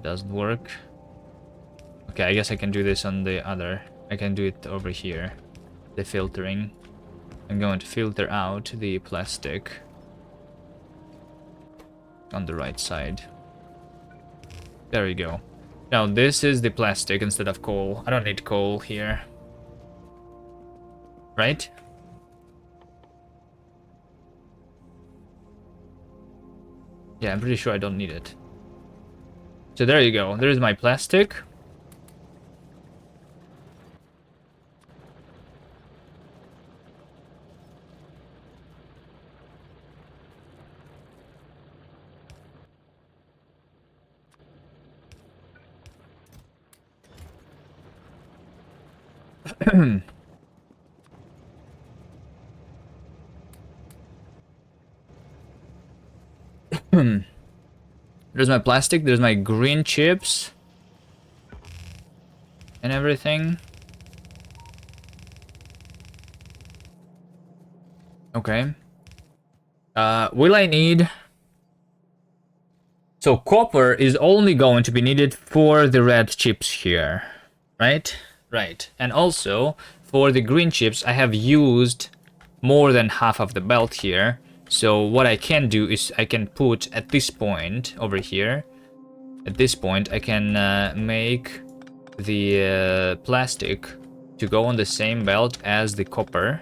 doesn't work. Okay, I guess I can do this on the other. I can do it over here. The filtering. I'm going to filter out the plastic on the right side. There we go. Now this is the plastic instead of coal. I don't need coal here. Right? Yeah, I'm pretty sure I don't need it. So there you go. There's my plastic. There's my plastic. There's my green chips. And everything. Okay. Will I need... So copper is only going to be needed for the red chips here. Right? Right. And also, for the green chips, I have used more than half of the belt here. So what I can do is I can put at this point over here. At this point, I can make the plastic to go on the same belt as the copper.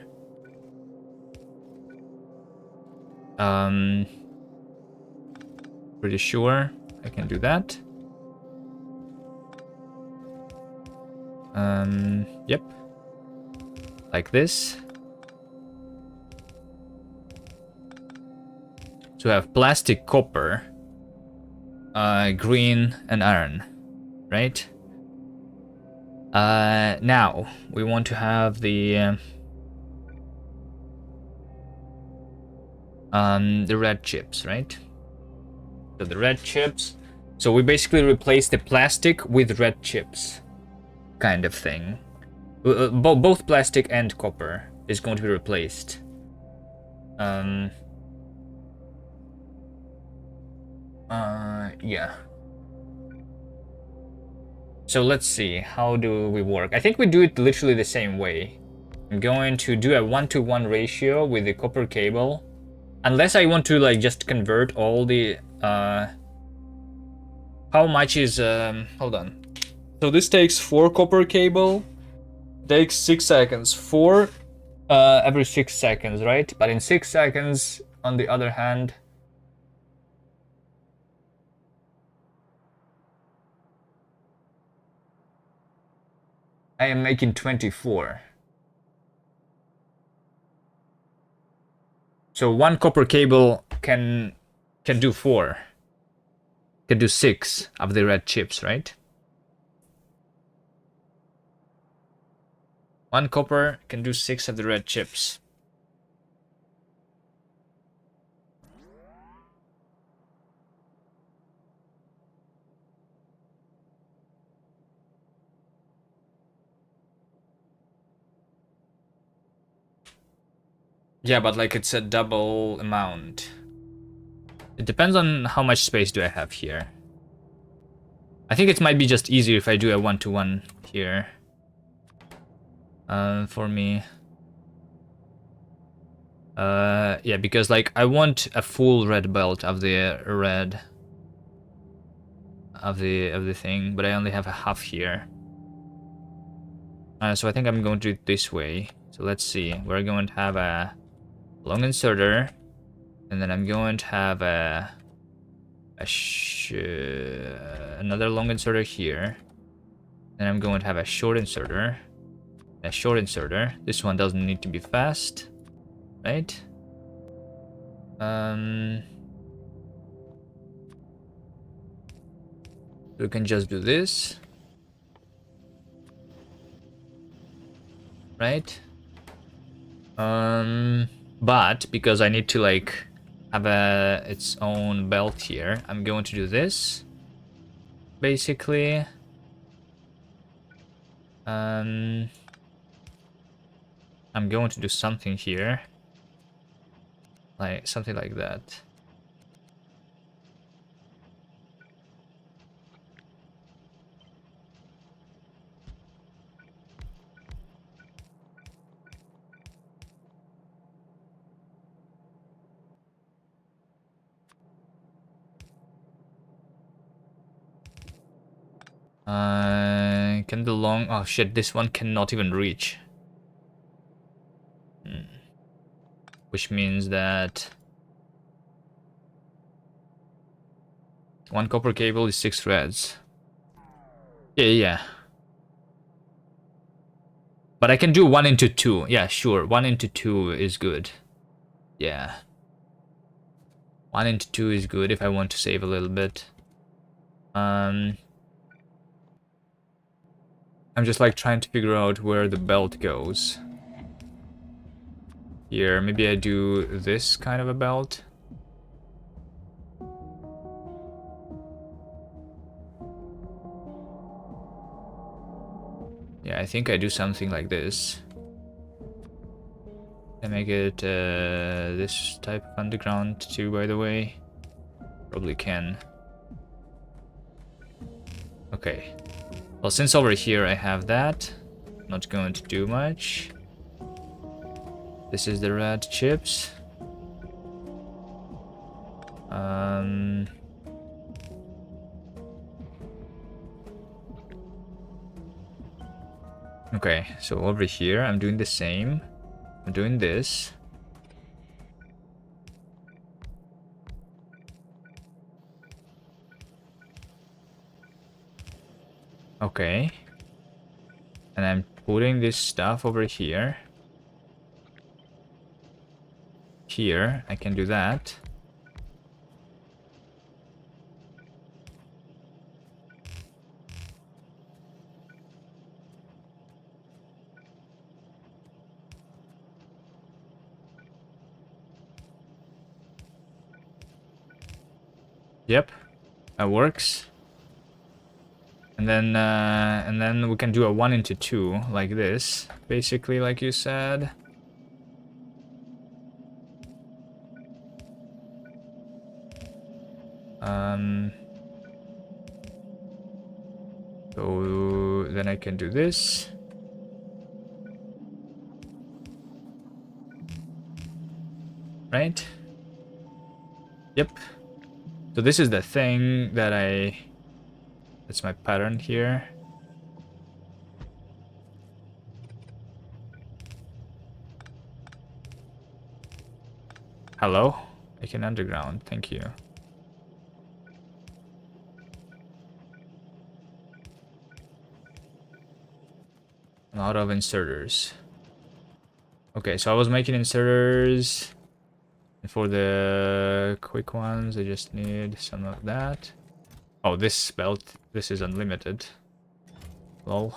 Pretty sure I can do that. Yep. Like this. So I have plastic, copper, green, and iron, right? Now we want to have the red chips, right? So the red chips. So we basically replace the plastic with red chips, kind of thing. Both plastic and copper is going to be replaced. Yeah. So let's see, how do we work? I think we do it literally the same way. I'm going to do a 1-to-1 ratio with the copper cable. Unless I want to like just convert all the how much is hold on. So this takes 4 copper cable. Takes 6 seconds. 4 every 6 seconds, right? But in 6 seconds, on the other hand, I am making 24. So 1 copper cable can do 4. Can do 6 of the red chips, right? 1 copper can do 6 of the red chips. Yeah, but like it's a double amount. It depends on how much space do I have here. I think it might be just easier if I do a 1-to-1 here. For me. Yeah, because like I want a full red belt of the red of the thing, but I only have a half here. So I think I'm going to do it this way. So let's see. We're going to have a long inserter, and then I'm going to have another long inserter here. Then I'm going to have a short inserter. A short inserter. This one doesn't need to be fast, right? We can just do this. right? But because I need to like have its own belt here, I'm going to do this. Basically, I'm going to do something here, like something like that. Can the long... Oh shit, this one cannot even reach. Which means that... one copper cable is 6 threads. Yeah. But I can do 1 into 2. Yeah, sure. 1 into 2 is good. Yeah. 1 into 2 is good if I want to save a little bit. I'm just like trying to figure out where the belt goes. Here, maybe I do this kind of a belt. Yeah, I think I do something like this. I make it this type of underground too, by the way. Probably can. Okay. Well, since over here I have that, not going to do much. This is the red chips. Okay, so over here I'm doing the same. I'm doing this. Okay. And I'm putting this stuff over here. Here, I can do that. Yep, that works. And then we can do a 1 into 2 like this, basically, like you said. So then I can do this. Right? Yep. So this is the thing that that's my pattern here. Hello? I can underground, thank you. A lot of inserters. Okay, so I was making inserters. And for the quick ones, I just need some of that. Oh, this belt, this is unlimited. Lol.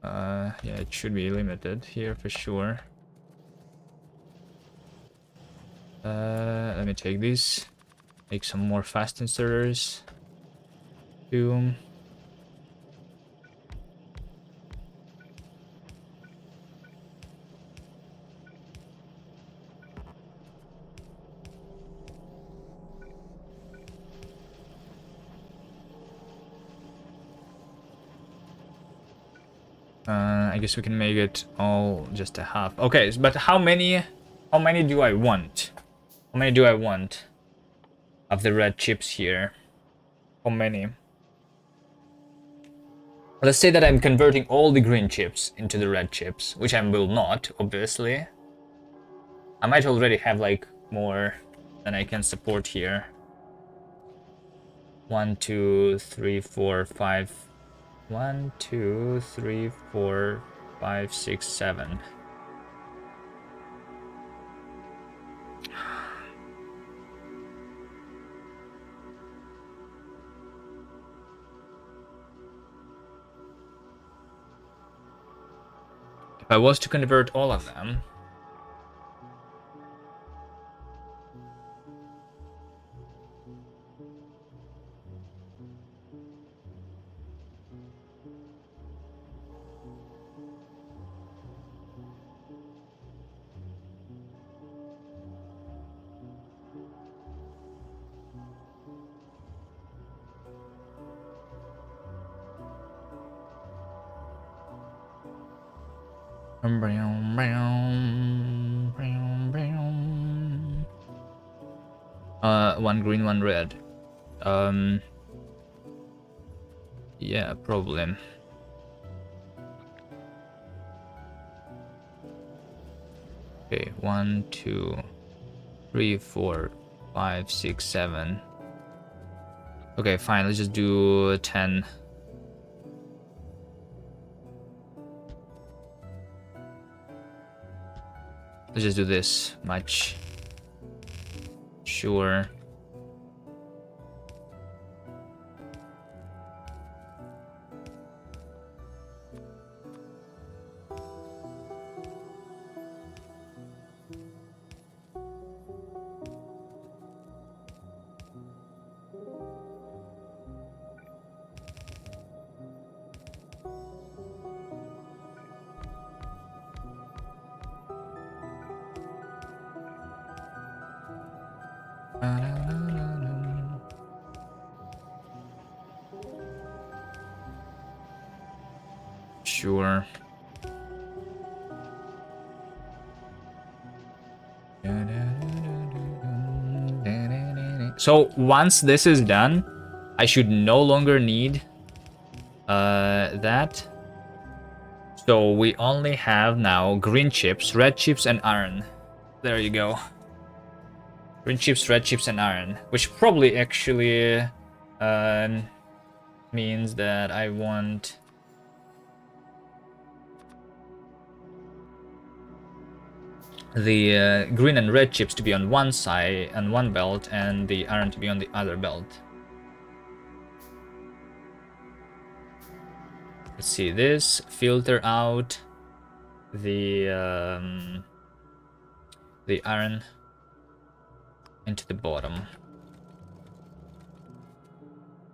Yeah, it should be limited here for sure. Let me take these. Make some more fast inserters. Boom. I guess we can make it all just a half. Okay, but how many do I want? How many do I want of the red chips here? How many? Let's say that I'm converting all the green chips into the red chips, which I will not, obviously. I might already have like more than I can support here. 1, 2, 3, 4, 5. 1, 2, 3, 4, 5, 6, 7. If I was to convert all of them, one green, one red. Yeah, probably. Okay, 1, 2, 3, 4, 5, 6, 7. Okay, fine. Let's just do 10. Let's just do this much. Sure. Sure. So once this is done, I should no longer need that. So we only have now green chips, red chips, and iron. There you go. Green chips, red chips, and iron, which probably actually means that I want the green and red chips to be on one side, on one belt, and the iron to be on the other belt. Let's see this. Filter out the iron into the bottom.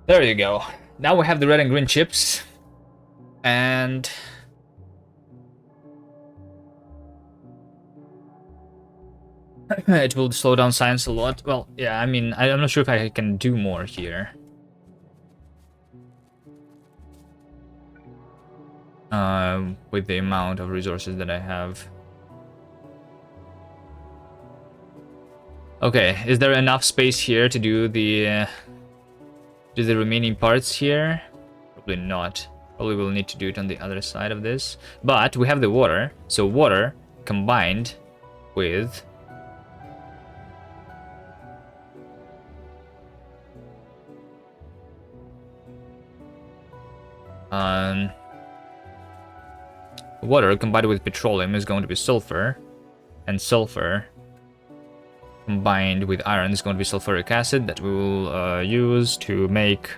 There you go. Now we have the red and green chips, and it will slow down science a lot. Well, yeah, I mean, I'm not sure if I can do more here. With the amount of resources that I have. Okay, is there enough space here to do the remaining parts here? Probably not. Probably will need to do it on the other side of this. But we have the water, so water combined with water combined with petroleum is going to be sulfur, and sulfur combined with iron is going to be sulfuric acid that we will use to make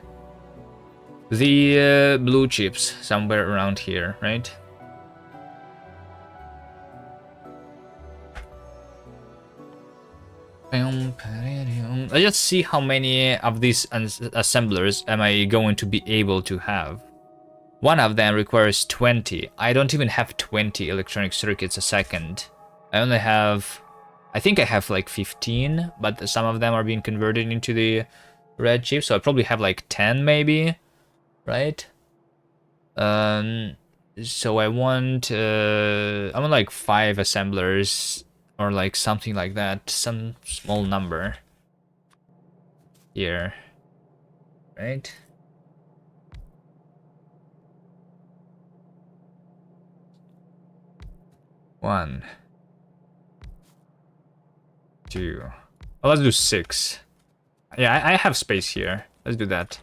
the blue chips somewhere around here, right? Let's just see how many of these assemblers am I going to be able to have. One of them requires 20. I don't even have 20 electronic circuits a second. I only have, I think I have like 15, but some of them are being converted into the red chip, so I probably have like 10 maybe, right? So I want like 5 assemblers or like something like that, some small number here, right? One, 2. Oh, let's do 6. Yeah, I have space here. Let's do that.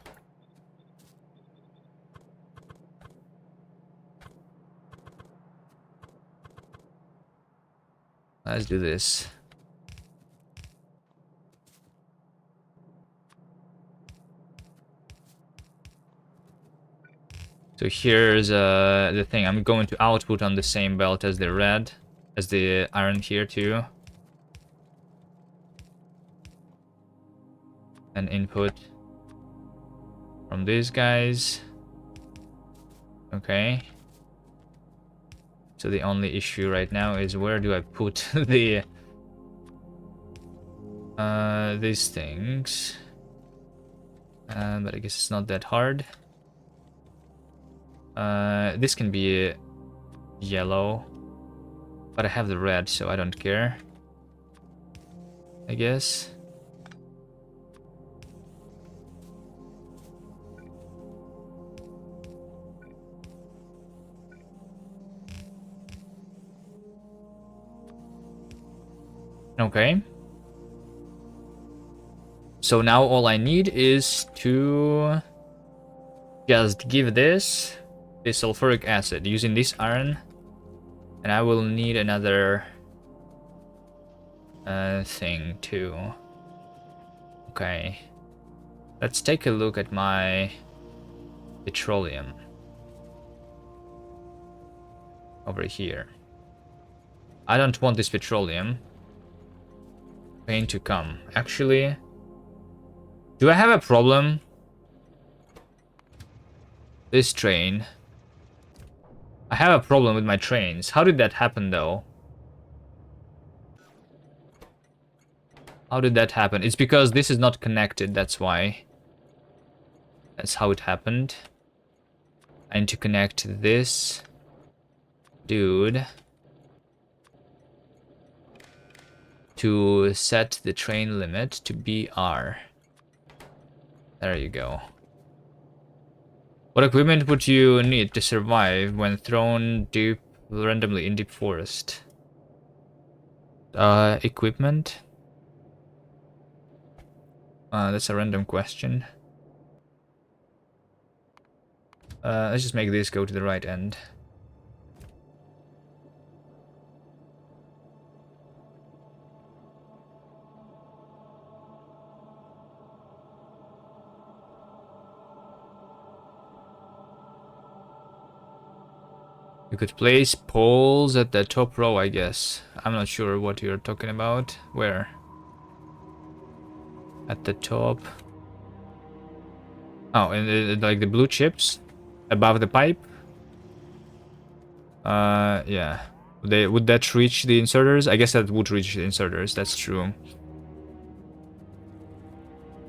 Let's do this. So here's the thing. I'm going to output on the same belt as the red, as the iron here too. And input from these guys. Okay. So the only issue right now is where do I put the these things. But I guess it's not that hard. This can be yellow, but I have the red, so I don't care, I guess. Okay. So now all I need is to just give this sulfuric acid using this iron, and I will need another thing too. Okay. Let's take a look at my petroleum over here. I don't want this petroleum pain to come. Actually, do I have a problem? This train. I have a problem with my trains. How did that happen though? How did that happen? It's because this is not connected, that's why. That's how it happened. I need to connect this dude to set the train limit to BR. There you go. What equipment would you need to survive when thrown deep randomly in deep forest? Equipment? That's a random question. Let's just make this go to the right end. You could place poles at the top row, I guess. I'm not sure what you're talking about. Where? At the top. Oh, and like the blue chips above the pipe. Yeah. Would that reach the inserters? I guess that would reach the inserters. That's true.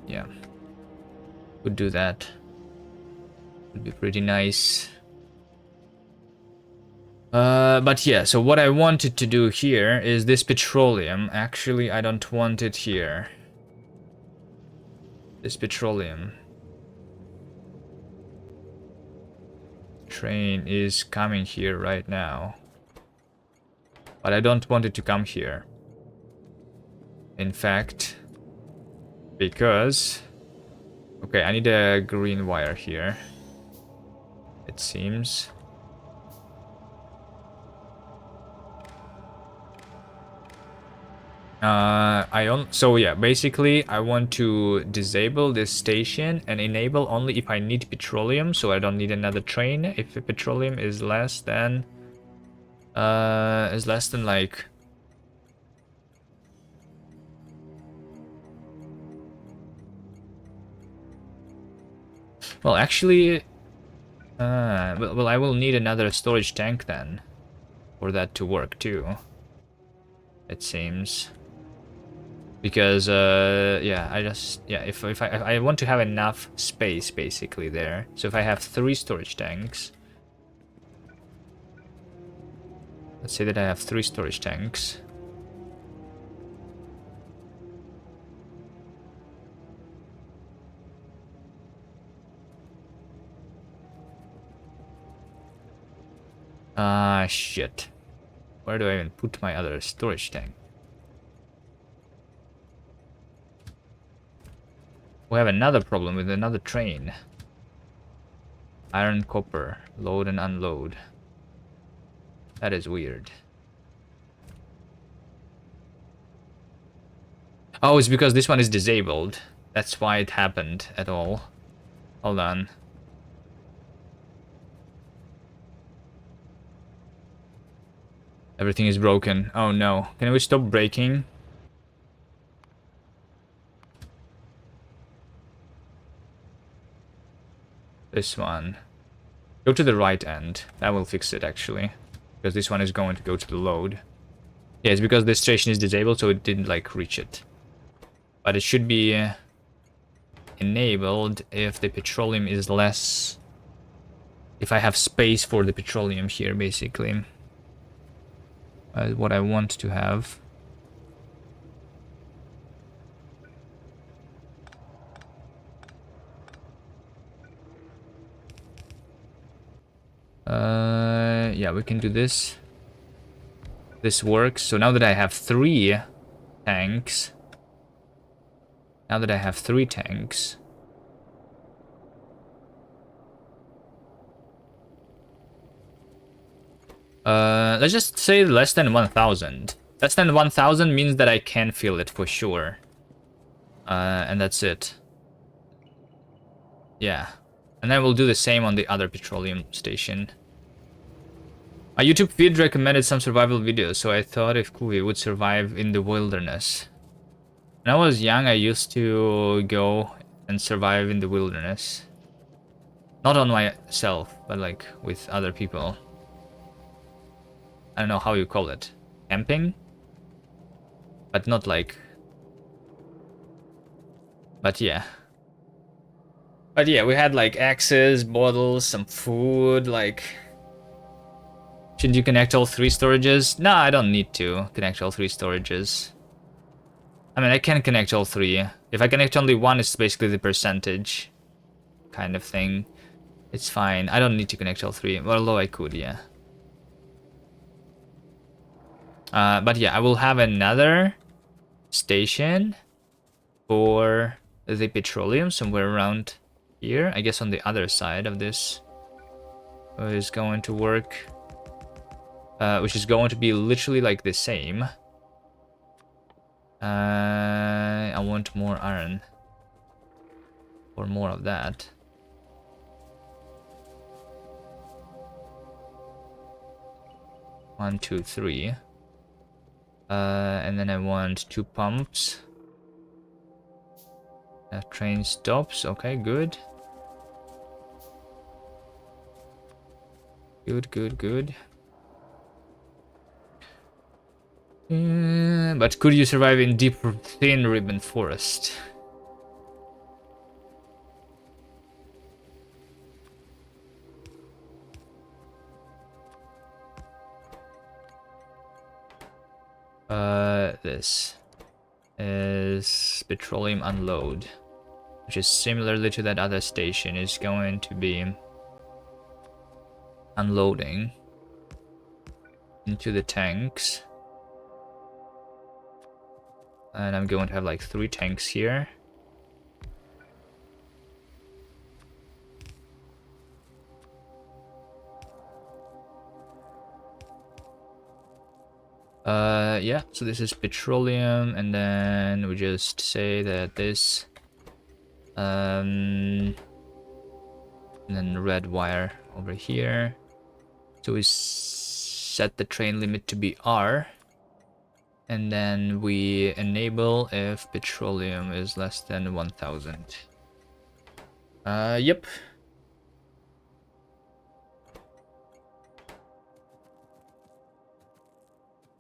Yeah. Would do that. Would be pretty nice. But yeah, so what I wanted to do here is this petroleum. Actually, I don't want it here. This petroleum. Train is coming here right now. But I don't want it to come here. In fact, because... Okay, I need a green wire here. It seems. So yeah, basically I want to disable this station and enable only if I need petroleum, so I don't need another train. If the petroleum is less than like well actually well I will need another storage tank then for that to work too, it seems. Because yeah, if I want to have enough space basically there. So if I have 3 storage tanks, let's say that I have 3 storage tanks. Ah, shit. Where do I even put my other storage tank? We have another problem with another train. Iron, copper, load and unload. That is weird. Oh, it's because this one is disabled. That's why it happened at all. Hold on. Everything is broken. Oh no. Can we stop breaking? This one. Go to the right end. That will fix it, actually. Because this one is going to go to the load. Yeah, it's because this station is disabled, so it didn't, like, reach it. But it should be enabled if the petroleum is less... If I have space for the petroleum here, basically. What I want to have. Yeah, we can do this. This works. So now that I have 3 tanks... Now that I have 3 tanks... let's just say less than 1,000. Less than 1,000 means that I can fill it for sure. And that's it. Yeah. And then we'll do the same on the other petroleum station. My YouTube feed recommended some survival videos, so I thought if we would survive in the wilderness. When I was young, I used to go and survive in the wilderness. Not on myself, but like with other people. I don't know how you call it. Camping? But not like... But yeah. But yeah, we had like axes, bottles, some food, like... Should you connect all 3 storages? No, I don't need to connect all 3 storages. I mean, I can connect all 3. If I connect only 1, it's basically the percentage kind of thing. It's fine. I don't need to connect all 3. Well, although I could, yeah. But yeah, I will have another station for the petroleum somewhere around here. I guess on the other side of this is going to work. Which is going to be literally like the same. I want more iron. Or more of that. One, two, three. And then I want 2 pumps. Train stops. Okay, good. Good, good, good. But could you survive in deep, thin ribbon forest? This is petroleum unload, which is similarly to that other station, is going to be unloading into the tanks. And I'm going to have like 3 tanks here. Yeah, so this is petroleum, and then we just say that this, and then red wire over here. So we set the train limit to be R, and then we enable if petroleum is less than 1,000. Yep.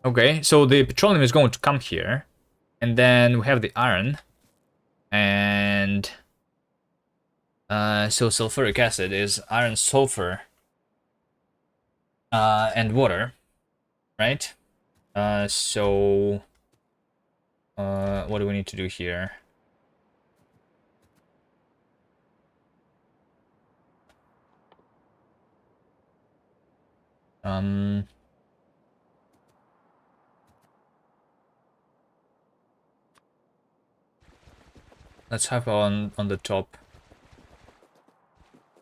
Okay, so the petroleum is going to come here, and then we have the iron, and so sulfuric acid is iron, sulfur, and water, right? So what do we need to do here? Let's have on the top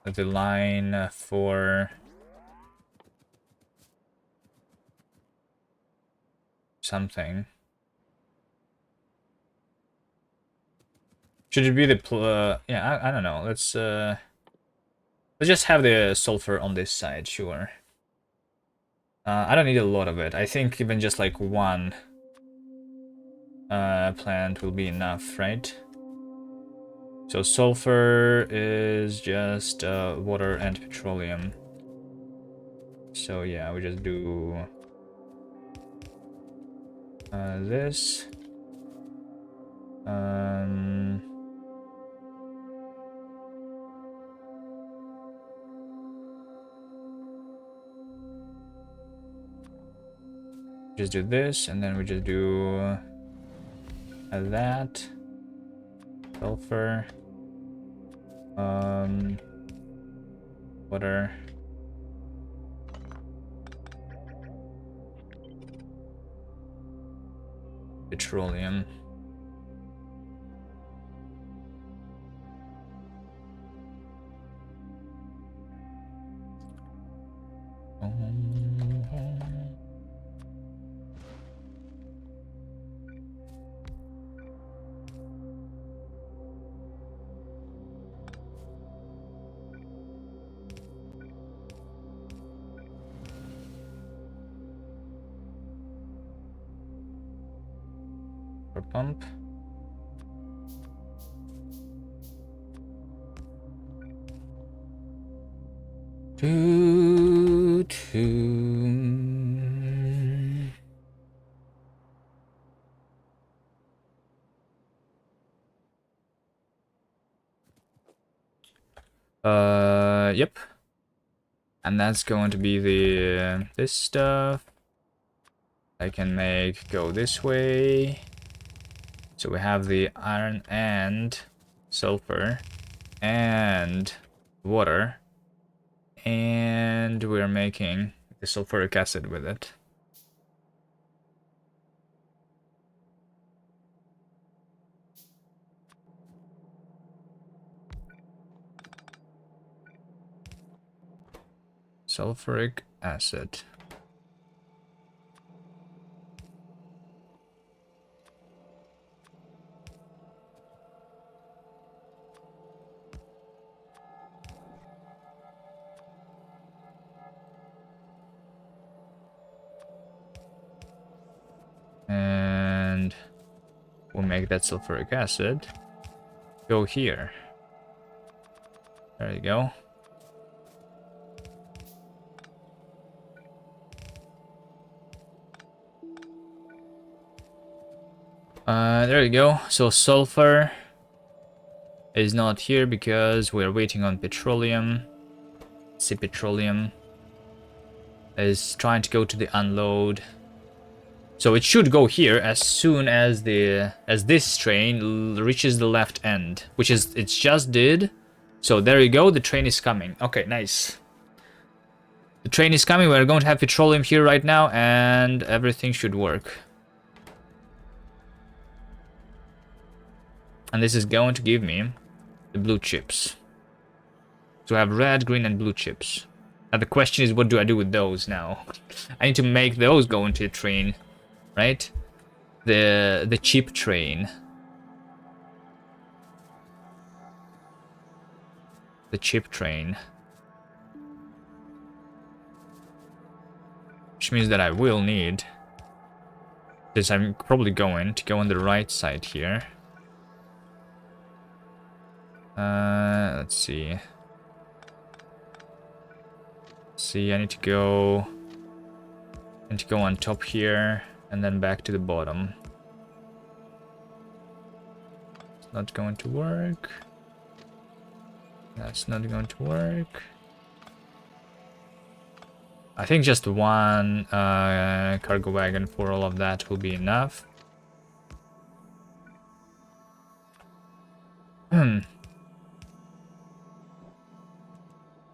the line for something. Should it be the yeah, I don't know. Let's just have the sulfur on this side, sure. I don't need a lot of it. I think even just like one plant will be enough, right? So sulfur is just water and petroleum. So yeah, we just do this. Just do this, and then we just do that. Sulfur. Water. Petroleum. Pump. Yep. And that's going to be the this stuff. I can make go this way. So we have the iron and sulfur and water. And we're making the sulfuric acid with it. Sulfuric acid. And we'll make that sulfuric acid go here. There you go. There you go. So sulfur is not here because we're waiting on petroleum. See, petroleum is trying to go to the unload. So it should go here as soon as this train reaches the left end, which is it just did. So there you go. The train is coming. Okay, nice. The train is coming. We're going to have petroleum here right now, and everything should work. And this is going to give me the blue chips. So I have red, green, and blue chips. Now the question is, what do I do with those now? I need to make those go into a train, right? The cheap train. The cheap train. Which means that I will need this. I'm probably going to go on the right side here. Let's see. I need to go on top here and then back to the bottom. It's not going to work. That's not going to work. I think just one cargo wagon for all of that will be enough.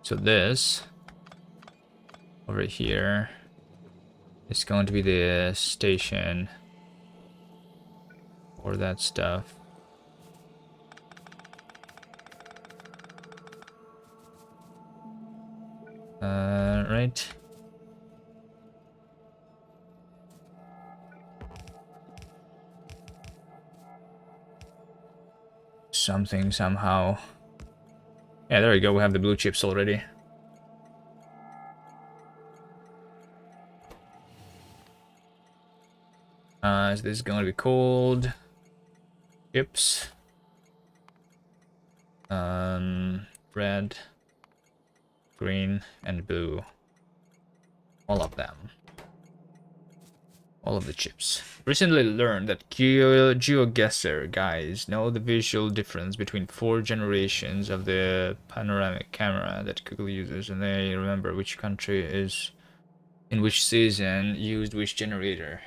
So this over here is going to be the station for that stuff. Right. Something somehow. Yeah, there we go. We have the blue chips already. So this is going to be called chips. Red, green, and blue. All of them. All of the chips. Recently learned that GeoGuessr guys know the visual difference between 4 generations of the panoramic camera that Google uses, and they remember which country is in which season used which generator.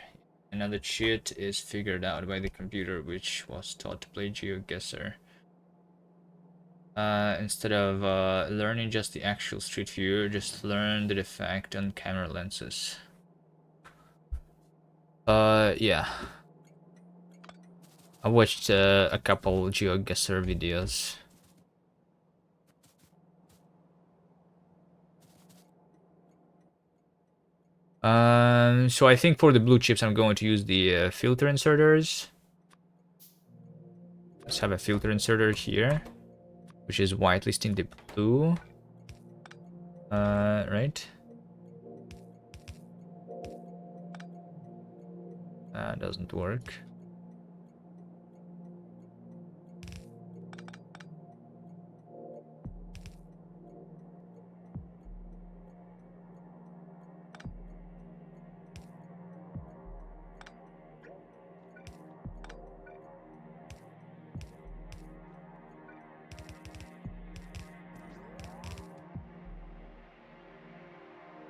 Another cheat is figured out by the computer which was taught to play GeoGuessr. Instead of learning just the actual street view, just learn the effect on camera lenses. Yeah. I watched a couple GeoGuessr videos. So I think for the blue chips, I'm going to use the filter inserters. Let's have a filter inserter here, which is whitelisting the blue. Right. Doesn't work.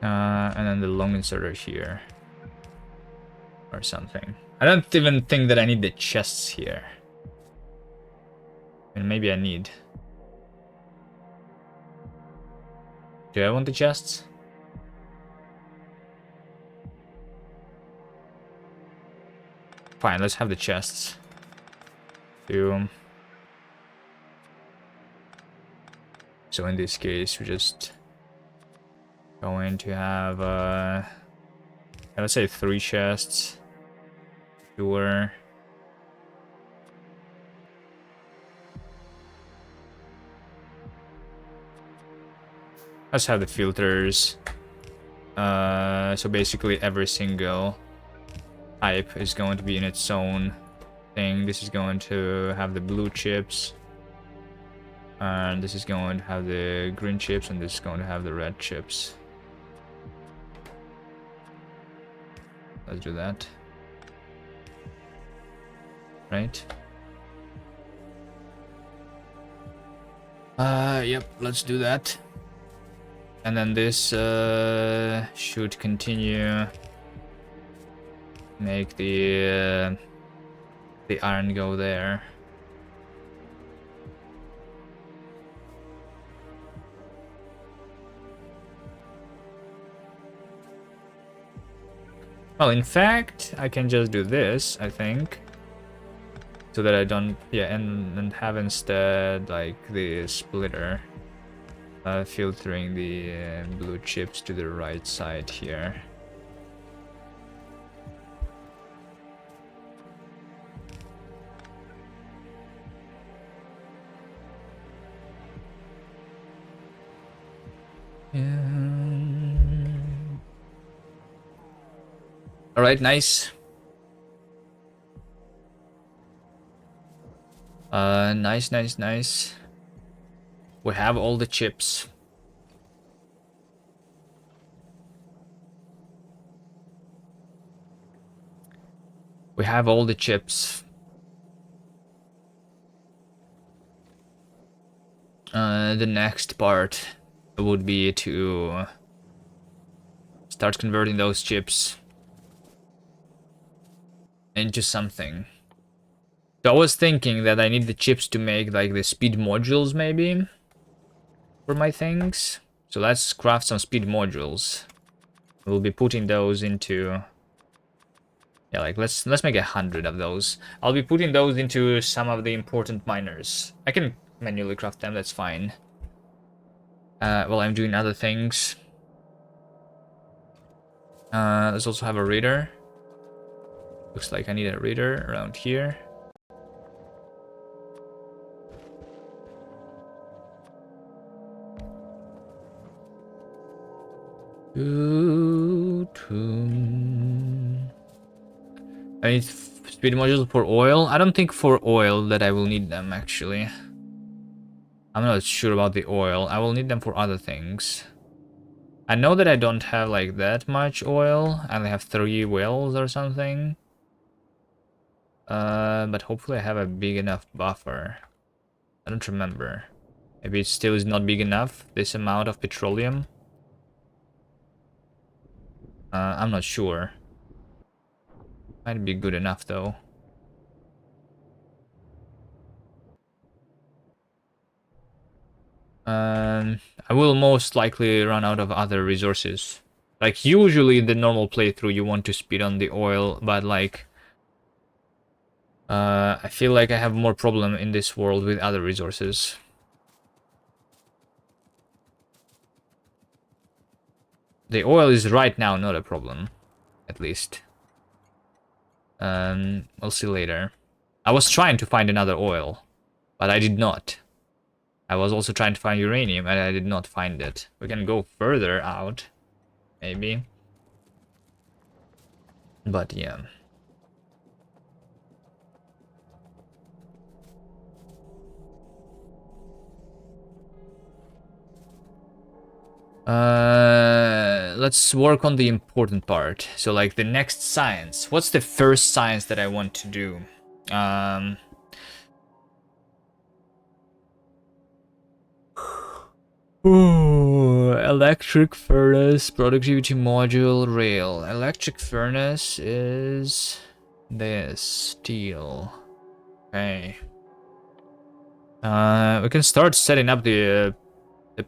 And then the long inserter here. Or something. I don't even think that I need the chests here. I mean, maybe I need. Do I want the chests? Fine, let's have the chests. So in this case, we're just going to have, let's say 3 chests. Sure. Let's have the filters. So basically every single type is going to be in its own thing. This is going to have the blue chips. And this is going to have the green chips, and this is going to have the red chips. Let's do that. Right? Yep, let's do that. And then this should continue. Make the iron go there. Well, in fact, I can just do this, I think. So that I don't, yeah, and have instead, like, the splitter. Filtering the blue chips to the right side here. All right, nice. Nice. We have all the chips. We have all the chips. The next part would be to start converting those chips into something. So I was thinking that I need the chips to make like the speed modules maybe for my things. So let's craft some speed modules. We'll be putting those into, yeah, like let's make 100 of those. I'll be putting those into some of the important miners. I can manually craft them, that's fine. While I'm doing other things. Let's also have a reader. Looks like I need a reader around here. I need speed modules for oil. I don't think for oil that I will need them, actually. I'm not sure about the oil. I will need them for other things. I know that I don't have like that much oil. I only have 3 wells or something. But hopefully I have a big enough buffer. I don't remember. Maybe it still is not big enough, this amount of petroleum. I'm not sure. Might be good enough though. I will most likely run out of other resources. Like, usually in the normal playthrough you want to speed on the oil, but like... I feel like I have more problem in this world with other resources. The oil is right now not a problem, at least. We'll see later. I was trying to find another oil, but I did not. I was also trying to find uranium, and I did not find it. We can go further out, maybe. But yeah. Let's work on the important part. So, like, the next science. What's the first science that I want to do? Ooh, electric furnace, productivity module, rail. Electric furnace is this steel. Okay. We can start setting up the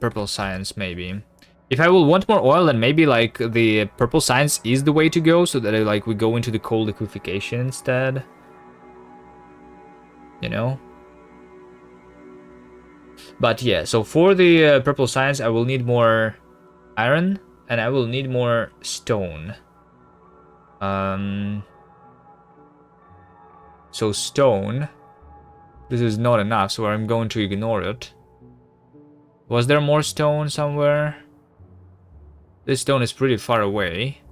purple science maybe. If I will want more oil, then maybe like the purple science is the way to go, so that like we go into the coal liquefaction instead. You know. But yeah, so for the purple science, I will need more iron, and I will need more stone. So stone. This is not enough, so I'm going to ignore it. Was there more stone somewhere? This stone is pretty far away.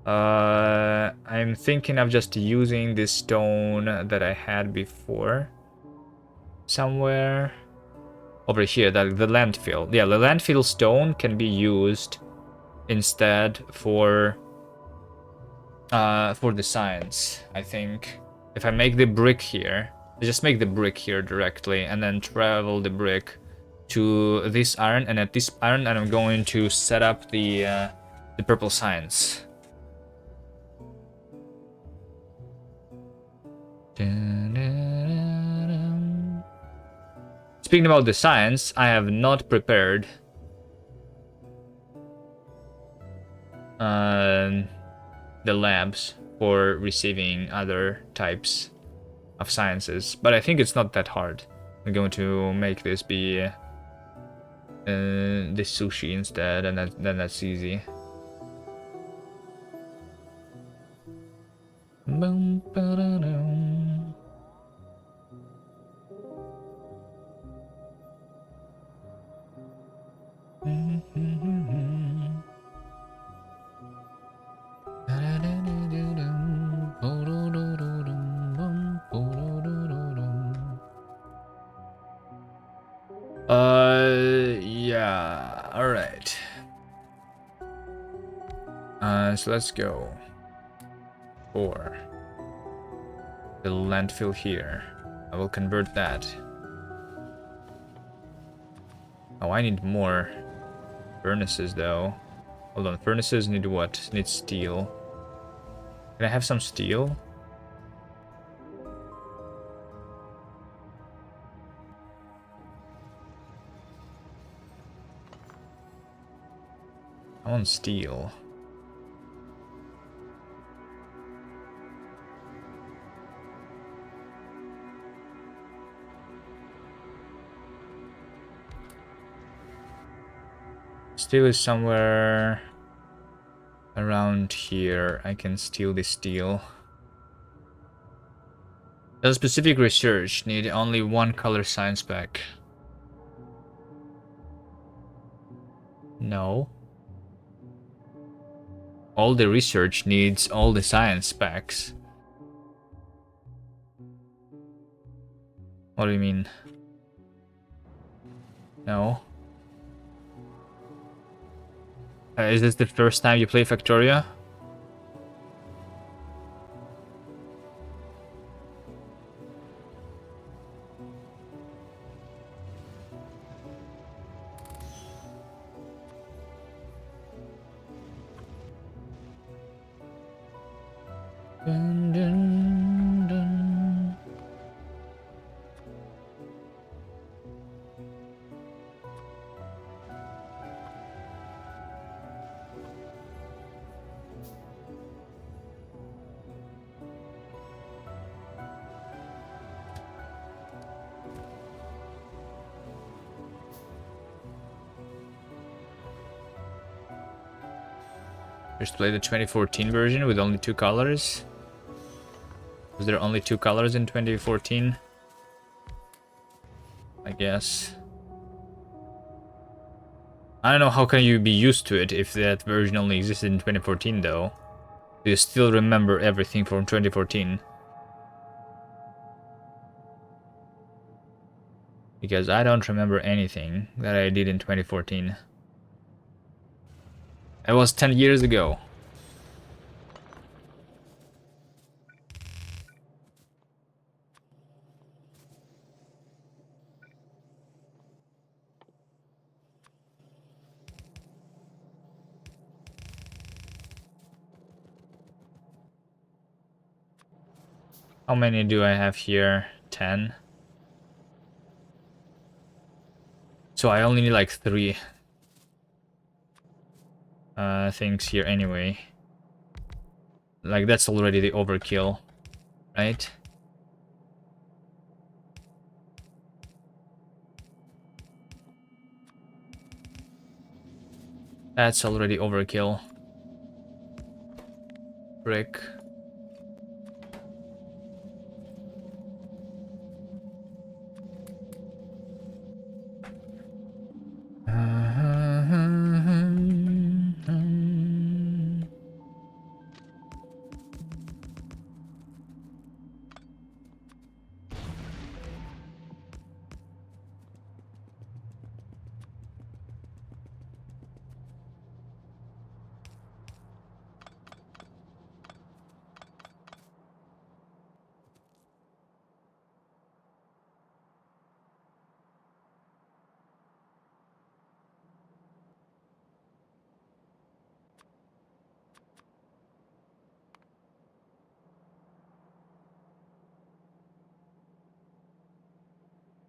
I'm thinking of just using this stone that I had before. Somewhere. Over here, the landfill. Yeah, the landfill stone can be used instead for the science, I think. If I make the brick here, just make the brick here directly, and then travel the brick to this iron, and at this iron, and I'm going to set up the purple science. Speaking about the science, I have not prepared the labs for receiving other types of sciences, but I think it's not that hard. I'm going to make this be this sushi instead, and then that's easy. Boom, ba-da-dum. Yeah, alright. So let's go for the landfill here. I will convert that. Oh, I need more furnaces though. Hold on, furnaces need what? Need steel. Can I have some steel? I want steel. Steel is somewhere around here. I can steal the steel. Does specific research need only one color science pack? No. All the research needs all the science specs. What do you mean? No. Is this the first time you play Factorio? Dun, dun, dun. Just play the 2014 version with only 2 colors. Was there only 2 colors in 2014? I guess. I don't know, how can you be used to it if that version only existed in 2014 though? Do you still remember everything from 2014? Because I don't remember anything that I did in 2014. It was 10 years ago. How many do I have here? 10. So I only need like 3 things here anyway. Like that's already the overkill, right? That's already overkill. Brick.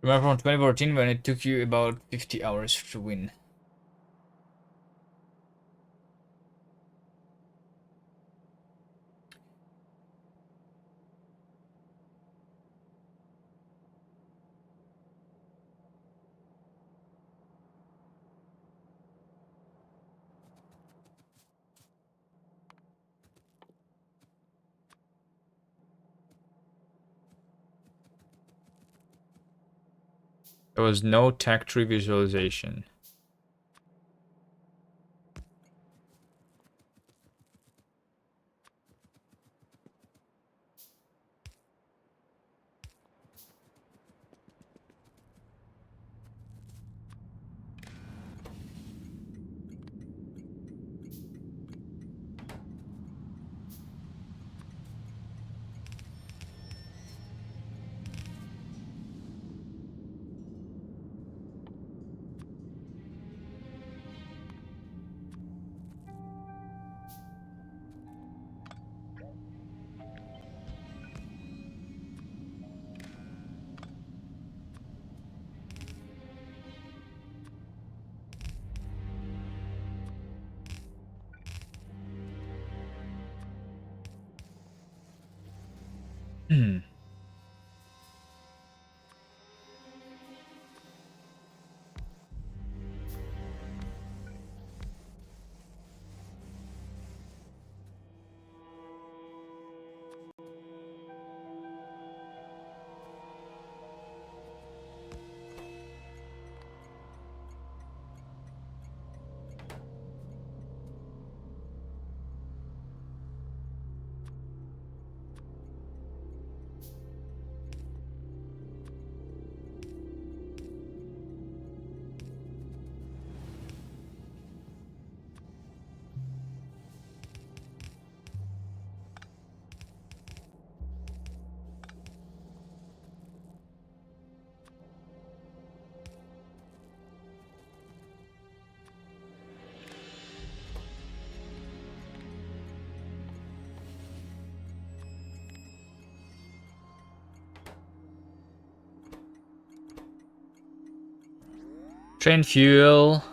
Remember from 2014 when it took you about 50 hours to win? There was no tech tree visualization. Hmm. Train fuel.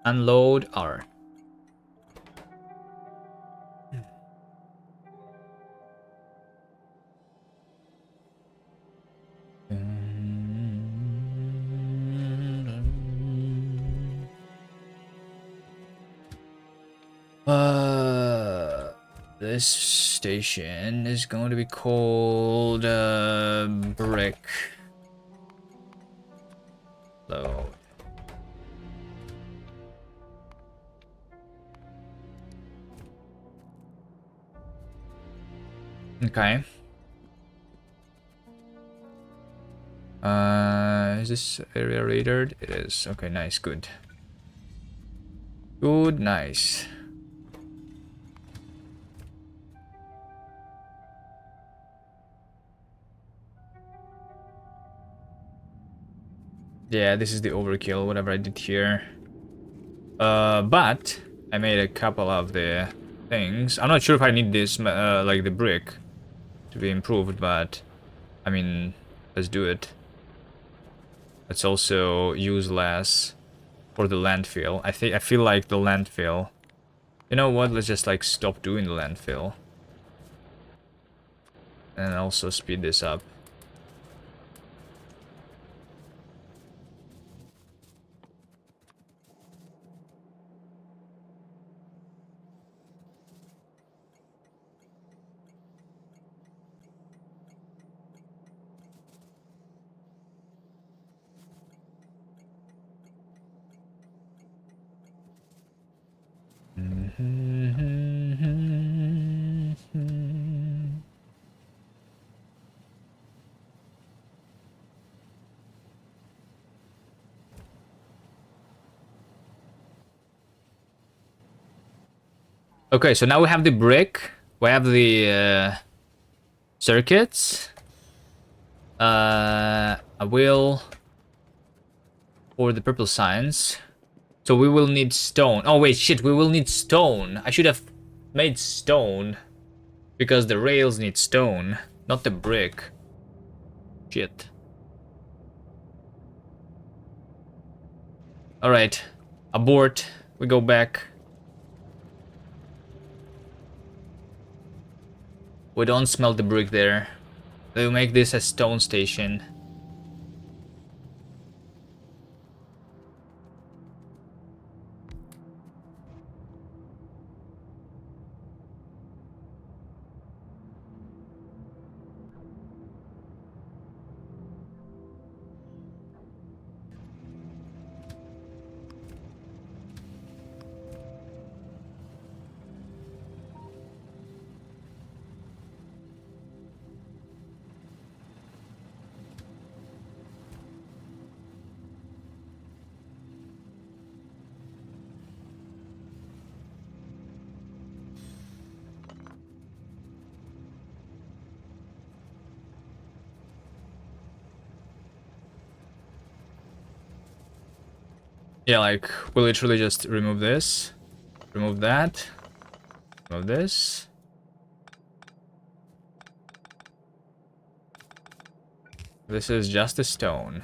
Unload R. This station is going to be called Brick Load. Okay. Is this area rated? It is. Okay, nice, good. Good, nice. Yeah, this is the overkill, whatever I did here. But I made a couple of the things. I'm not sure if I need this, like the brick, to be improved, but I mean, let's do it. Let's also use less for the landfill. I feel like the landfill. You know what? Let's just like stop doing the landfill, and also speed this up. Okay, so now we have the brick. We have the circuits. I will for the purple signs. So we will need stone. Oh wait, shit, we will need stone. I should have made stone because the rails need stone, not the brick. Shit. All right, abort. We go back. We don't smelt the brick there. We'll make this a stone station. Yeah, like, we'll literally just remove this, remove that, remove this. This is just a stone.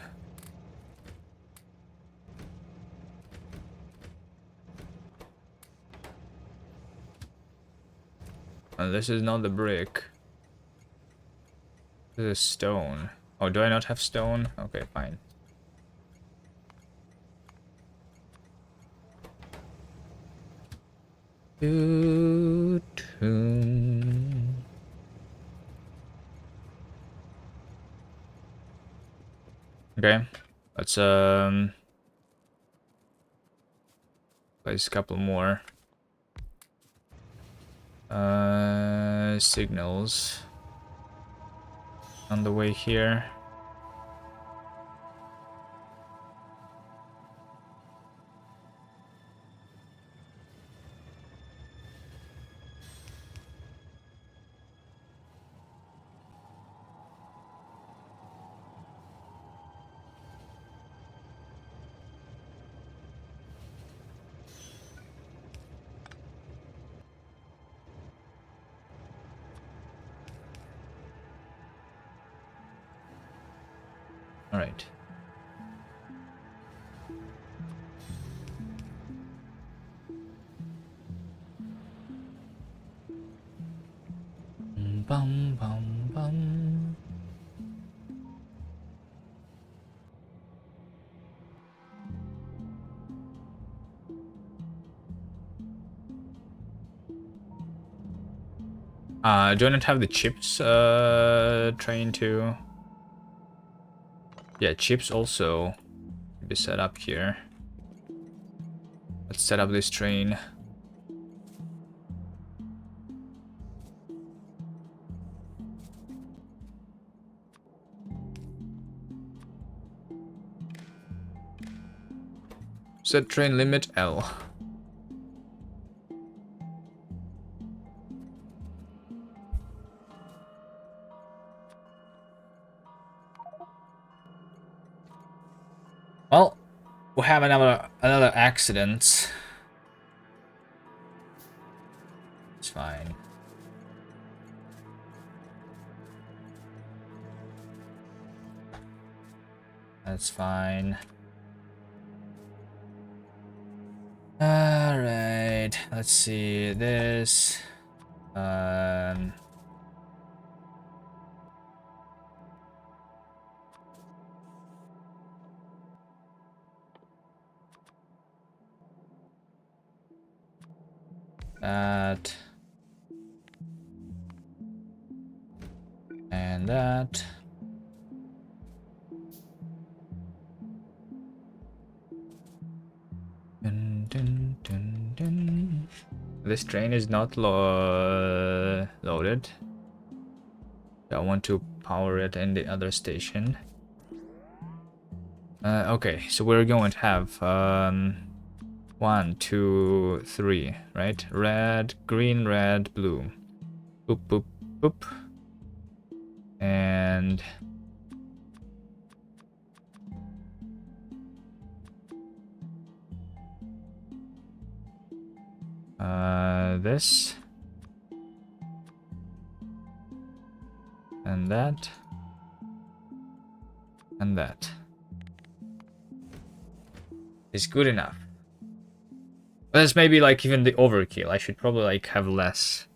And this is not the brick. This is stone. Oh, do I not have stone? Okay, fine. Okay, let's place a couple more signals on the way here. All right. bum bum bum. Do I not have the chips train to? Yeah, chips also be set up here. Let's set up this train. Set train limit L. Well, we'll have another accident. It's fine. That's fine. Alright, let's see this. That. And that. Dun, dun, dun, dun. This train is not loaded. I want to power it in the other station. Okay, so we're going to have 1, 2, 3, right? Red, green, red, blue. Boop, boop, boop. And this. And that. And that. Is good enough. But that's maybe like even the overkill. I should probably like have less.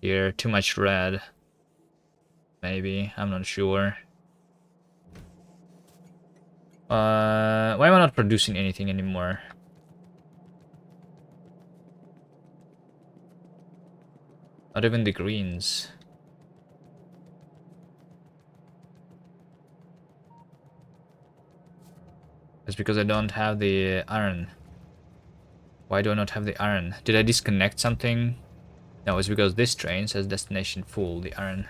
Here, too much red. Maybe, I'm not sure. Why am I not producing anything anymore? Not even the greens. That's because I don't have the iron. Why do I not have the iron? Did I disconnect something? No, it's because this train says destination full, the iron.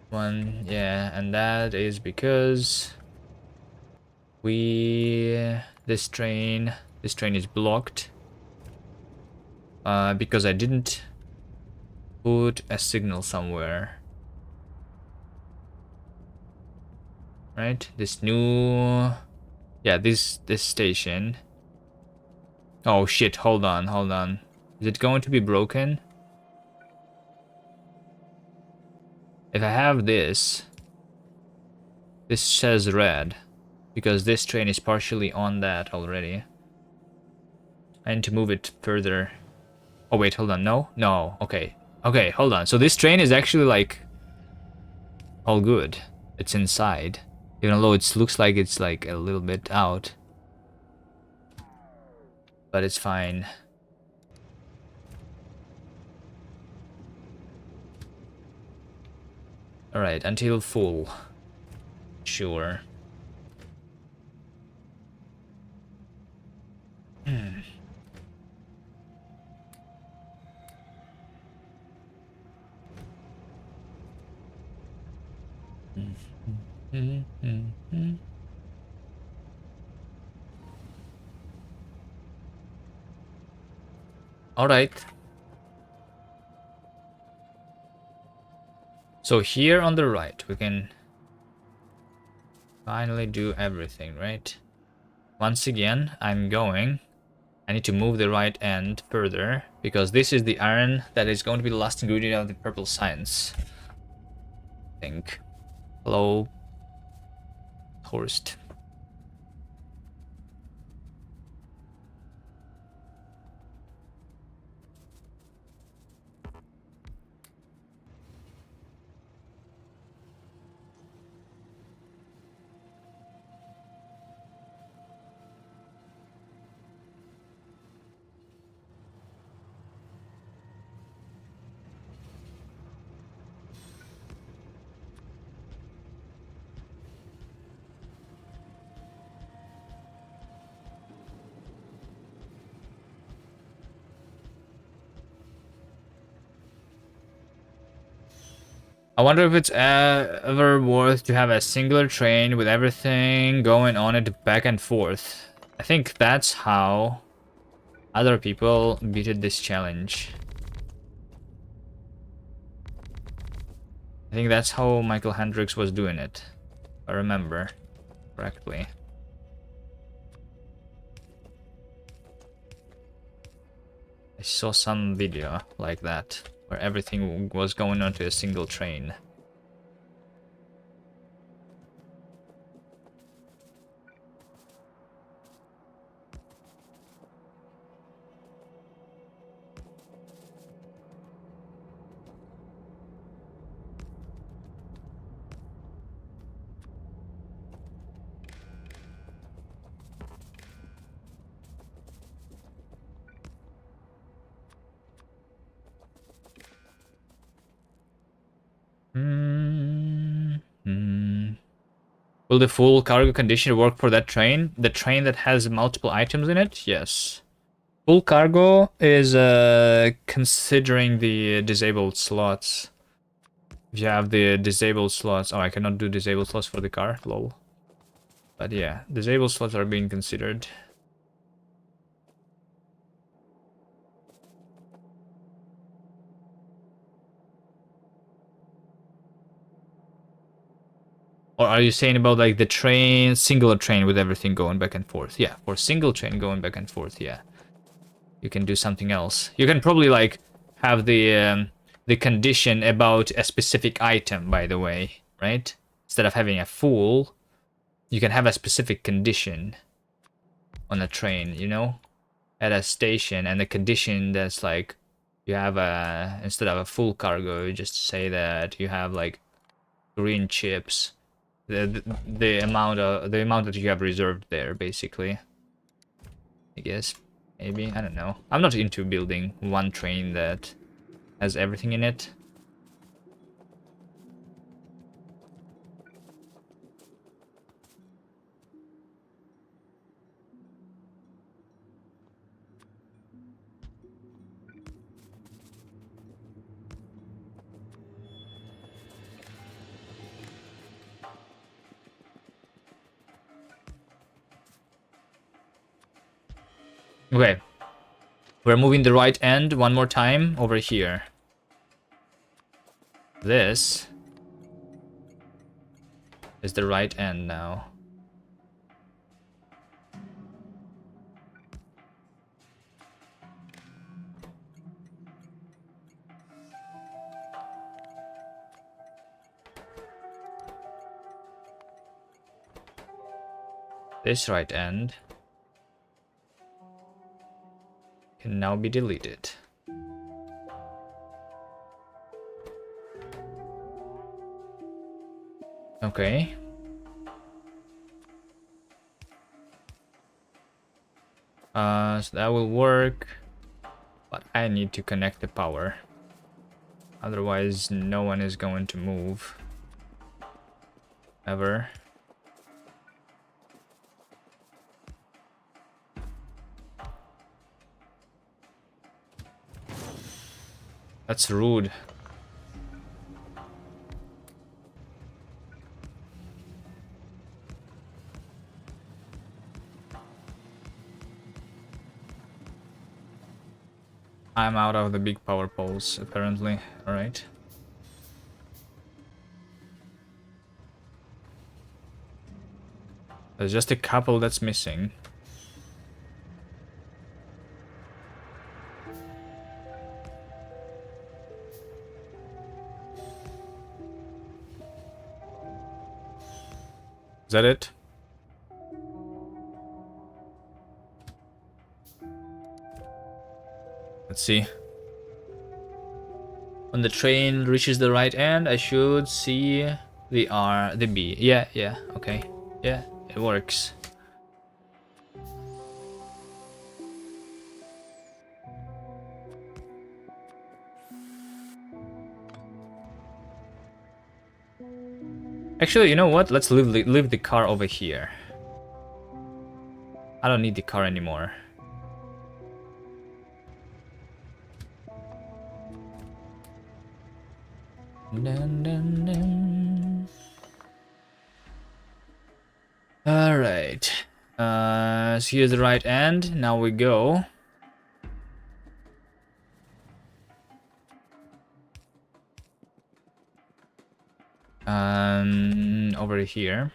One, yeah, and that is because this train is blocked. Because I didn't put a signal somewhere. Right? This new... Yeah, this station. Oh shit, hold on. Is it going to be broken? If I have this says red. Because this train is partially on that already. I need to move it further. Oh wait, hold on, no? No, okay. Okay, hold on. So this train is actually like... all good. It's inside. Even though it looks like it's like a little bit out. But it's fine. Alright, until full. Sure. Alright. So here on the right, we can finally do everything, right? Once again, I need to move the right end further, because this is the iron that is going to be the last ingredient of the purple science. I think. Hello, Horst. I wonder if it's ever worth to have a singular train with everything going on it back and forth. I think that's how other people beat this challenge. I think that's how Michael Hendricks was doing it, if I remember correctly. I saw some video like that, where everything was going onto a single train. Will the full cargo condition work for that train? The train that has multiple items in it? Yes. Full cargo is considering the disabled slots. If you have the disabled slots... Oh, I cannot do disabled slots for the car, lol. But yeah, disabled slots are being considered. Or are you saying about like the train, singular train with everything going back and forth? Yeah, for single train going back and forth, yeah. You can do something else. You can probably like have the condition about a specific item, by the way, right? Instead of having a full, you can have a specific condition on a train, you know, at a station, and the condition that's like you have a, instead of a full cargo, you just say that you have like green chips, the amount that you have reserved there, basically. I guess maybe, I don't know. I'm not into building one train that has everything in it. Okay, we're moving the right end one more time over here. This is the right end now. This right end can now be deleted. Okay. So that will work, but I need to connect the power. Otherwise, no one is going to move. Ever. That's rude. I'm out of the big power poles, apparently. Alright. There's just a couple that's missing. Is that it? Let's see. When the train reaches the right end, I should see the R, the B. Yeah, yeah, okay. Yeah, it works. Actually, you know what? Let's leave the car over here. I don't need the car anymore. Dun, dun, dun. All right. So here's the right end. Now we go. Over here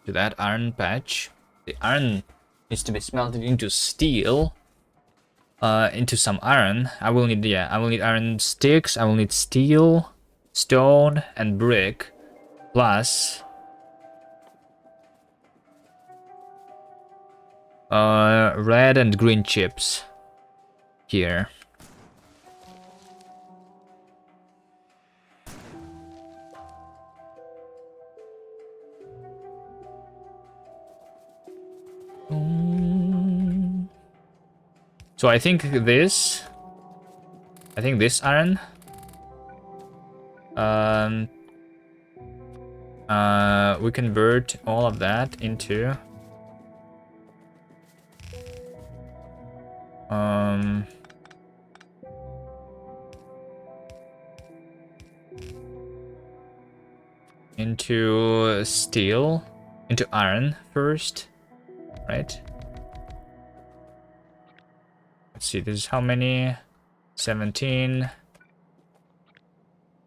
to that iron patch. The iron needs to be smelted into steel. Into some iron. I will need iron sticks. I will need steel, stone, and brick, plus red and green chips here. So I think this iron we convert all of that into into steel, into iron first, right? Let's see, this is how many? 17,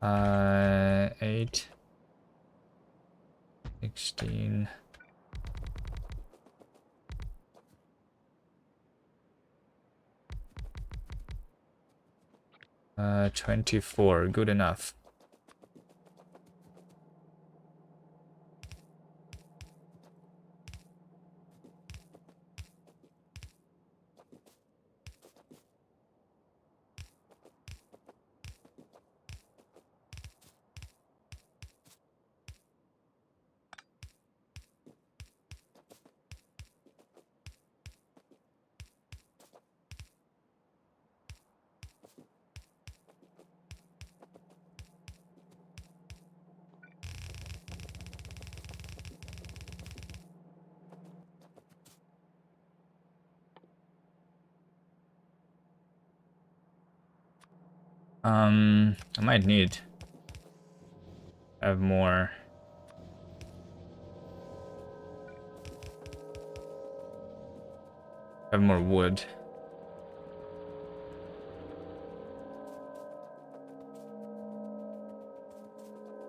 8, 16. Uh, 24, good enough. I might need have more. Have more wood.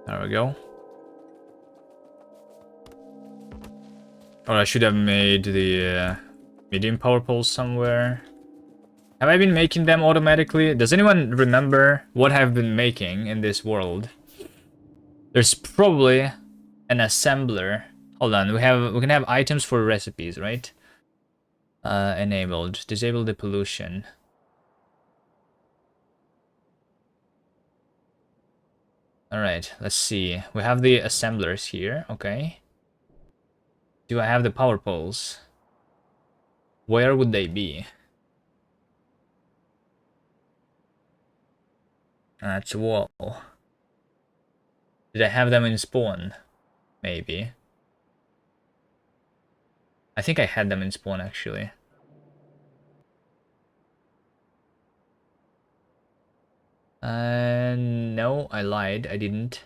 There we go. Or I should have made the medium power poles somewhere. Have I been making them automatically? Does anyone remember what I've been making in this world? There's probably an assembler. Hold on, we can have items for recipes, right? Enabled. Disable the pollution. Alright, let's see. We have the assemblers here, okay. Do I have the power poles? Where would they be? That's a wall. Did I have them in spawn? Maybe. I think I had them in spawn, actually. No, I lied. I didn't.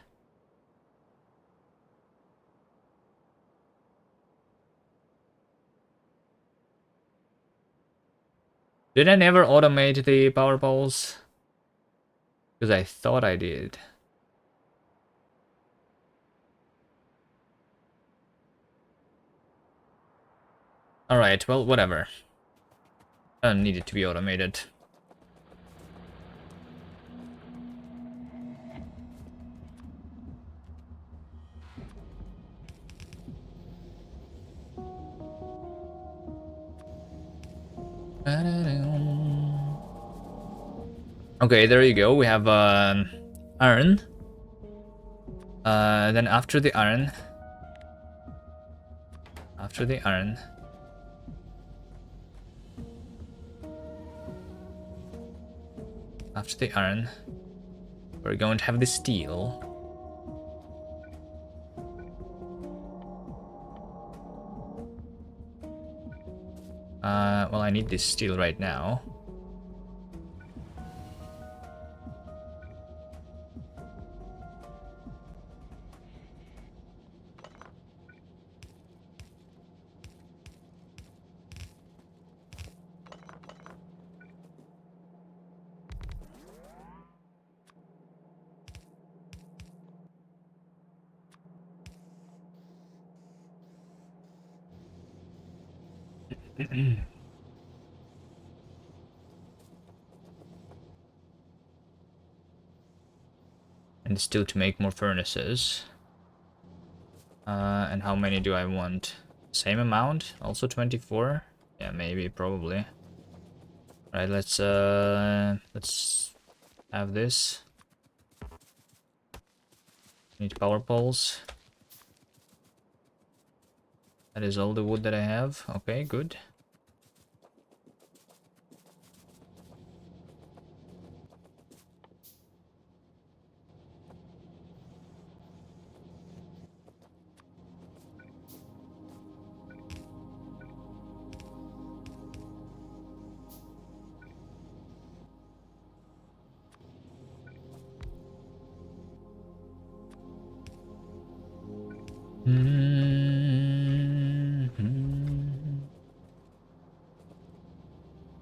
Did I never automate the power poles? Because I thought I did. Alright, well, whatever. I don't need it to be automated. Okay, there you go. We have iron. Then after the iron, after the iron, we're going to have the steel. Well, I need this steel right now. And still to make more furnaces. And how many do I want? Same amount? Also 24? Yeah, maybe, probably. Right, let's have this. Need power poles. That is all the wood that I have. Okay, good.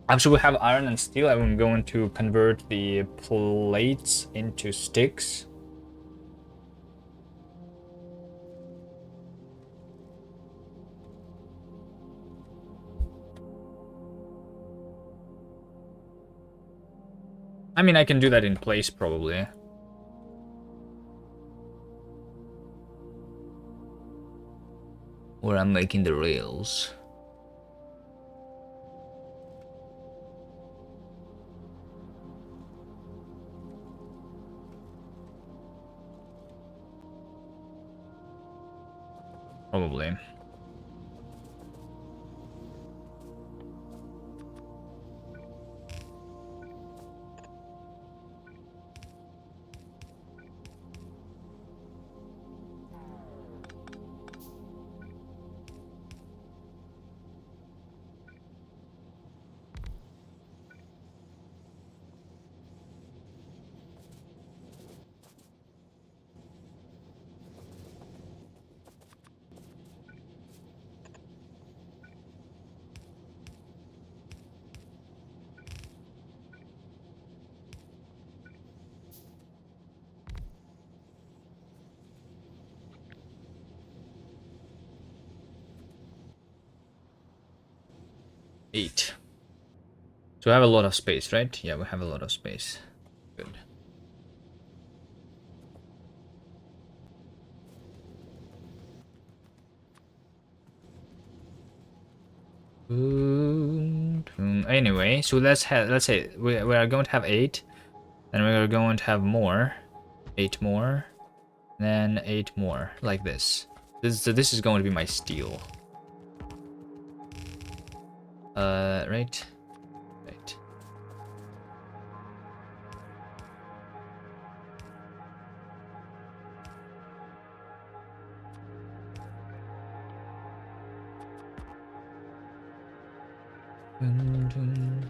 After we have iron and steel, I'm going to convert the plates into sticks. I mean, I can do that in place, probably. Where I'm making the rails. Probably. Eight. So I have a lot of space, right? Yeah, we have a lot of space. Good. Anyway, so let's say we are going to have 8, then we are going to have more, 8 more, then 8 more, like this. This is going to be my steel. Right, right. Dun, dun.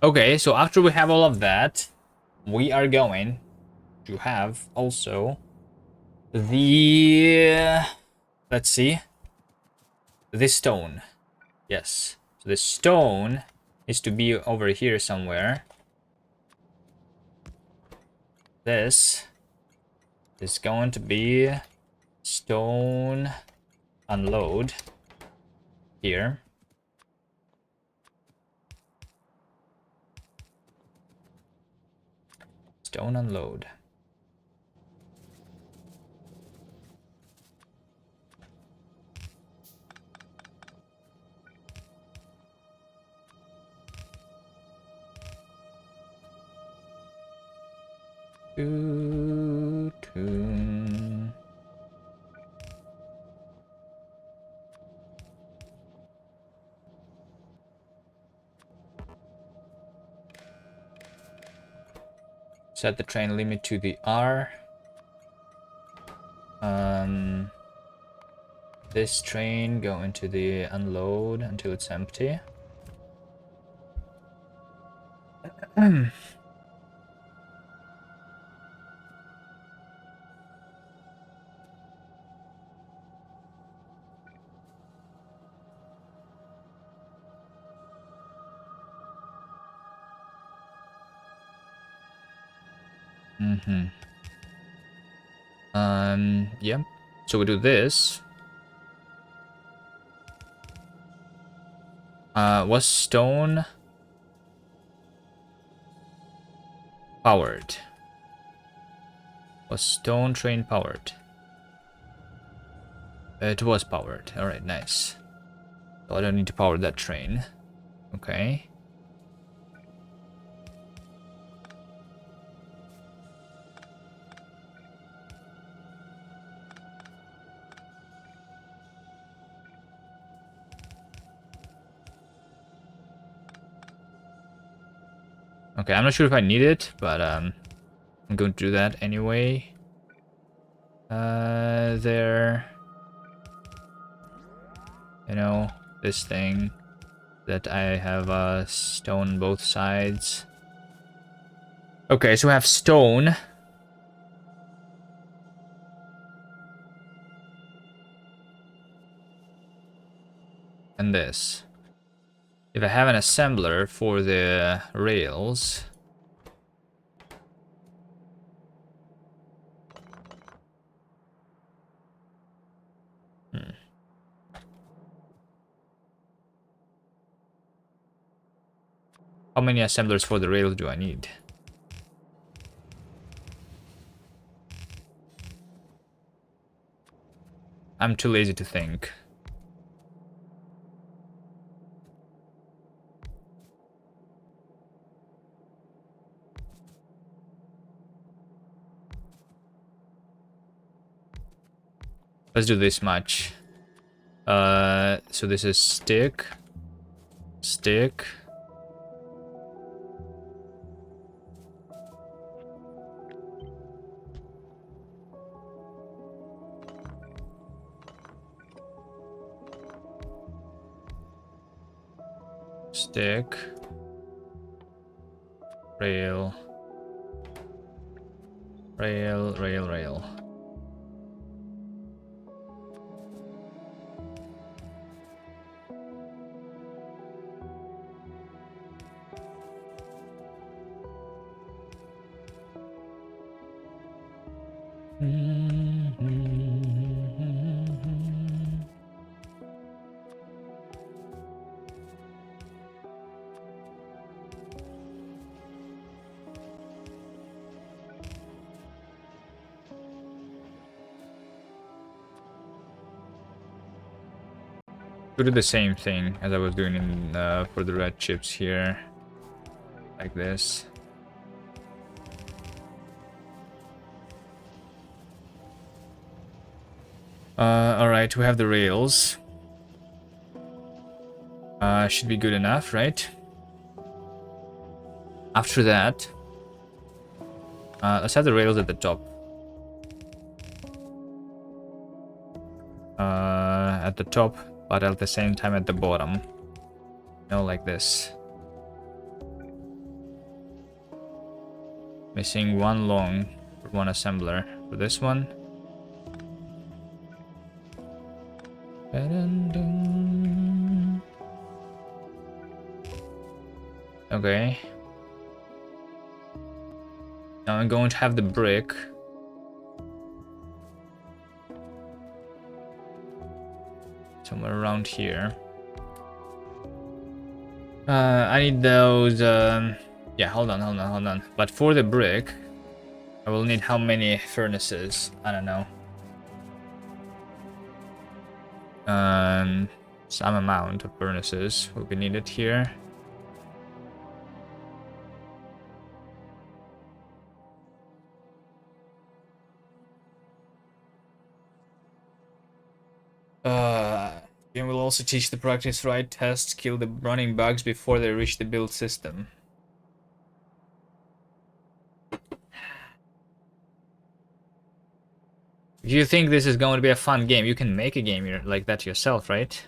Okay, so after we have all of that, we are going to have also the, let's see, this stone. Yes, so the stone is to be over here somewhere. This is going to be stone unload here. Stone unload. Set the train limit to the R. This train go into the unload until it's empty. Yep. So we do this. Was stone powered? Was stone train powered? It was powered. Alright, nice. So I don't need to power that train. Okay. Okay, I'm not sure if I need it, but I'm going to do that anyway. There. You know, this thing that I have stone both sides. Okay, so I have stone. And this. If I have an assembler for the rails. How many assemblers for the rails do I need? I'm too lazy to think. Let's do this much. So this is stick. Stick. Stick. Rail. Rail, rail, rail. We do the same thing as I was doing in for the red chips here, like this. All right, we have the rails. Should be good enough, right? After that, let's have the rails at the top. At the top, but at the same time at the bottom. No, like this. Missing one long for one assembler. For this one. Okay. Now I'm going to have the brick. Somewhere around here. I need those, yeah, hold on. But for the brick, I will need how many furnaces? I don't know. Some amount of furnaces will be needed here. Game will also teach the practice right tests, kill the running bugs before they reach the build system. If you think this is going to be a fun game, you can make a game like that yourself, right?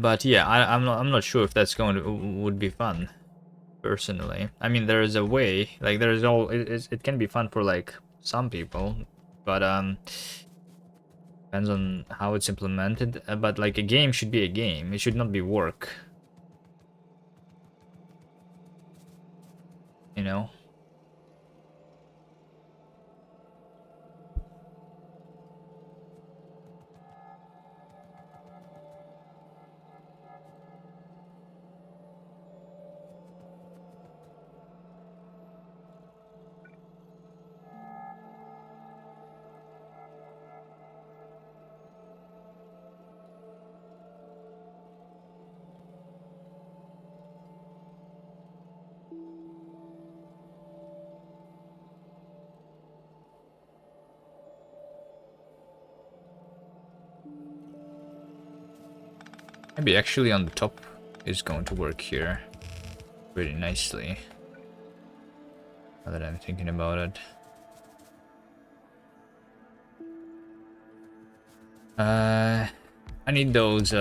But yeah, I'm not sure if that's going to would be fun, personally. I mean, there is a way, like it can be fun for like some people, but depends on how it's implemented. But like a game should be a game. It should not be work. You know? Maybe actually on the top is going to work here pretty nicely. Now that I'm thinking about it. I need those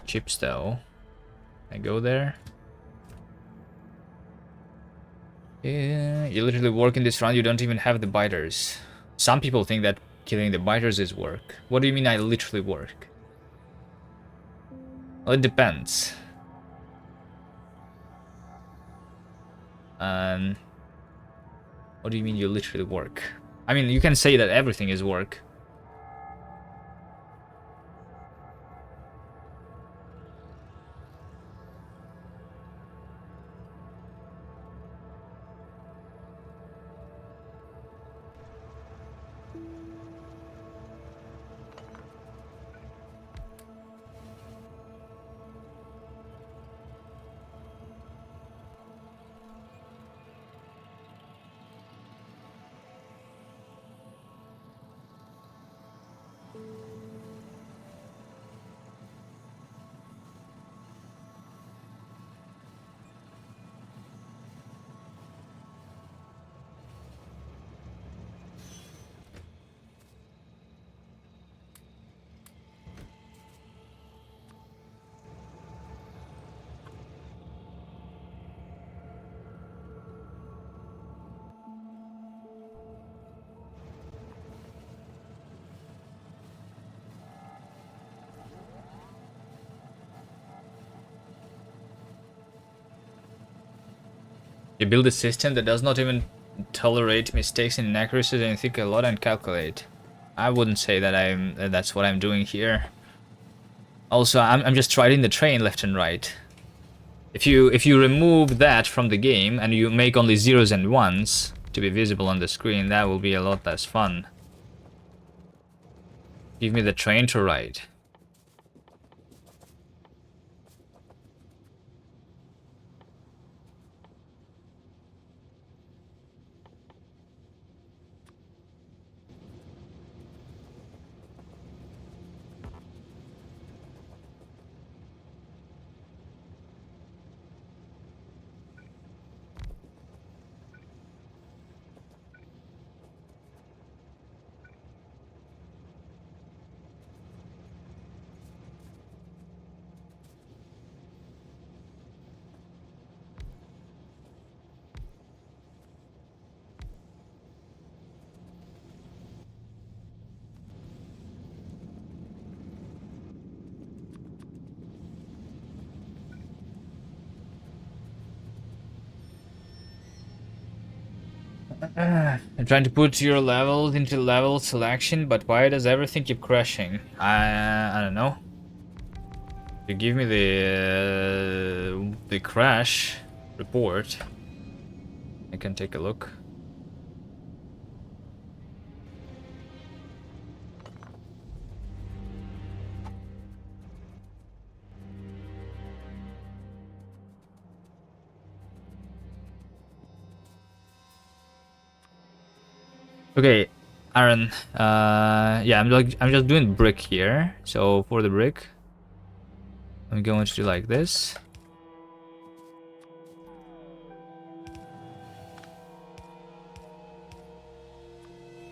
chips though. Can I go there? Yeah, you literally work in this round, you don't even have the biters. Some people think that killing the biters is work. What do you mean I literally work? Well, it depends. What do you mean you literally work? I mean, you can say that everything is work. You build a system that does not even tolerate mistakes and inaccuracies and think a lot and calculate. I wouldn't say that that's what I'm doing here. Also, I'm just riding the train left and right. If you remove that from the game and you make only zeros and ones to be visible on the screen, that will be a lot less fun. Give me the train to ride. I'm trying to put your levels into level selection, but why does everything keep crashing? I don't know. You give me the crash report. I can take a look. Okay, Aaron. Yeah, I'm just doing brick here. So for the brick, I'm going to do like this.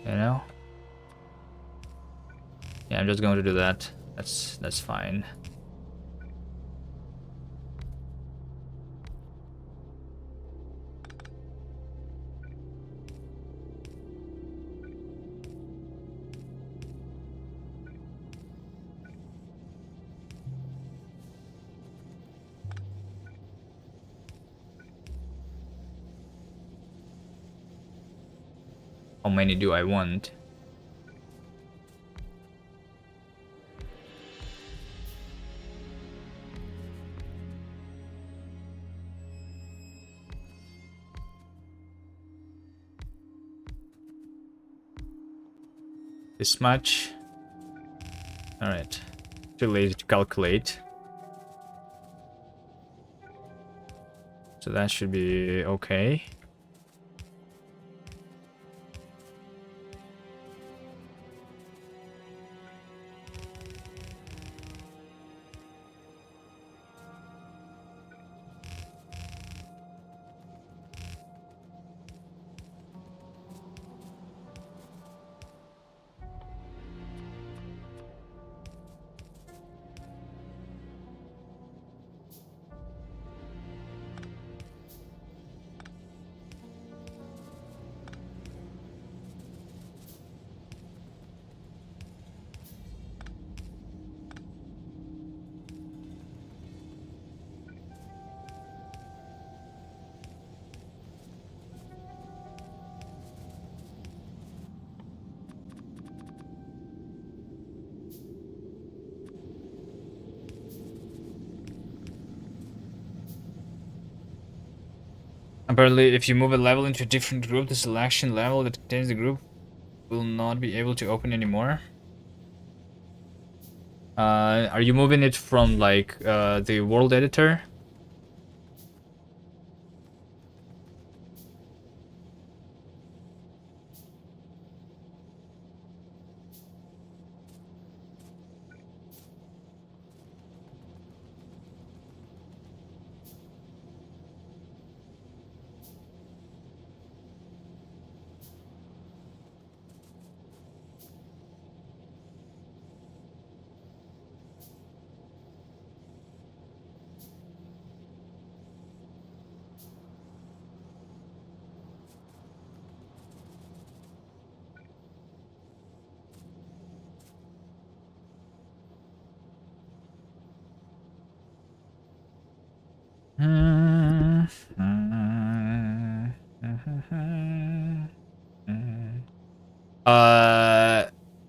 You know. Yeah, I'm just going to do that. That's fine. How many do I want? This much. All right. Too lazy to calculate. So that should be okay. Apparently, if you move a level into a different group, the selection level that contains the group will not be able to open anymore. Are you moving it from like the world editor?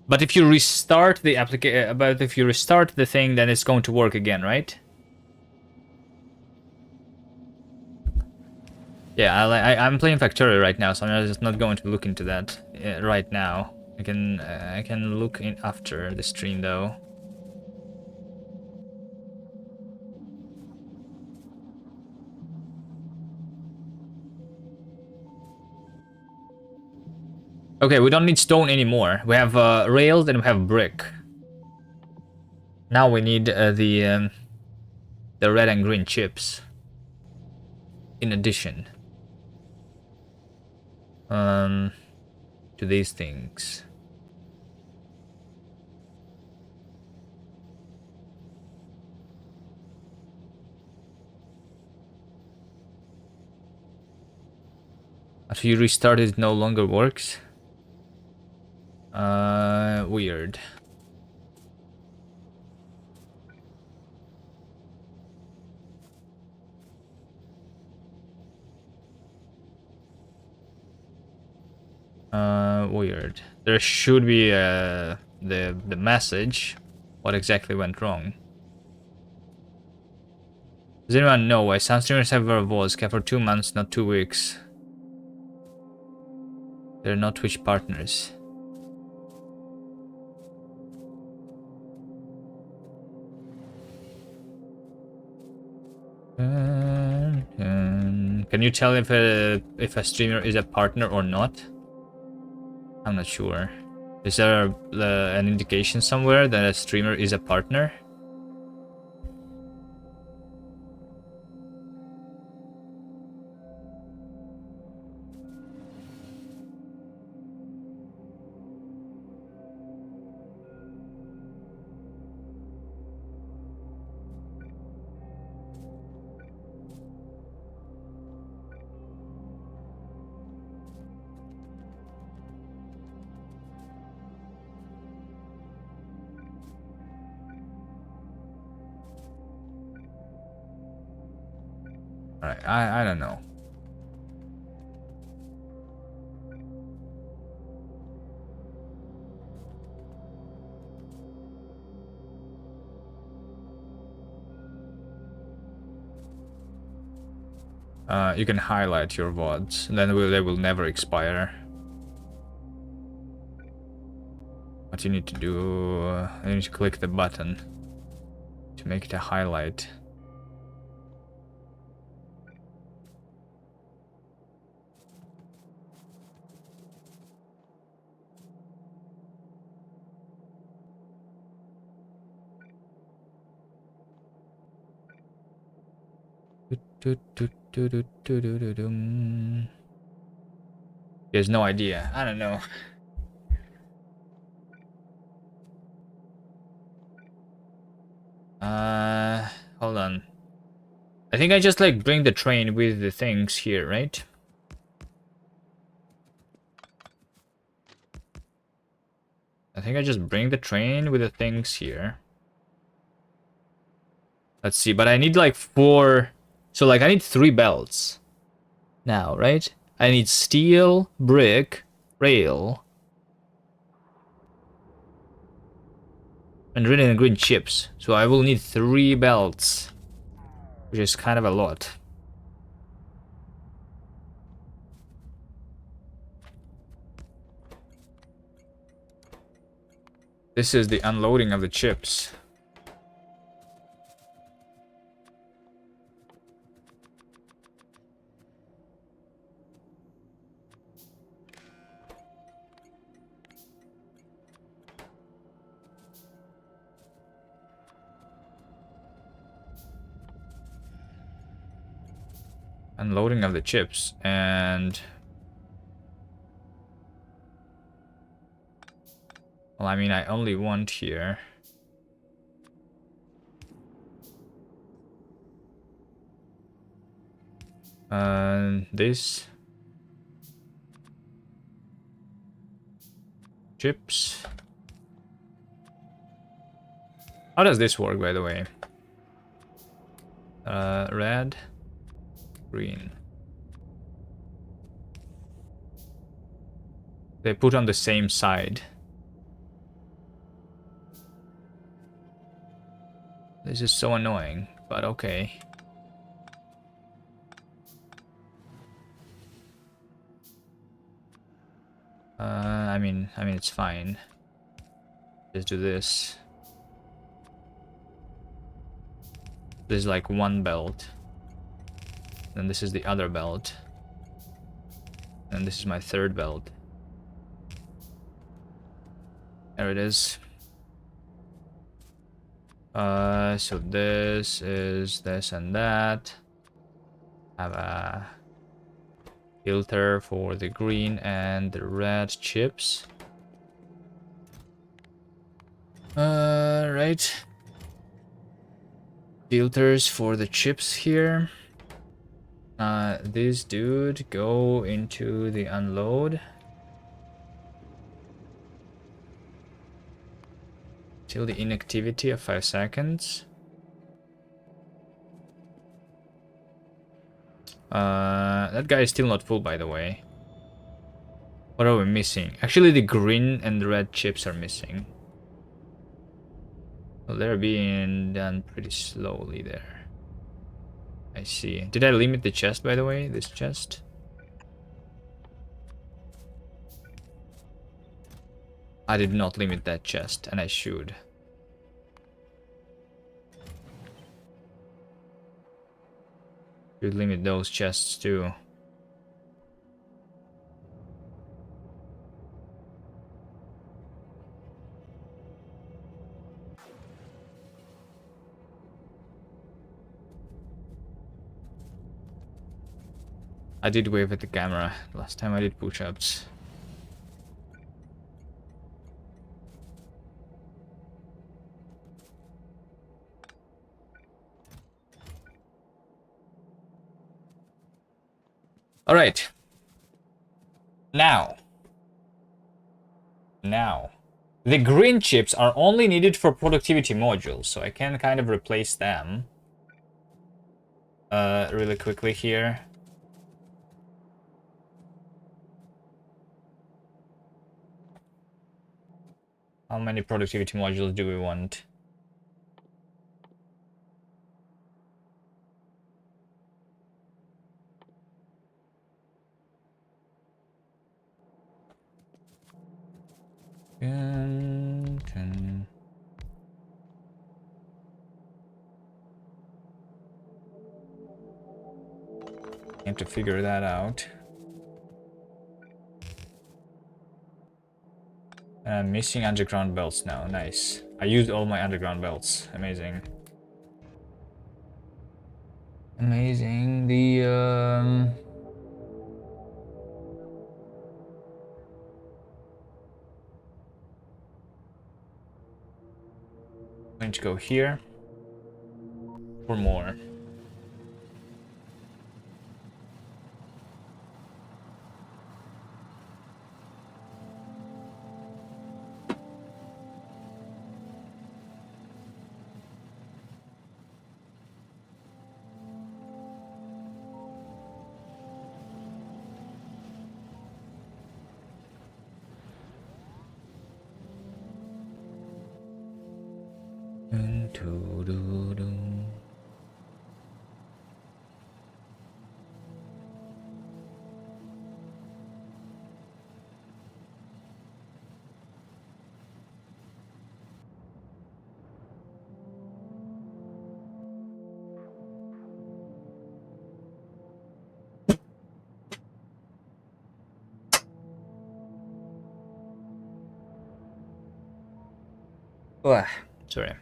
But if you restart the application, but if you restart the thing, then it's going to work again, right? Yeah, I'm playing Factorio right now, so I'm just not going to look into that right now. I can look in after the stream though. Okay, we don't need stone anymore. We have rails and we have brick. Now we need the red and green chips. In addition, to these things. After you restart, it no longer works. Weird. Weird. There should be the message. What exactly went wrong? Does anyone know why some streamers have VODs kept for 2 months, not 2 weeks? They're not Twitch partners. Can you tell if a streamer is a partner or not? I'm not sure. Is there an indication somewhere that a streamer is a partner? Alright, I don't know. You can highlight your VODs, and then they will never expire. What you need to do, you need to click the button to make it a highlight. He has no idea. I don't know. Hold on. I think I just like bring the train with the things here, right? I think I just bring the train with the things here. Let's see, but I need like 4. So like I need 3 belts now, right? I need steel, brick, rail, and red and green chips. So I will need 3 belts, which is kind of a lot. This is the unloading of the chips. Unloading of the chips, and well, I mean, I only want here this chips. How does this work, by the way? Red, green. They put on the same side. This is so annoying, but okay. I mean, it's fine. Just do this. This is like 1 belt. Then this is the other belt. And this is my 3rd belt. There it is. So this is this and that. Have a filter for the green and the red chips. Right. Filters for the chips here. This dude go into the unload. Till the inactivity of 5 seconds. That guy is still not full, by the way. What are we missing? Actually, the green and the red chips are missing. Well, they're being done pretty slowly there. I see. Did I limit the chest, by the way? This chest? I did not limit that chest, and I should. Should limit those chests too. I did wave at the camera last time I did push-ups. All right. Now, the green chips are only needed for productivity modules, so I can kind of replace them really quickly here. How many productivity modules do we want? I have to figure that out. I'm missing underground belts now. Nice. I used all my underground belts. Amazing. Amazing. I'm going to go here for more. Oh, sorry.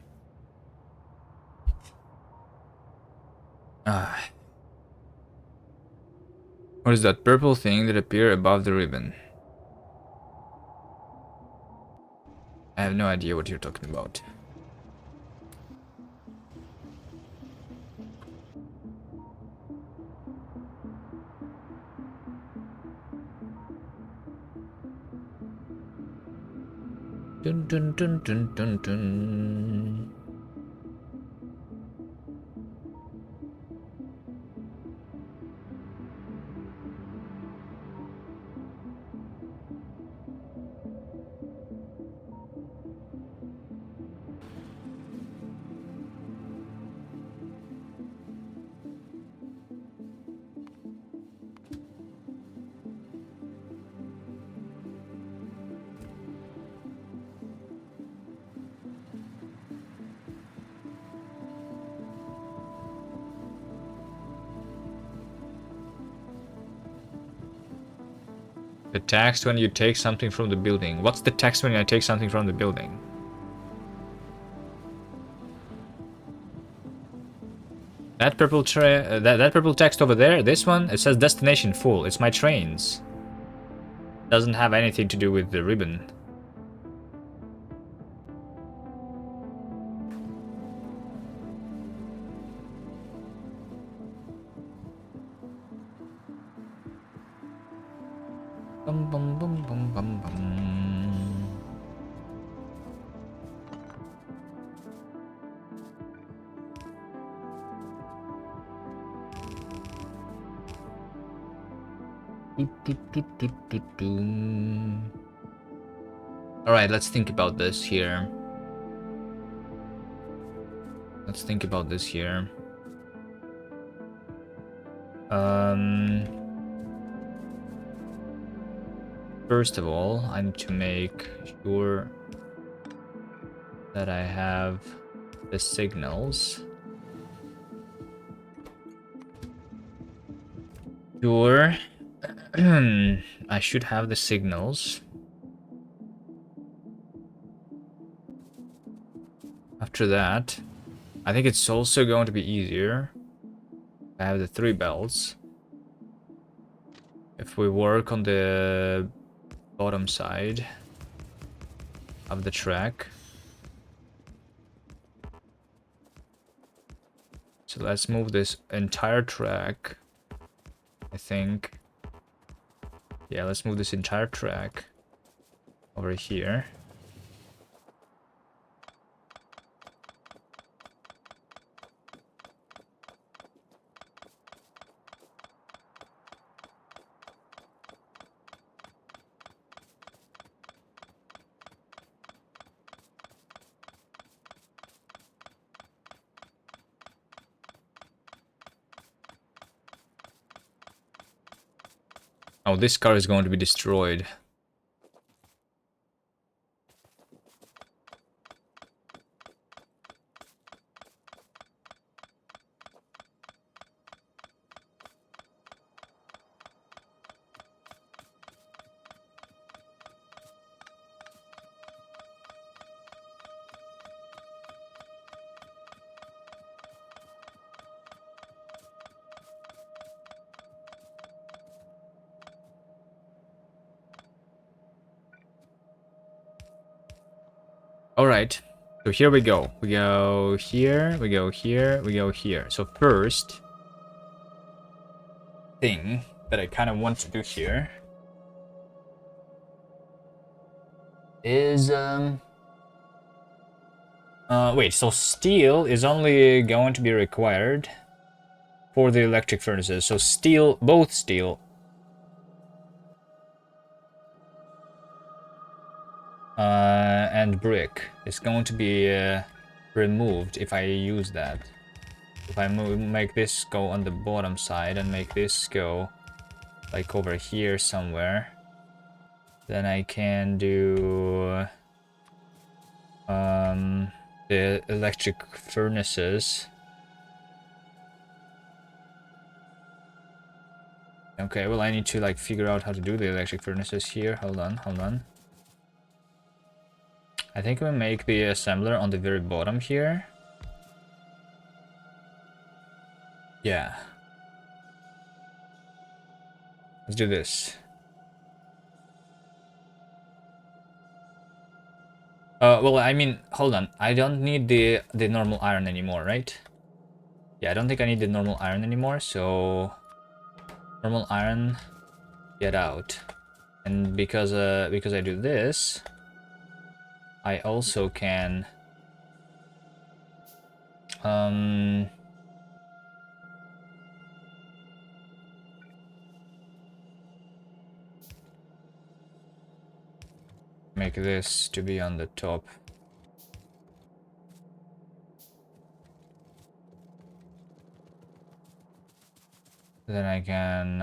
What is that purple thing that appears above the ribbon? I have no idea what you're talking about. Dun dun dun dun dun dun. The tax when you take something from the building. What's the tax when I take something from the building? That purple that purple text over there, this one, it says destination full. It's my trains. Doesn't have anything to do with the ribbon. Bum bum bum bum bum bum. Alright, let's think about this here. Let's think about this here. First of all, I need to make sure that I have the signals. Sure. I should have the signals. After that, I think it's also going to be easier. I have the 3 belts. If we work on the bottom side of the track. So let's move this entire track. I think. Yeah, let's move this entire track over here. Oh, this car is going to be destroyed. Alright, so here we go. We go here, we go here, we go here. So first thing that I kind of want to do here is wait, so steel is only going to be required for the electric furnaces. So steel, both steel and brick is going to be removed if I use that. If I make this go on the bottom side and make this go like over here somewhere, then I can do the electric furnaces. Okay, well I need to like figure out how to do the electric furnaces here. Hold on, hold on. I think we'll make the assembler on the very bottom here. Yeah. Let's do this. Well, I mean, hold on. I don't need the normal iron anymore, right? Yeah, I don't think I need the normal iron anymore, so normal iron, get out. And because I do this, I also can make this to be on the top. Then I can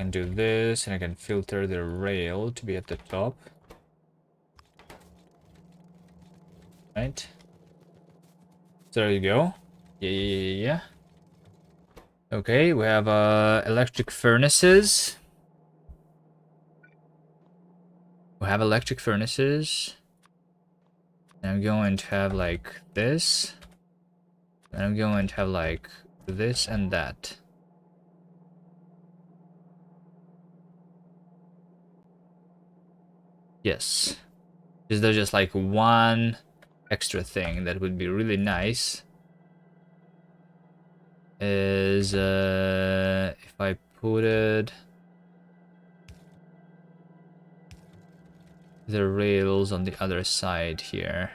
do this, and I can filter the rail to be at the top. Right? So there you go. Yeah. Okay, we have electric furnaces. We have electric furnaces. And I'm going to have like this. And I'm going to have like this and that. Yes. Is there just like one extra thing that would be really nice? Is if I put it the rails on the other side here.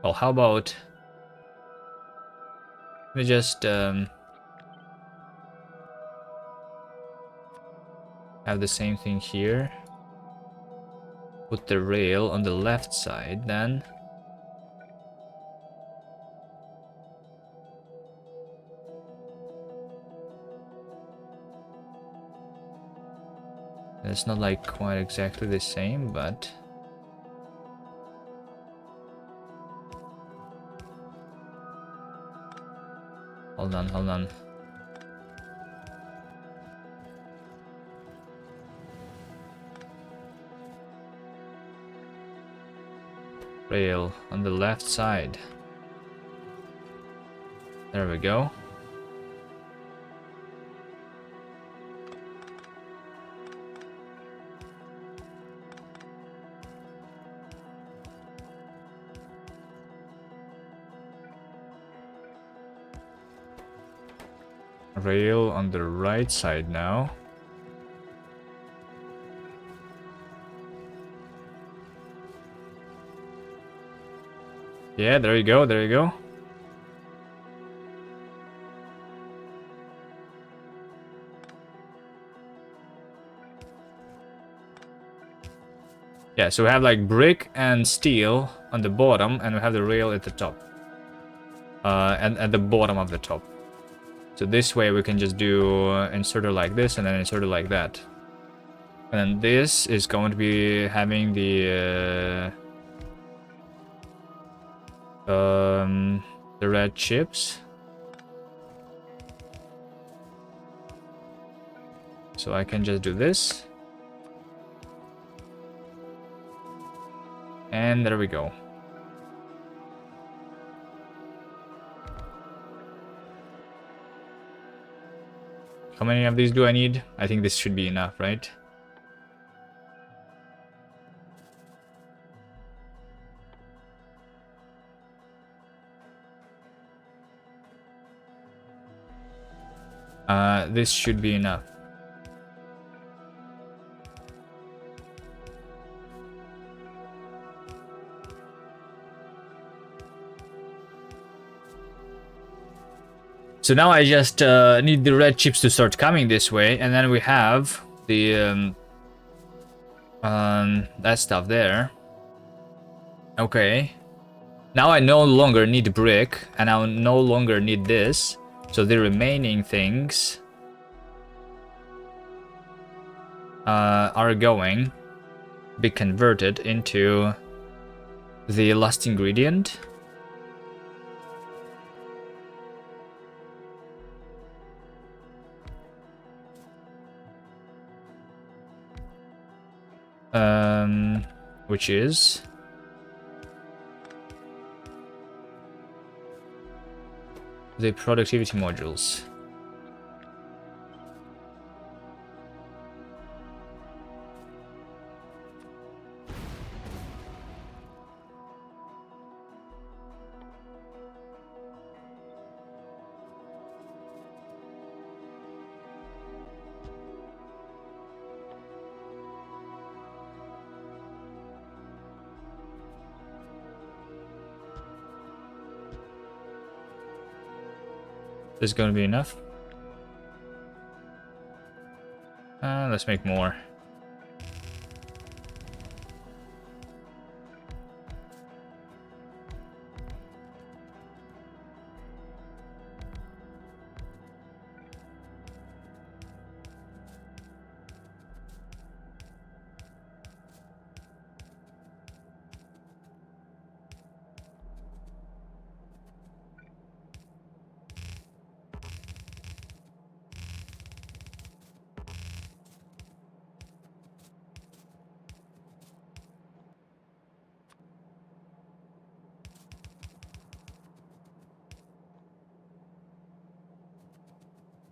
Well, how about let me just have the same thing here. put the rail on the left side then. It's not like quite exactly the same, but hold on, hold on. Rail on the left side. There we go. Rail on the right side now. Yeah, there you go, there you go. Yeah, so we have like brick and steel on the bottom, and we have the rail at the top. And at the bottom of the top. So this way we can just do insert it like this and then insert it like that. And then this is going to be having the red chips. So I can just do this. And there we go. How many of these do I need? I think this should be enough, right? This should be enough. So now I just need the red chips to start coming this way, and then we have the that stuff there. Okay. Now I no longer need brick, and I no longer need this. So the remaining things are going to be converted into the last ingredient. Which is the productivity modules. This is going to be enough. Let's make more.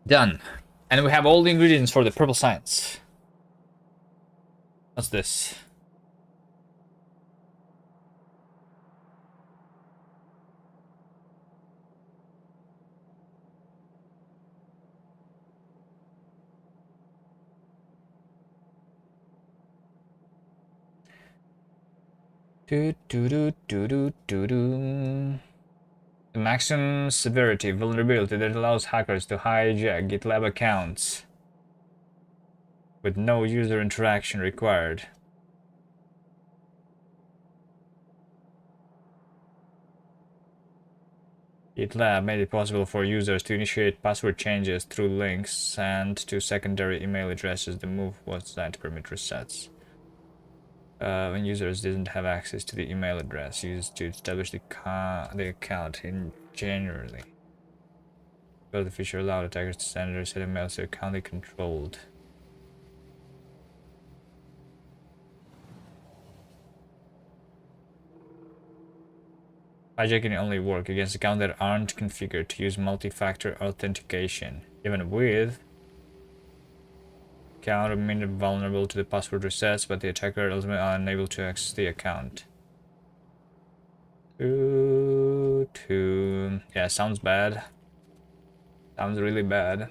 Done. And we have all the ingredients for the purple science. What's this? Do do do do do do do. The maximum severity vulnerability that allows hackers to hijack GitLab accounts with no user interaction required. GitLab made it possible for users to initiate password changes through links sent to secondary email addresses. The move was designed to permit resets. When users didn't have access to the email address used to establish the account in January. But the feature allowed attackers to send or receive emails to account they controlled. Hijacking only work against accounts that aren't configured to use multi-factor authentication. Even with account remained vulnerable to the password resets, but the attacker ultimately unable to access the account. Yeah, sounds bad. Sounds really bad.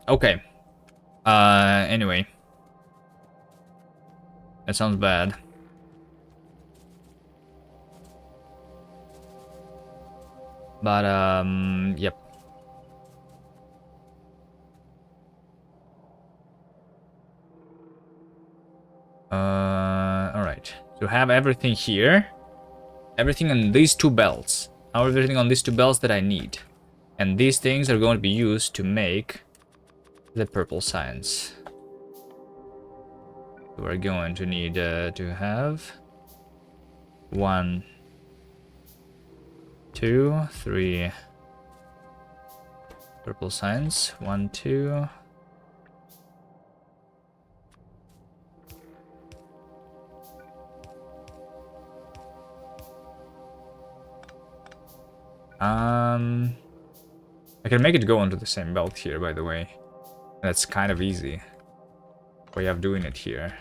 Okay. Anyway. That sounds bad. But, yep. Alright. So have everything here. Everything on these two belts. Everything on these two belts that I need. And these things are going to be used to make the purple science. We're going to need to have 1, 2, 3 purple science. 1, 2. I can make it go onto the same belt here, by the way. That's kind of easy. Way of doing it here.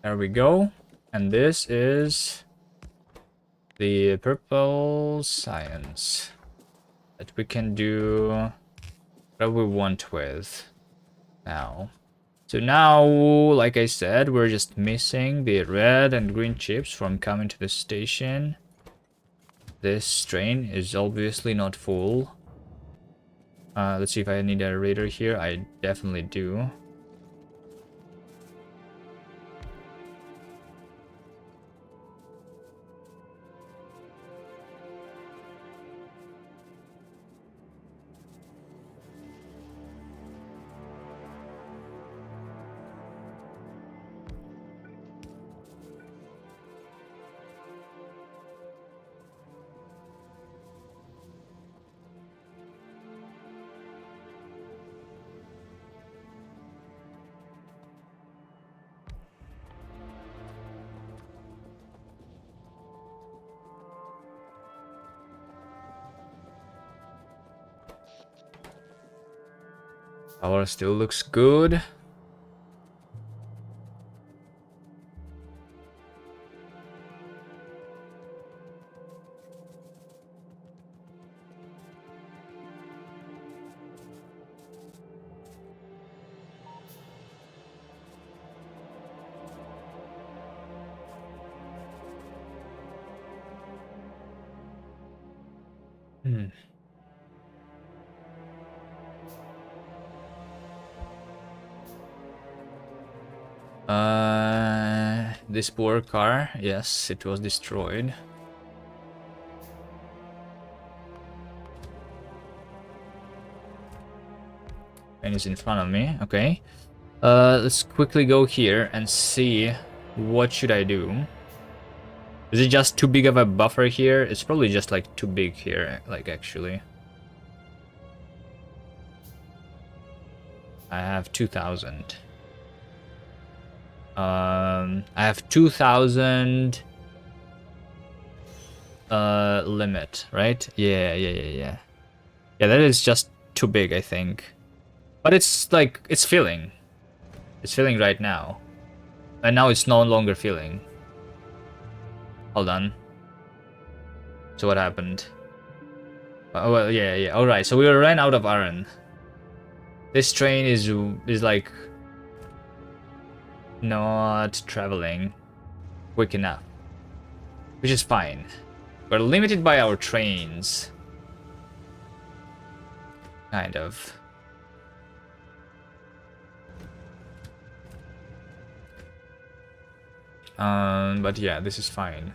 There we go. And this is the purple science that we can do what we want with now. So now, like I said, we're just missing the red and green chips from coming to the station. This train is obviously not full. Let's see if I need a radar here. I definitely do. Power still looks good. Hmm. This poor car, yes, it was destroyed. And it's in front of me, okay. Let's quickly go here and see what should I do. Is it just too big of a buffer here? It's probably just like too big here, like actually. I have 2,000. I have 2,000 limit, right? Yeah. Yeah, that is just too big, I think. But it's like it's filling. It's filling right now. And now it's no longer filling. Hold on. So what happened? Oh, well, yeah. All right. So we ran out of iron. This train is like not traveling quick enough, which is fine. We're limited by our trains, kind of. But yeah, this is fine.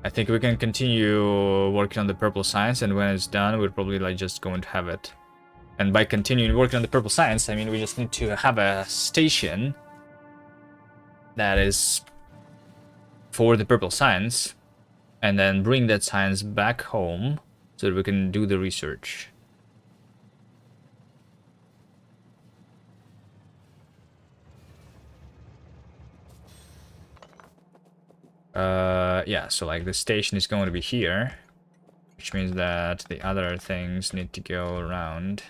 I think we can continue working on the purple science, and when it's done, we're probably like just going to have it. And by continuing working on the purple science, I mean we just need to have a station that is for the purple science, and then bring that science back home so that we can do the research. Yeah, so like the station is going to be here, which means that the other things need to go around.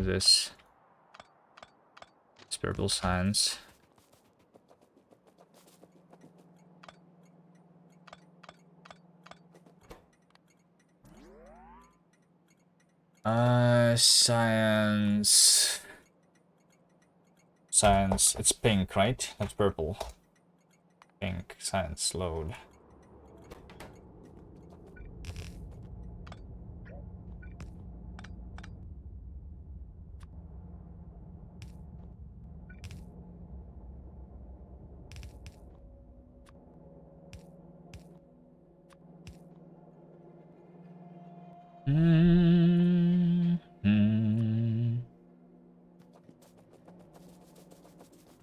This purple science. Science. Science. It's pink, right? That's purple. Pink. Science load.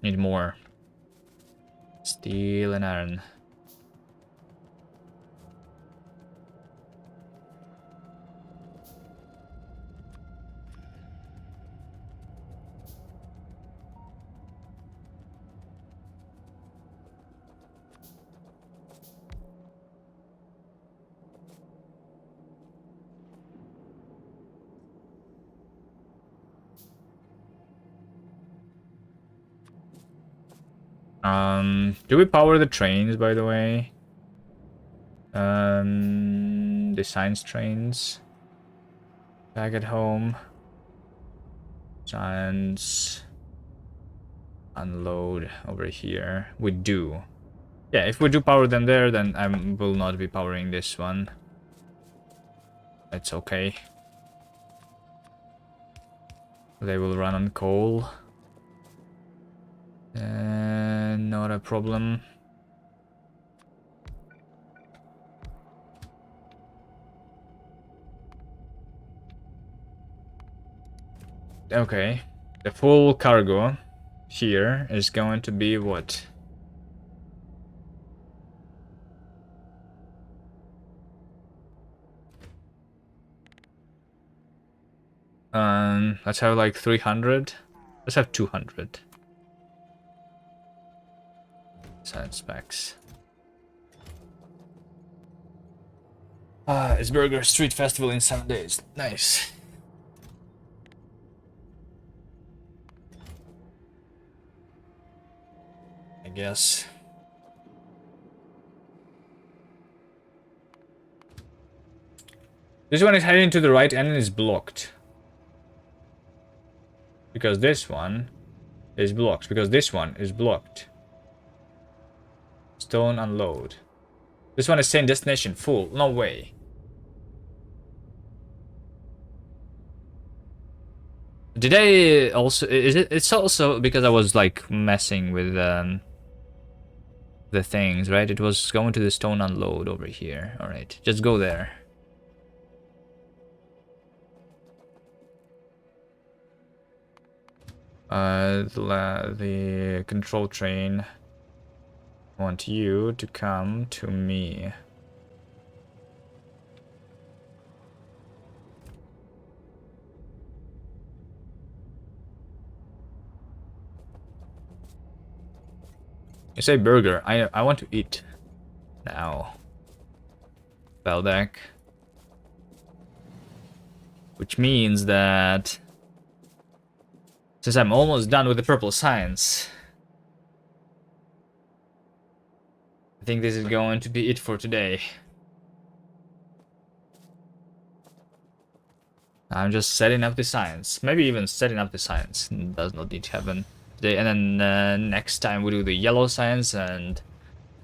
Need more. Steel and iron. Do we power the trains, by the way? The science trains. Back at home. Science. Unload over here. We do. Yeah, if we do power them there, then I will not be powering this one. It's okay. They will run on coal. Not a problem. Okay. The full cargo here is going to be what? Let's have like 300. Let's have 200. Science specs. It's Burger Street Festival in 7 days. Nice. I guess. This one is heading to the right and is blocked. Because this one is blocked. Because this one is blocked. Stone unload. This one is saying destination full. No way. Did I also... It's also because I was like messing with the things, right? It was going to the stone unload over here. Alright, just go there. The control train. I want you to come to me. You say burger. I want to eat now. Bell deck. Which means that since I'm almost done with the purple science, I think this is going to be it for today. I'm just setting up the science. Maybe even setting up the science does not need to happen today. And then next time we do the yellow science and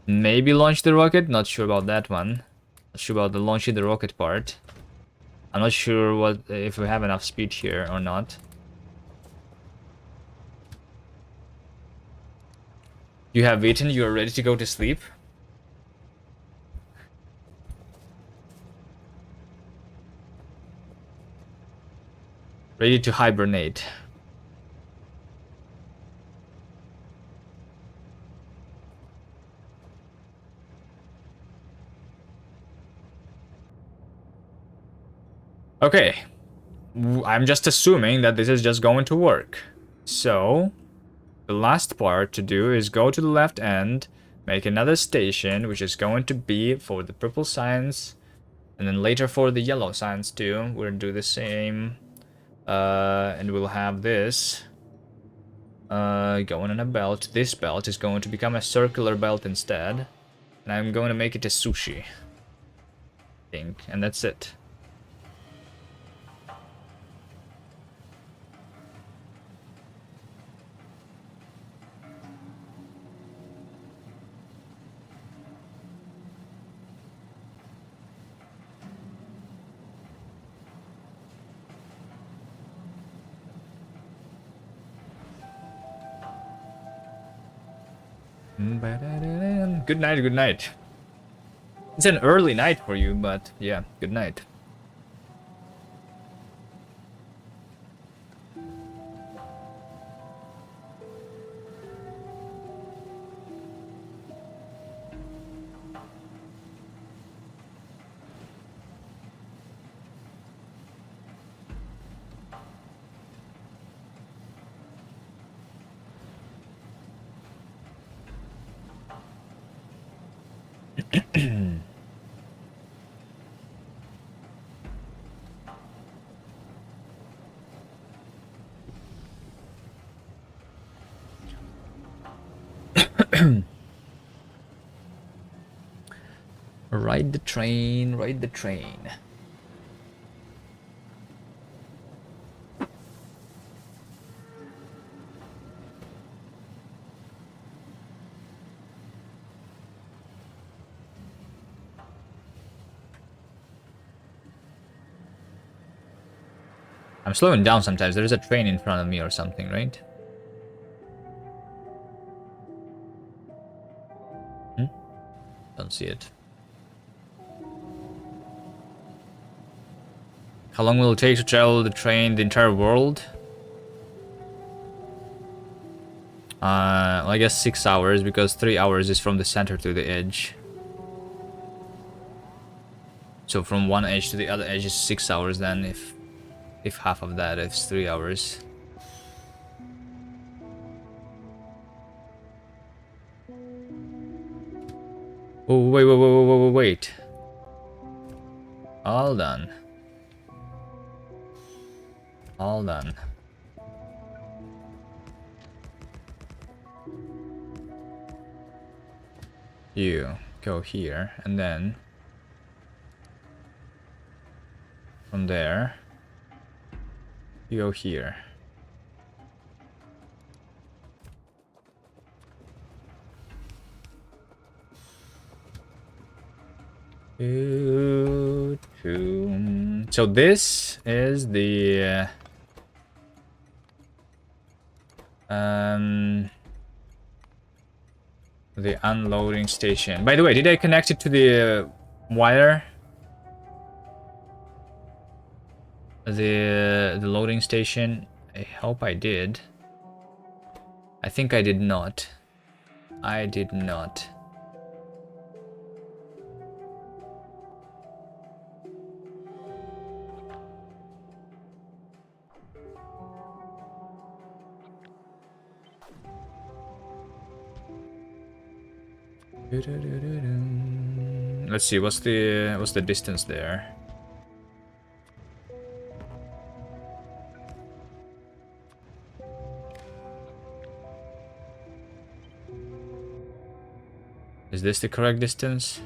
maybe launch the rocket. Not sure about that one. Not sure about the launching the rocket part. I'm not sure what if we have enough speed here or not. You have eaten, you are ready to go to sleep. Ready to hibernate. Okay. I'm just assuming that this is just going to work. So, the last part to do is go to the left end, make another station, which is going to be for the purple science, and then later for the yellow science too. We'll do the same, and we'll have this going on a belt. This belt is going to become a circular belt instead, and I'm going to make it a sushi, I think, and that's it. Good night, good night. It's an early night for you, but yeah, good night. Ride the train, ride the train. I'm slowing down sometimes. There is a train in front of me or something, right? Don't see it. How long will it take to travel the train the entire world? I guess 6 hours, because 3 hours is from the center to the edge. So from one edge to the other edge is 6 hours then, if if half of that is 3 hours. Oh, wait. All done. All done. You go here, and then from there, you go here. So this is the unloading station. By the way, did I connect it to the wire? The loading station? I hope I did. I think I did not. I did not. Let's see, what's the distance there? Is this the correct distance?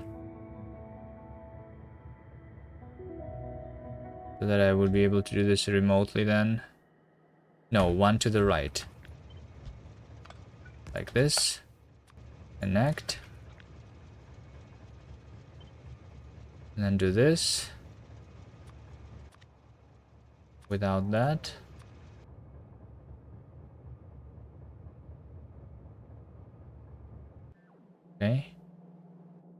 So that I would be able to do this remotely then? No, one to the right. Like this. Connect. And then do this. Without that. Okay.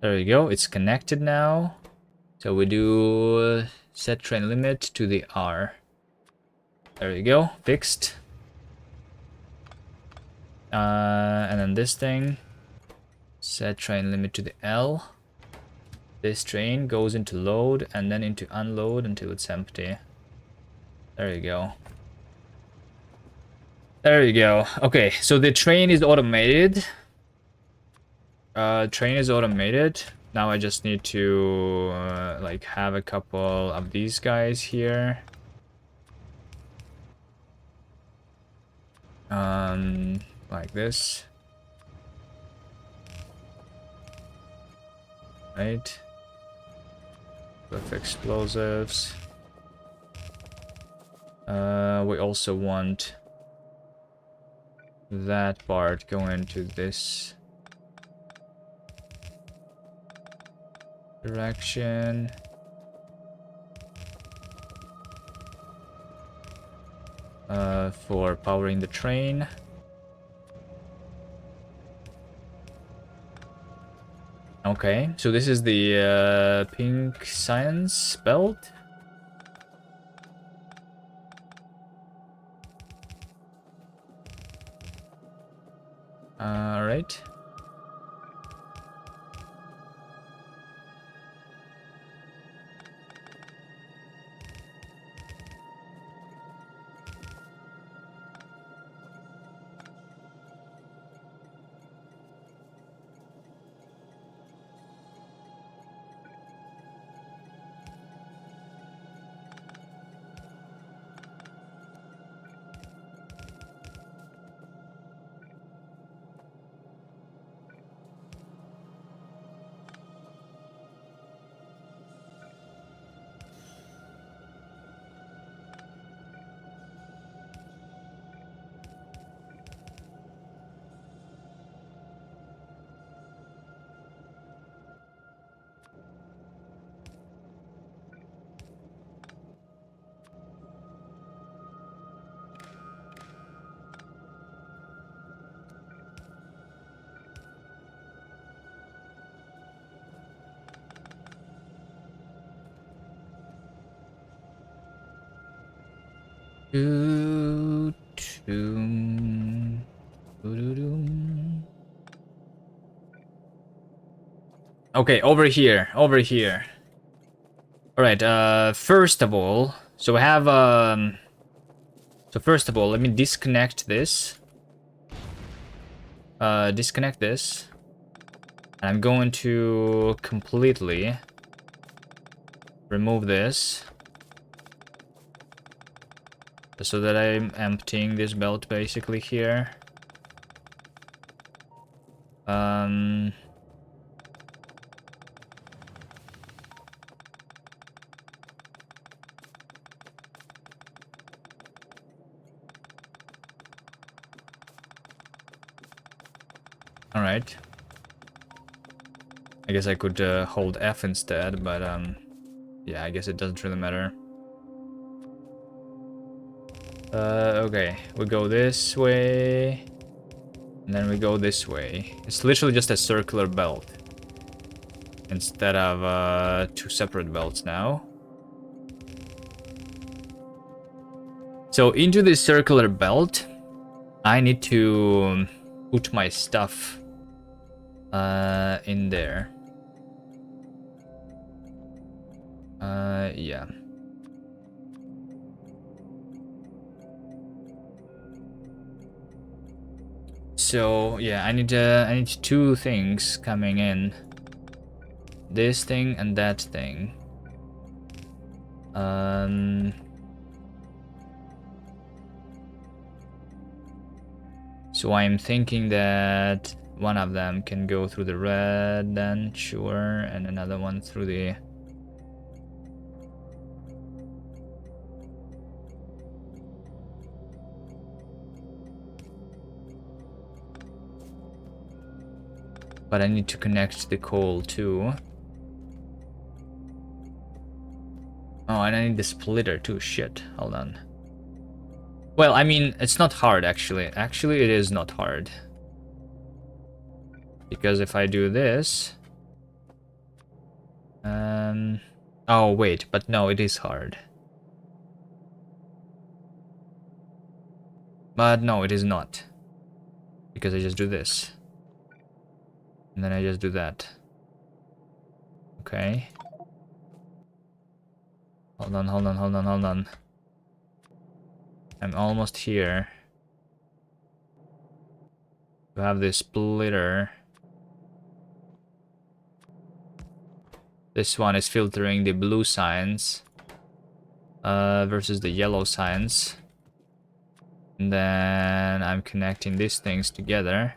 There we go. It's connected now. So we do set train limit to the R. There we go. Fixed. And then this thing. Set train limit to the L. This train goes into load and then into unload until it's empty. There you go. There you go. Okay, so the train is automated. Train is automated. Now I just need to like have a couple of these guys here. Like this. Right. With explosives. We also want that part going into this direction. For powering the train. Okay, so this is the pink science belt. All right. Okay, over here, over here. All right. First of all, so we have So first of all, let me disconnect this. Disconnect this. And I'm going to completely remove this. So that I'm emptying this belt basically here. All right. I guess I could hold F instead, but yeah, I guess it doesn't really matter. Okay, we go this way, and then we go this way. It's literally just a circular belt instead of two separate belts now. So into this circular belt, I need to put my stuff in there. Yeah. So yeah, I need two things coming in. This thing and that thing. So I'm thinking that one of them can go through the red, then sure, and another one through the. But I need to connect the coal too. Oh, and I need the splitter too. Shit, hold on. Well, I mean, it's not hard actually. Actually, it is not hard. Because if I do this... Oh, wait, but no, it is hard. But no, it is not. Because I just do this. And then I just do that. Okay. Hold on, hold on, hold on, hold on. I'm almost here. You have this splitter. This one is filtering the blue signs versus the yellow signs. And then I'm connecting these things together.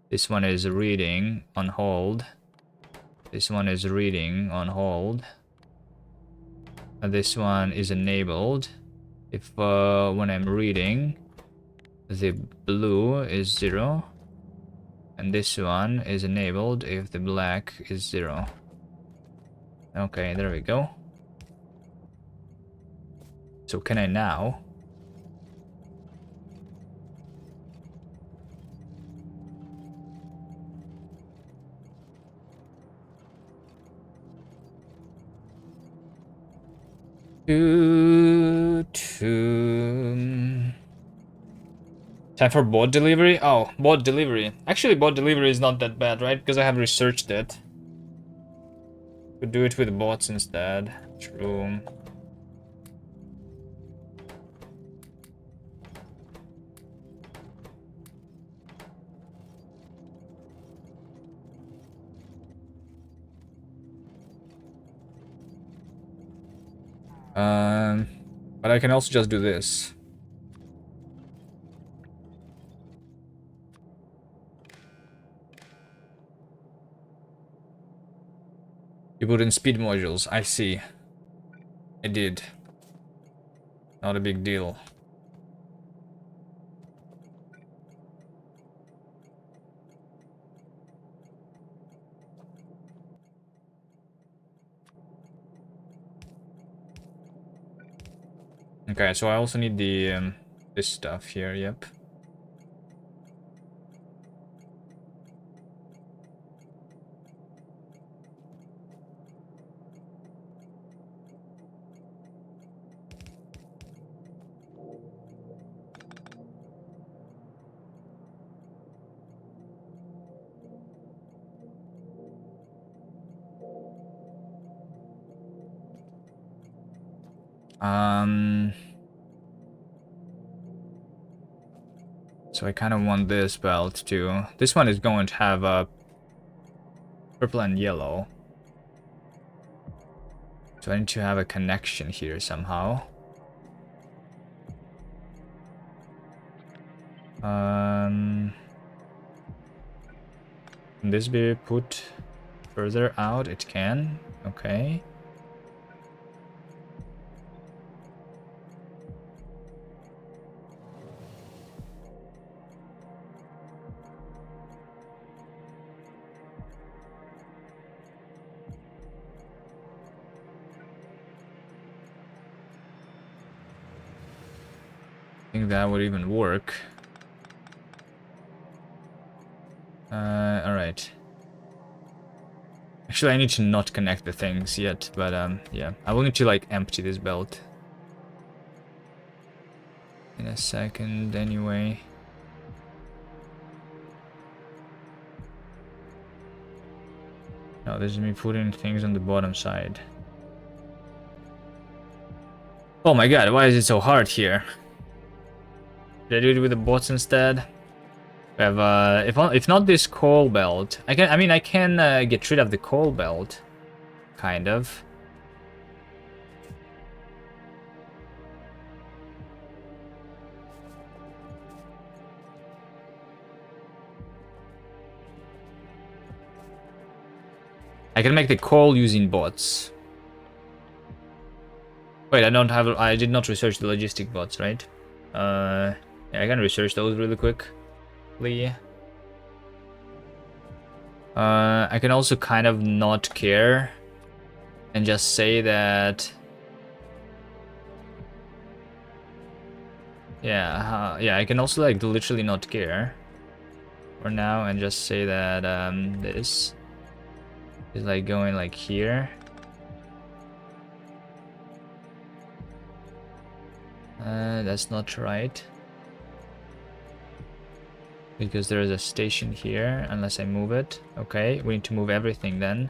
This one is reading on hold. This one is reading on hold. And this one is enabled. If when I'm reading, the blue is 0. And this one is enabled if the black is 0. Okay, there we go. So can I now? Time for bot delivery? Oh, bot delivery. Actually, bot delivery is not that bad, right? Because I have researched it. Could do it with bots instead. True. But I can also just do this. You put in speed modules. I see. I did. Not a big deal. Okay, so I also need the this stuff here. Yep. So I kind of want this belt too. This one is going to have a purple and yellow. So I need to have a connection here somehow. Can this be put further out? It can. Okay. I think that would even work. Alright. Actually, I need to not connect the things yet, but yeah. I will need to like empty this belt in a second anyway. No, this is me putting things on the bottom side. Oh my god, why is it so hard here? Did I do it with the bots instead? We have if not this coal belt, I can get rid of the coal belt, kind of. I can make the coal using bots. Wait, I did not research the logistic bots, right? Yeah, I can research those really quickly. I can also kind of not care and just say that. Yeah, yeah, I can also like literally not care for now and just say that this is like going like here. That's not right. Because there is a station here, unless I move it. Okay, we need to move everything then.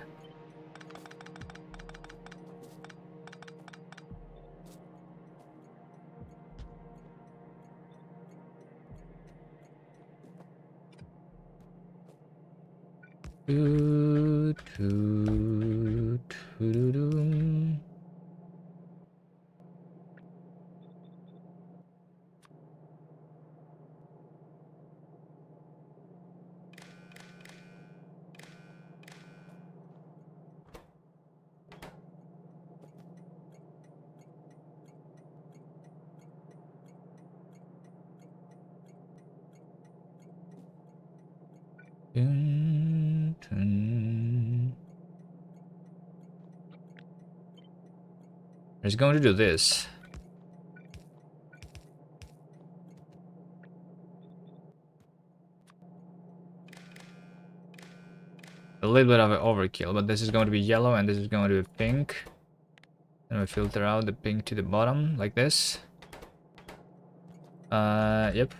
It's going to do this. A little bit of an overkill, but this is going to be yellow and this is going to be pink. And we filter out the pink to the bottom, like this. Yep.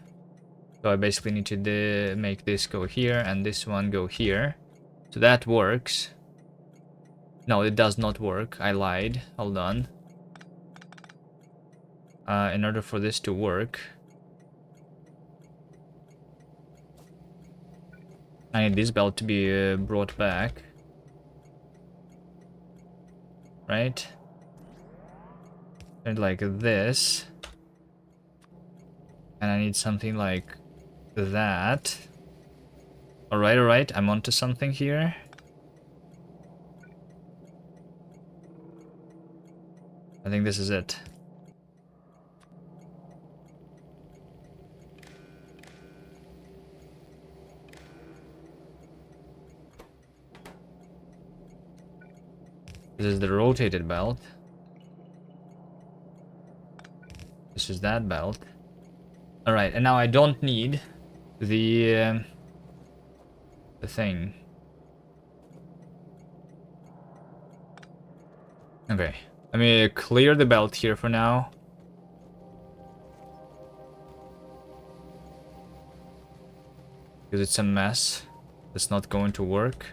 So I basically need to make this go here and this one go here. So that works. No, it does not work. I lied. Hold on. In order for this to work, I need this belt to be brought back. Right? And like this. And I need something like that. Alright, alright. I'm onto something here. I think this is it. This is the rotated belt. This is that belt. Alright, and now I don't need the thing. Okay. Let me clear the belt here for now. Because it's a mess. It's not going to work.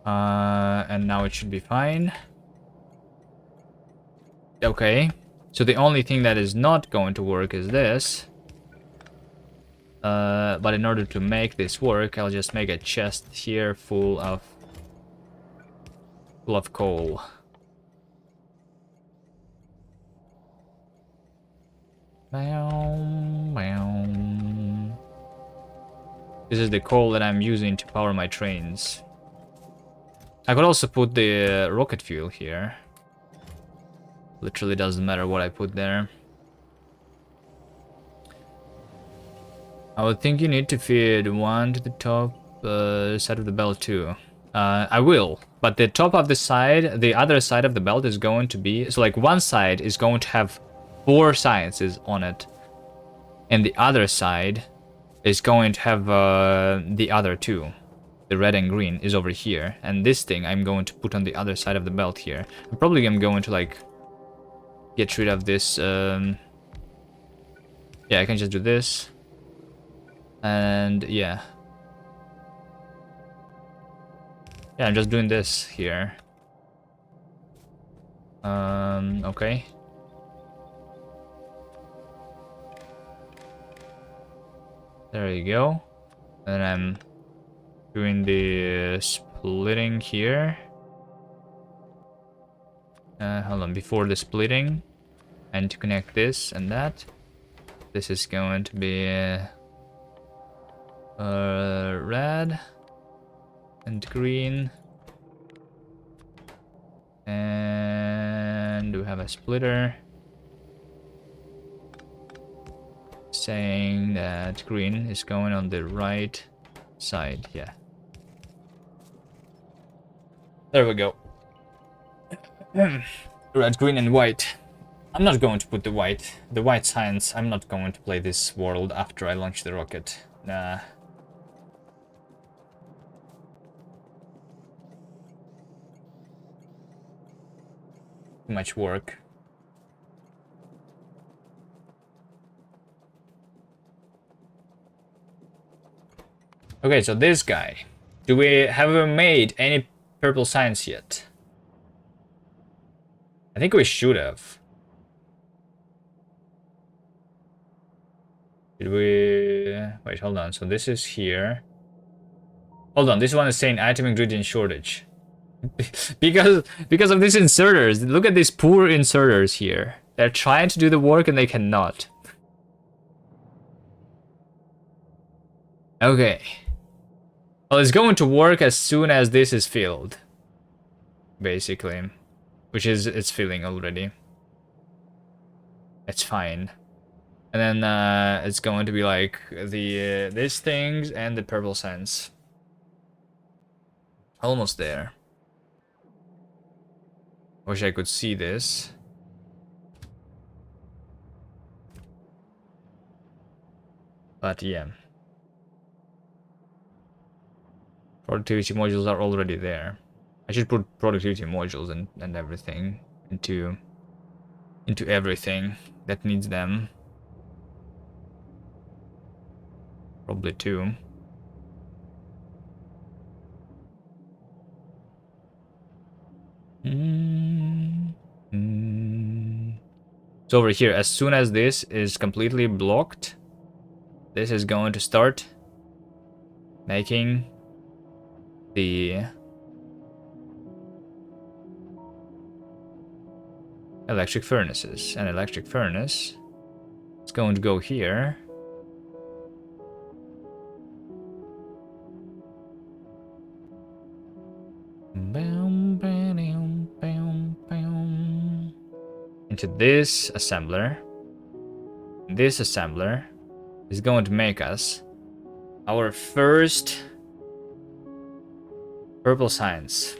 And now it should be fine. Okay. So the only thing that is not going to work is this. But in order to make this work, I'll just make a chest here full of coal. This is the coal that I'm using to power my trains. I could also put the rocket fuel here. Literally doesn't matter what I put there. I would think you need to feed one to the top side of the belt too. I will, but the top of the side, the other side of the belt is going to be, so like one side is going to have 4 sciences on it, and the other side is going to have the other 2. The red and green is over here, and this thing I'm going to put on the other side of the belt here. I'm probably going to like get rid of this. Yeah, I can just do this, and yeah. Yeah, I'm just doing this here. Okay. There you go. And I'm doing the splitting here. Hold on, before the splitting, and to connect this and that, this is going to be red and green, and we have a splitter saying that green is going on the right side. Yeah, there we go. Red, green, and white. I'm not going to put the white science. I'm not going to play this world after I launch the rocket. Nah. Too much work. Okay, so this guy. Have we made any purple science yet? I think we should have. Did we... Wait, hold on. So this is here. Hold on, this one is saying item ingredient shortage. because of these inserters. Look at these poor inserters here. They're trying to do the work and they cannot. Okay. Well, it's going to work as soon as this is filled. Basically. Which is, it's filling already. It's fine. And then it's going to be like the these things and the purple sense. Almost there. Wish I could see this. But yeah. Productivity modules are already there. I should put productivity modules and everything into everything that needs them. Probably 2. So over here, as soon as this is completely blocked, this is going to start making the electric furnaces. An electric furnace is going to go here. Into this assembler. This assembler is going to make us our first purple science.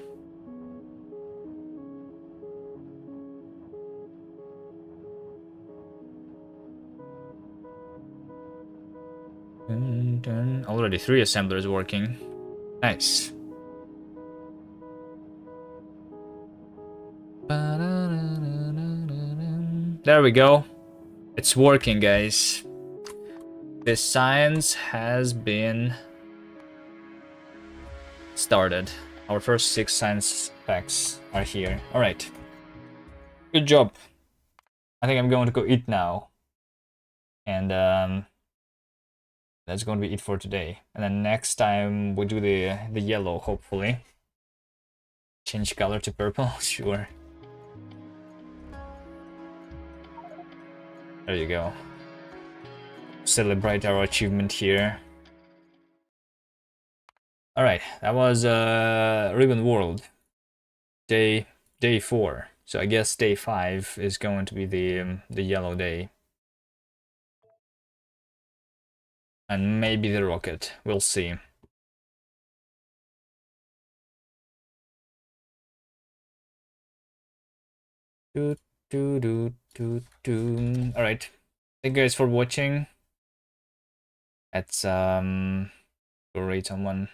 Already 3 assemblers working. Nice. There we go. It's working, guys. This science has been started. Our first 6 science facts are here. Alright. Good job. I think I'm going to go eat now. And that's going to be it for today. And then next time we do the yellow, hopefully. Change color to purple, sure. There you go. Celebrate our achievement here. Alright, that was Ribbon World. Day 4. So I guess day 5 is going to be the yellow day. And maybe the rocket. We'll see. Alright. Thank you guys for watching. Let's go rate someone.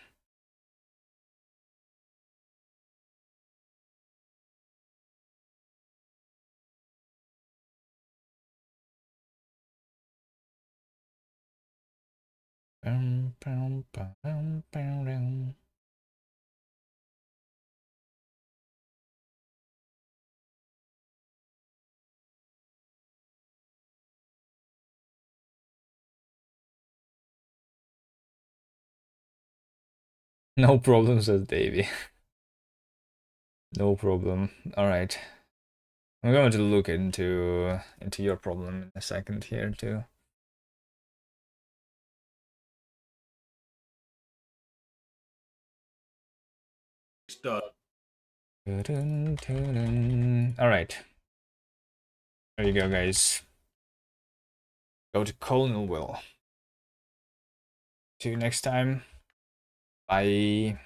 No problem, says Davey. No problem. Alright. I'm going to look into your problem in a second here too. Alright. There you go, guys. Go to Colonel Will. See you next time. Bye.